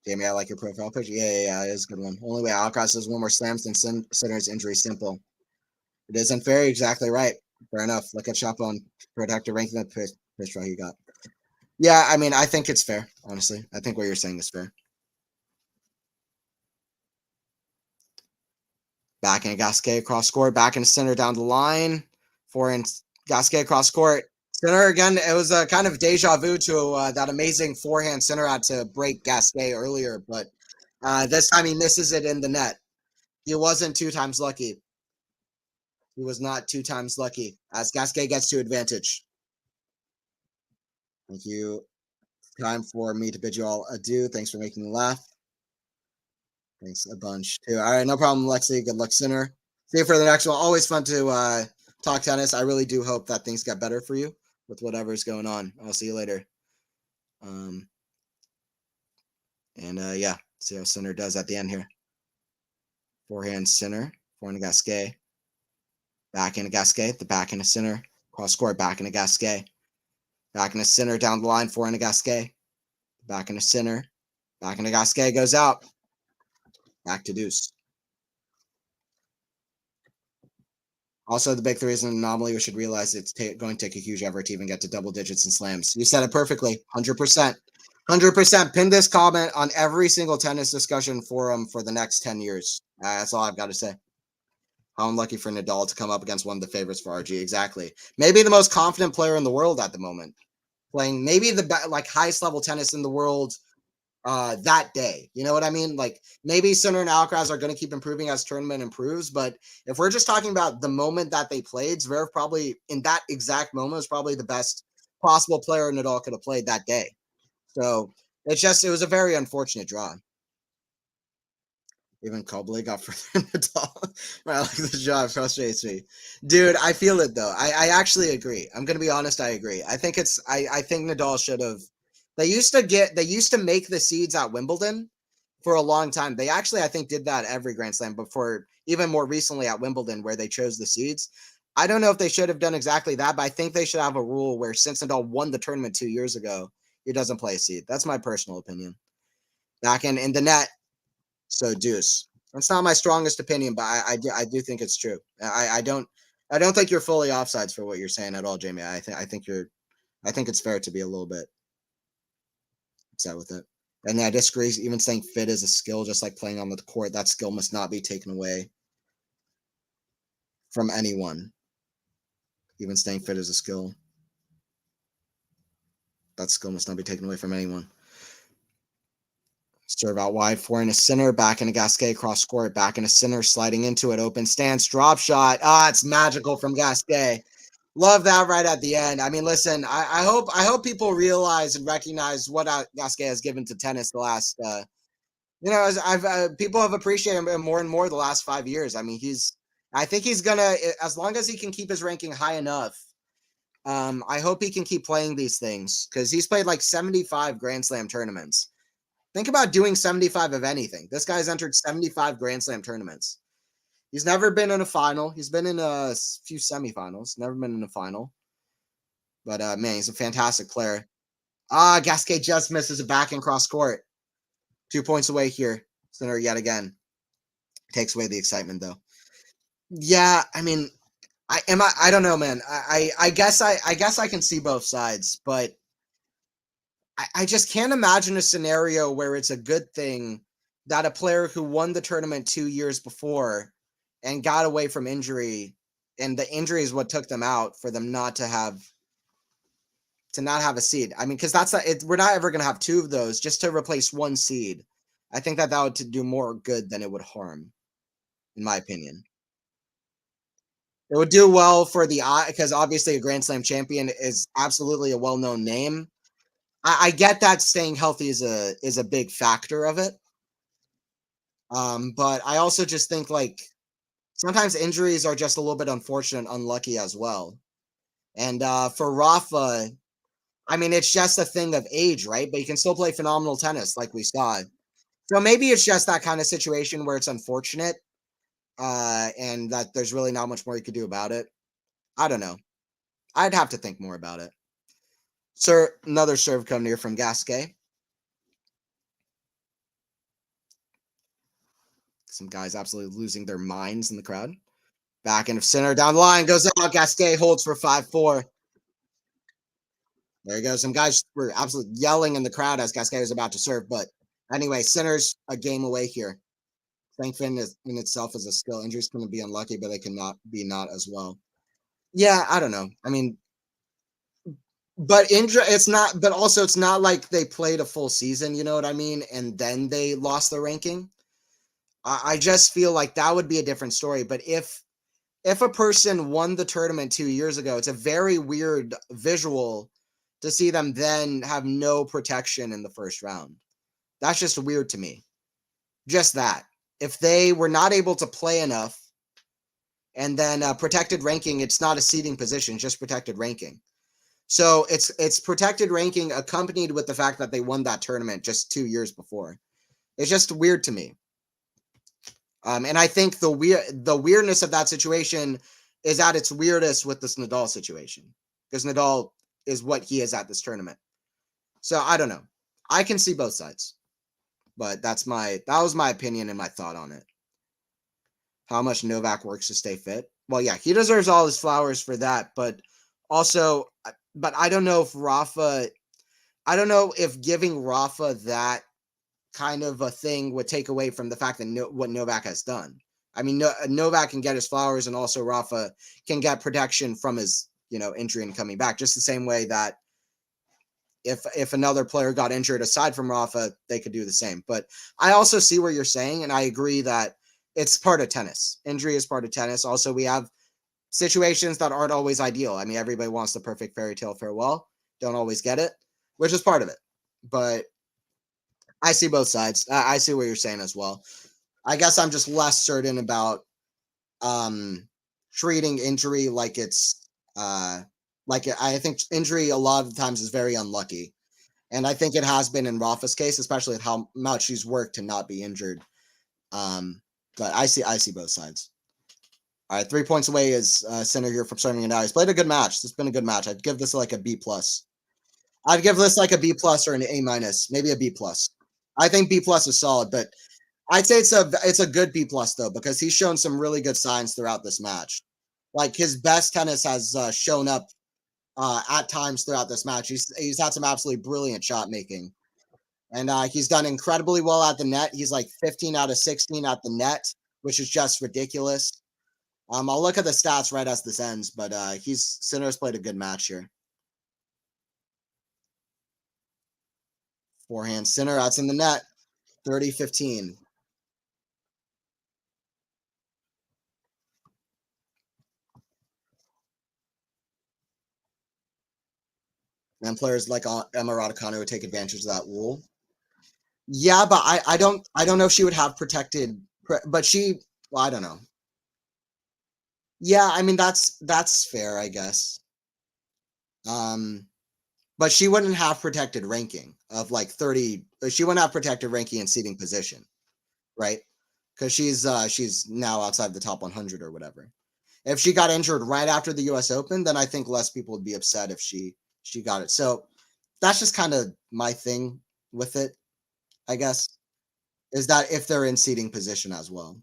Jamie, I like your profile picture. Yeah, it is a good one. Only way Alcaraz does one more slams than Sinner's injury simple. It is unfair. Exactly right. Fair enough. Look at Chapon Protector ranking the pitch draw he got. Yeah, I mean, I think it's fair. Honestly, I think what you're saying is fair. Back in Gasquet cross court. Back in center down the line. Forehand Gasquet cross court. Center again. It was a kind of deja vu to that amazing forehand center had to break Gasquet earlier, but this time he misses it in the net. He wasn't 2 times lucky. He was not 2 times lucky as Gasquet gets to advantage. Thank you. Time for me to bid you all adieu. Thanks for making me laugh. Thanks a bunch too. All right, no problem, Lexi. Good luck, Sinner. See you for the next one. Always fun to talk tennis. I really do hope that things get better for you with whatever's going on. I'll see you later. Um, and yeah, see how Sinner does at the end here. Forehand Sinner, forehand Gasquet. Back into Gasquet, the back into Sinner. Cross court, back into Gasquet. Back into Sinner down the line, forehand to Gasquet. Back into Sinner. Back into Gasquet, goes out. Back to deuce. Also, the big three is an anomaly. We should realize it's going to take a huge effort to even get to double digits in slams. You said it perfectly. 100%. 100%. Pin this comment on every single tennis discussion forum for the next 10 years. That's all I've got to say. How unlucky for Nadal to come up against one of the favorites for RG. Exactly. Maybe the most confident player in the world at the moment. Playing maybe the highest level tennis in the world that day. You know what I mean? Like maybe Sinner and Alcaraz are going to keep improving as tournament improves, but if we're just talking about the moment that they played, Zverev probably in that exact moment was probably the best possible player Nadal could have played that day. So it was a very unfortunate draw. Even Cobley got further in Nadal. Right, like the draw frustrates me, dude. I feel it though. I actually agree. I'm gonna be honest. I agree. I think I think Nadal should have. They used to make the seeds at Wimbledon for a long time. They actually, I think, did that every Grand Slam before, even more recently at Wimbledon, where they chose the seeds. I don't know if they should have done exactly that, but I think they should have a rule where since Nadal won the tournament 2 years ago, he doesn't play a seed. That's my personal opinion. Back in the net, so deuce. That's not my strongest opinion, but I do think it's true. I don't think you're fully offsides for what you're saying at all, Jamie. I think it's fair to be a little bit upset with it. And I disagree. Even saying fit is a skill, just like playing on the court, that skill must not be taken away from anyone. Even staying fit is a skill. That skill must not be taken away from anyone. Serve out wide, four in a center, back in a Gasquet, cross court, back in a center, sliding into it, open stance, drop shot. It's magical from Gasquet. Love that right at the end. I mean, listen, I hope people realize and recognize what Gasquet has given to tennis the last as I've people have appreciated him more and more the last 5 years. I mean, I think he's gonna, as long as he can keep his ranking high enough. I hope he can keep playing these things because he's played like 75 Grand Slam tournaments. Think about doing 75 of anything. This guy's entered 75 Grand Slam tournaments. He's never been in a final. He's been in a few semifinals. Never been in a final. But man, he's a fantastic player. Gasquet just misses a back and cross court. 2 points away here. Center yet again. Takes away the excitement though. Yeah, I mean, I don't know, man. I guess I can see both sides, but I just can't imagine a scenario where it's a good thing that a player who won the tournament 2 years before and got away from injury, and the injury is what took them out for them not to not have a seed. I mean, because we're not ever going to have two of those just to replace one seed. I think that would do more good than it would harm, in my opinion. It would do well for the eye because obviously a Grand Slam champion is absolutely a well-known name. I get that staying healthy is a big factor of it. But I also just think like sometimes injuries are just a little bit unfortunate, unlucky as well. And for Rafa, I mean, it's just a thing of age, right? But he can still play phenomenal tennis, like we saw. So maybe it's just that kind of situation where it's unfortunate, and that there's really not much more you could do about it. I don't know. I'd have to think more about it. Sir, another serve coming here from Gasquet. Some guys absolutely losing their minds in the crowd. Back into center, down the line, goes out. Gasquet holds for 5-4. There you go. Some guys were absolutely yelling in the crowd as Gasquet was about to serve. But anyway, center's a game away here. Strength in itself is a skill. Injuries can be unlucky, but they cannot be not as well. Yeah, I don't know. I mean, but injury, it's not, but also it's not like they played a full season, you know what I mean? And then they lost the ranking. I just feel like that would be a different story. But if a person won the tournament 2 years ago, it's a very weird visual to see them then have no protection in the first round. That's just weird to me. Just that. If they were not able to play enough and then protected ranking, it's not a seeding position, just protected ranking. So it's protected ranking accompanied with the fact that they won that tournament just 2 years before. It's just weird to me. And I think the weirdness of that situation is at its weirdest with this Nadal situation, because Nadal is what he is at this tournament. So I don't know. I can see both sides, but that was my opinion and my thought on it. How much Novak works to stay fit? Well, yeah, he deserves all his flowers for that, but also, but I don't know if I don't know if giving Rafa that kind of a thing would take away from the fact that what Novak has done. I mean, Novak can get his flowers, and also Rafa can get protection from his injury and coming back, just the same way that if another player got injured aside from Rafa, they could do the same. But I also see what you're saying, and I agree that it's part of tennis. Injury is part of tennis. Also, we have situations that aren't always ideal. I mean, everybody wants the perfect fairy tale farewell. Don't always get it, which is part of it. But I see both sides. I see what you're saying as well. I guess I'm just less certain about treating injury like it's I think injury a lot of the times is very unlucky. And I think it has been in Rafa's case, especially at how much he's worked to not be injured. But I see both sides. All right, 3 points away is Sinner here from starting it out. He's played a good match. It's been a good match. I'd give this like a B plus. I'd give this like a B plus or an A minus, maybe a B plus. I think B plus is solid, but I'd say it's a good B plus though, because he's shown some really good signs throughout this match. Like his best tennis has shown up at times throughout this match. He's had some absolutely brilliant shot making, and he's done incredibly well at the net. He's like 15 out of 16 at the net, which is just ridiculous. I'll look at the stats right as this ends, but Sinner's played a good match here. Forehand Sinner, that's in the net. 30-15. And players like Emma Raducanu would take advantage of that rule. Yeah, but I don't know if she would have protected, but well, I don't know. Yeah, I mean that's fair, I guess. But she wouldn't have protected ranking of like 30. She wouldn't have protected ranking and seating position, right? Because she's now outside the top 100 or whatever. If she got injured right after the U.S. Open, then I think less people would be upset if she got it. So that's just kind of my thing with it, I guess, is that if they're in seating position as well,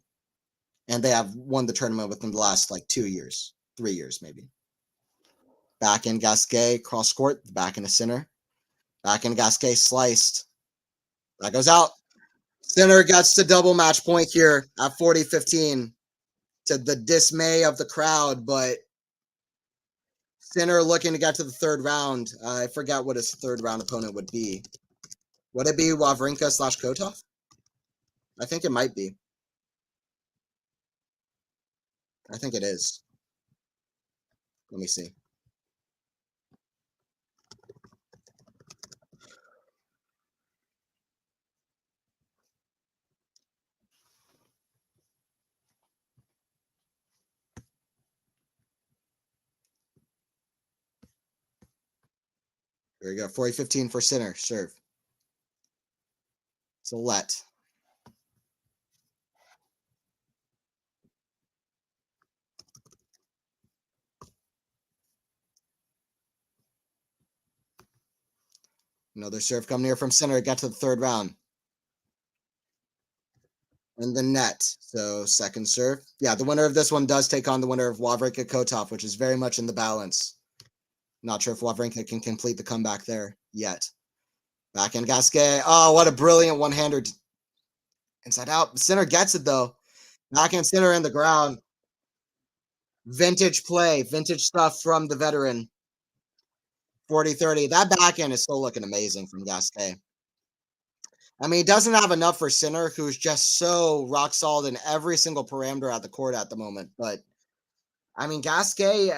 and they have won the tournament within the last like 2 years, 3 years maybe. Back in Gasquet, cross court, back in the center. Back in Gasquet, sliced. That goes out. Sinner gets the double match point here at 40-15 to the dismay of the crowd, but Sinner looking to get to the third round. I forget what his third round opponent would be. Would it be Wawrinka/Kotov? I think it might be. I think it is. Let me see. There you go. 40-15 for Sinner. Serve. It's a let. Another serve coming here from Sinner. Got to the third round. And the net. So second serve. Yeah, the winner of this one does take on the winner of Wawrinka Kotov, which is very much in the balance. Not sure if Wawrinka can complete the comeback there yet. Backhand Gasquet. Oh, what a brilliant one-hander. Inside out. Sinner gets it, though. Backhand Sinner in the ground. Vintage play. Vintage stuff from the veteran. 40-30. That backhand is still looking amazing from Gasquet. I mean, he doesn't have enough for Sinner, who's just so rock solid in every single parameter at the court at the moment. But, I mean, Gasquet,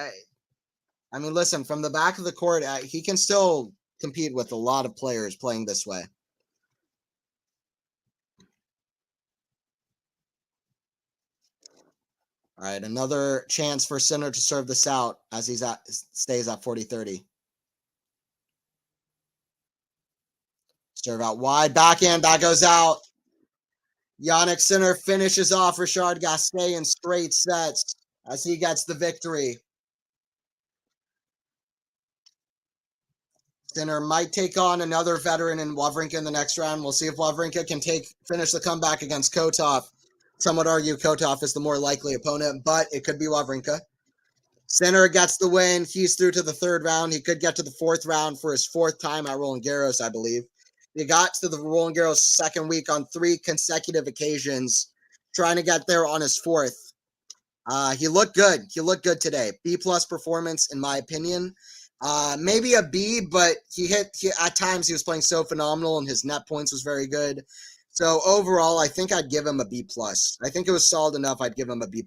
I mean, listen, from the back of the court, he can still compete with a lot of players playing this way. All right, another chance for Sinner to serve this out as he stays at 40-30. Serve out wide, backhand, that goes out. Jannik Sinner finishes off Richard Gasquet in straight sets as he gets the victory. Sinner might take on another veteran in Wawrinka in the next round. We'll see if Wawrinka can finish the comeback against Kotov. Some would argue Kotov is the more likely opponent, but it could be Wawrinka. Sinner gets the win. He's through to the third round. He could get to the fourth round for his fourth time at Roland Garros, I believe. He got to the Roland Garros second week on 3 consecutive occasions, trying to get there on his fourth. He looked good. He looked good today. B+ performance, in my opinion. Maybe a B, but at times he was playing so phenomenal and his net points was very good. So overall, I think I'd give him a B+. I think it was solid enough. I'd give him a B+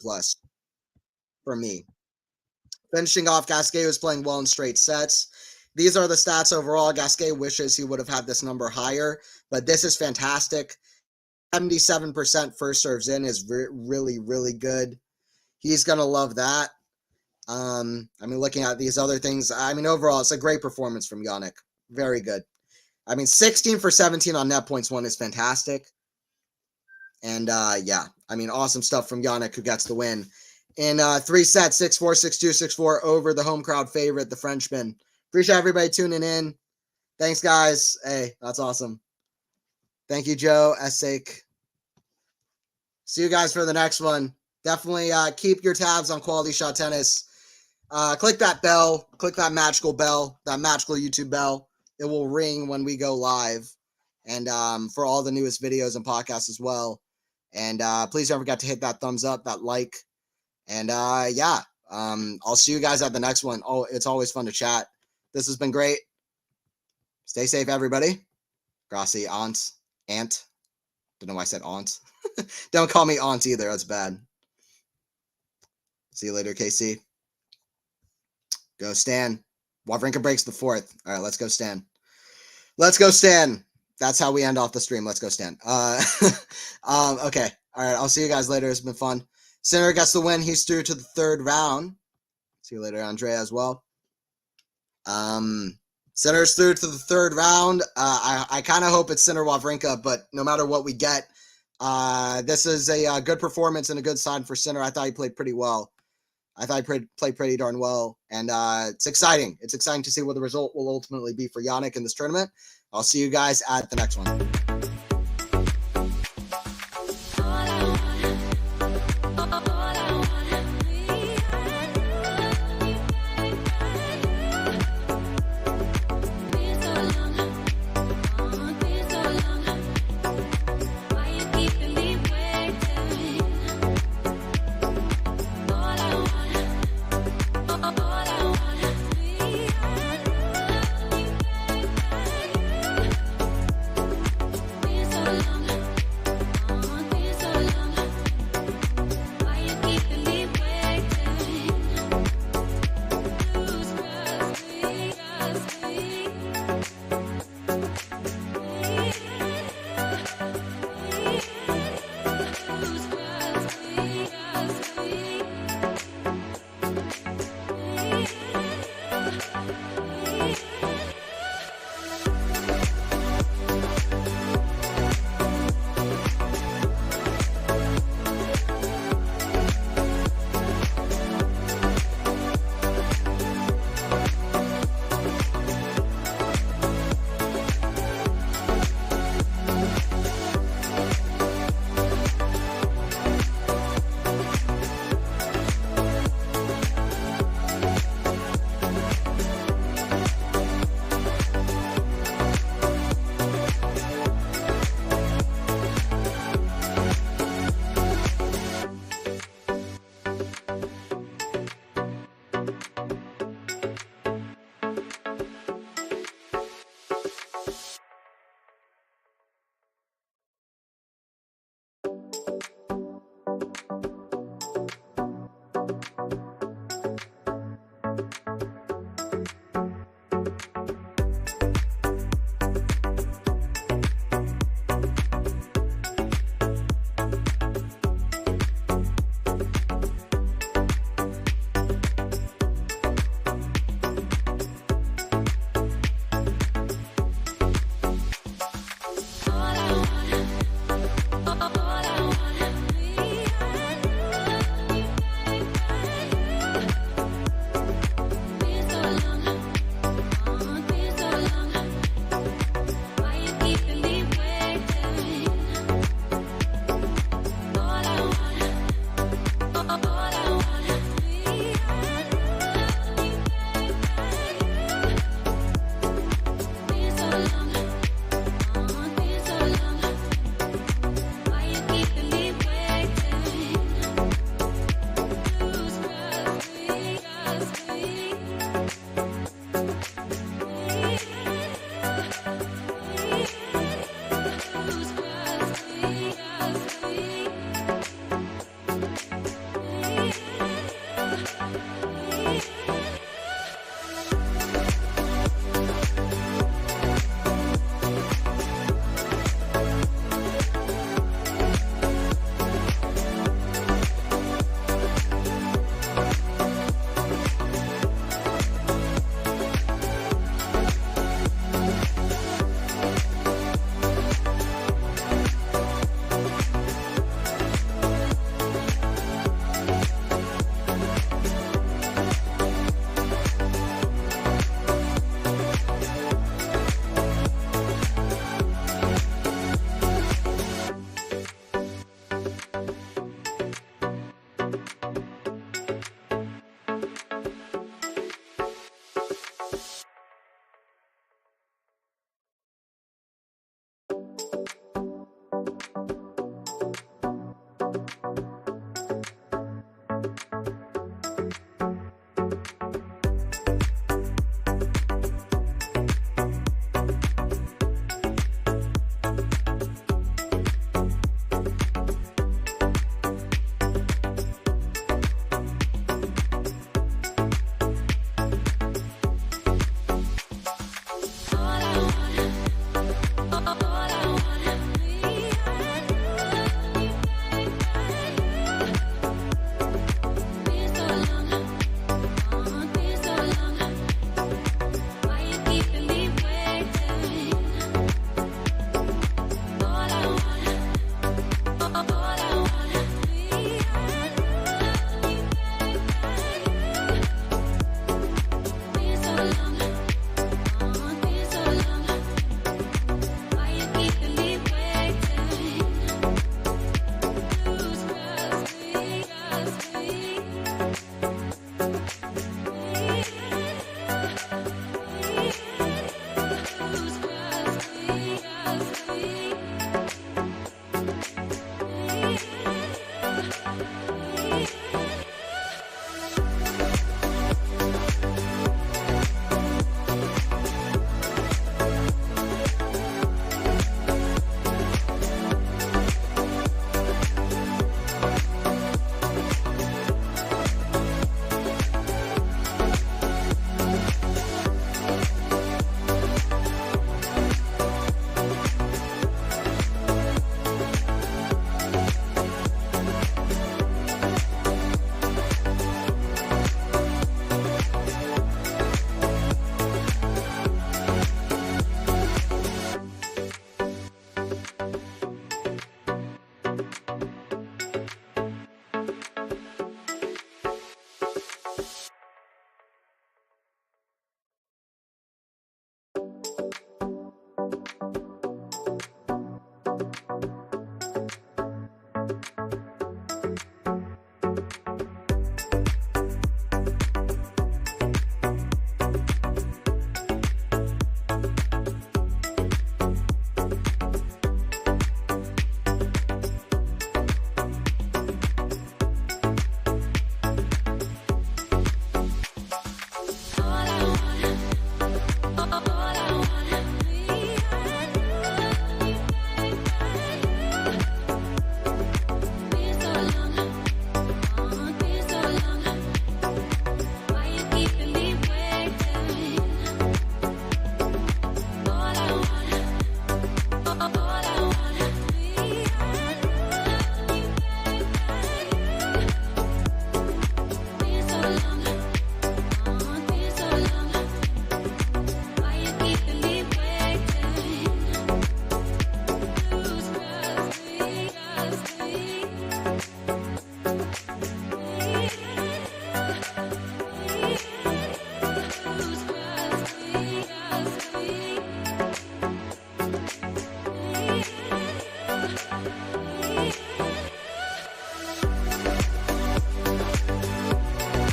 for me. Finishing off, Gasquet was playing well in straight sets. These are the stats overall. Gasquet wishes he would have had this number higher, but this is fantastic. 77% first serves in is really, really good. He's going to love that. I mean, looking at these other things, I mean, overall, it's a great performance from Jannik. Very good. I mean, 16 for 17 on net points won is fantastic. And, yeah, I mean, awesome stuff from Jannik, who gets the win. In 3 sets, 6-4, 6-2, 6-4 over the home crowd favorite, the Frenchman. Appreciate everybody tuning in. Thanks, guys. Hey, that's awesome. Thank you, Joe, Essek. See you guys for the next one. Definitely keep your tabs on Quality Shot Tennis. Click that bell. Click that magical bell, that magical YouTube bell. It will ring when we go live. And for all the newest videos and podcasts as well. And please don't forget to hit that thumbs up, that like. And yeah, I'll see you guys at the next one. Oh, it's always fun to chat. This has been great. Stay safe, everybody. Gracie, aunt. Don't know why I said aunt. Don't call me aunt either. That's bad. See you later, KC. Go Stan. Wawrinka breaks the fourth. All right, let's go Stan. Let's go Stan. That's how we end off the stream. Let's go Stan. Okay. All right, I'll see you guys later. It's been fun. Sinner gets the win. He's through to the third round. See you later, Andrea, as well. Sinner's through to the third round. I kind of hope it's Sinner Wawrinka, but no matter what we get, this is a good performance and a good sign for Sinner. I thought he played pretty well. I thought he played pretty darn well, and it's exciting. It's exciting to see what the result will ultimately be for Jannik in this tournament. I'll see you guys at the next one.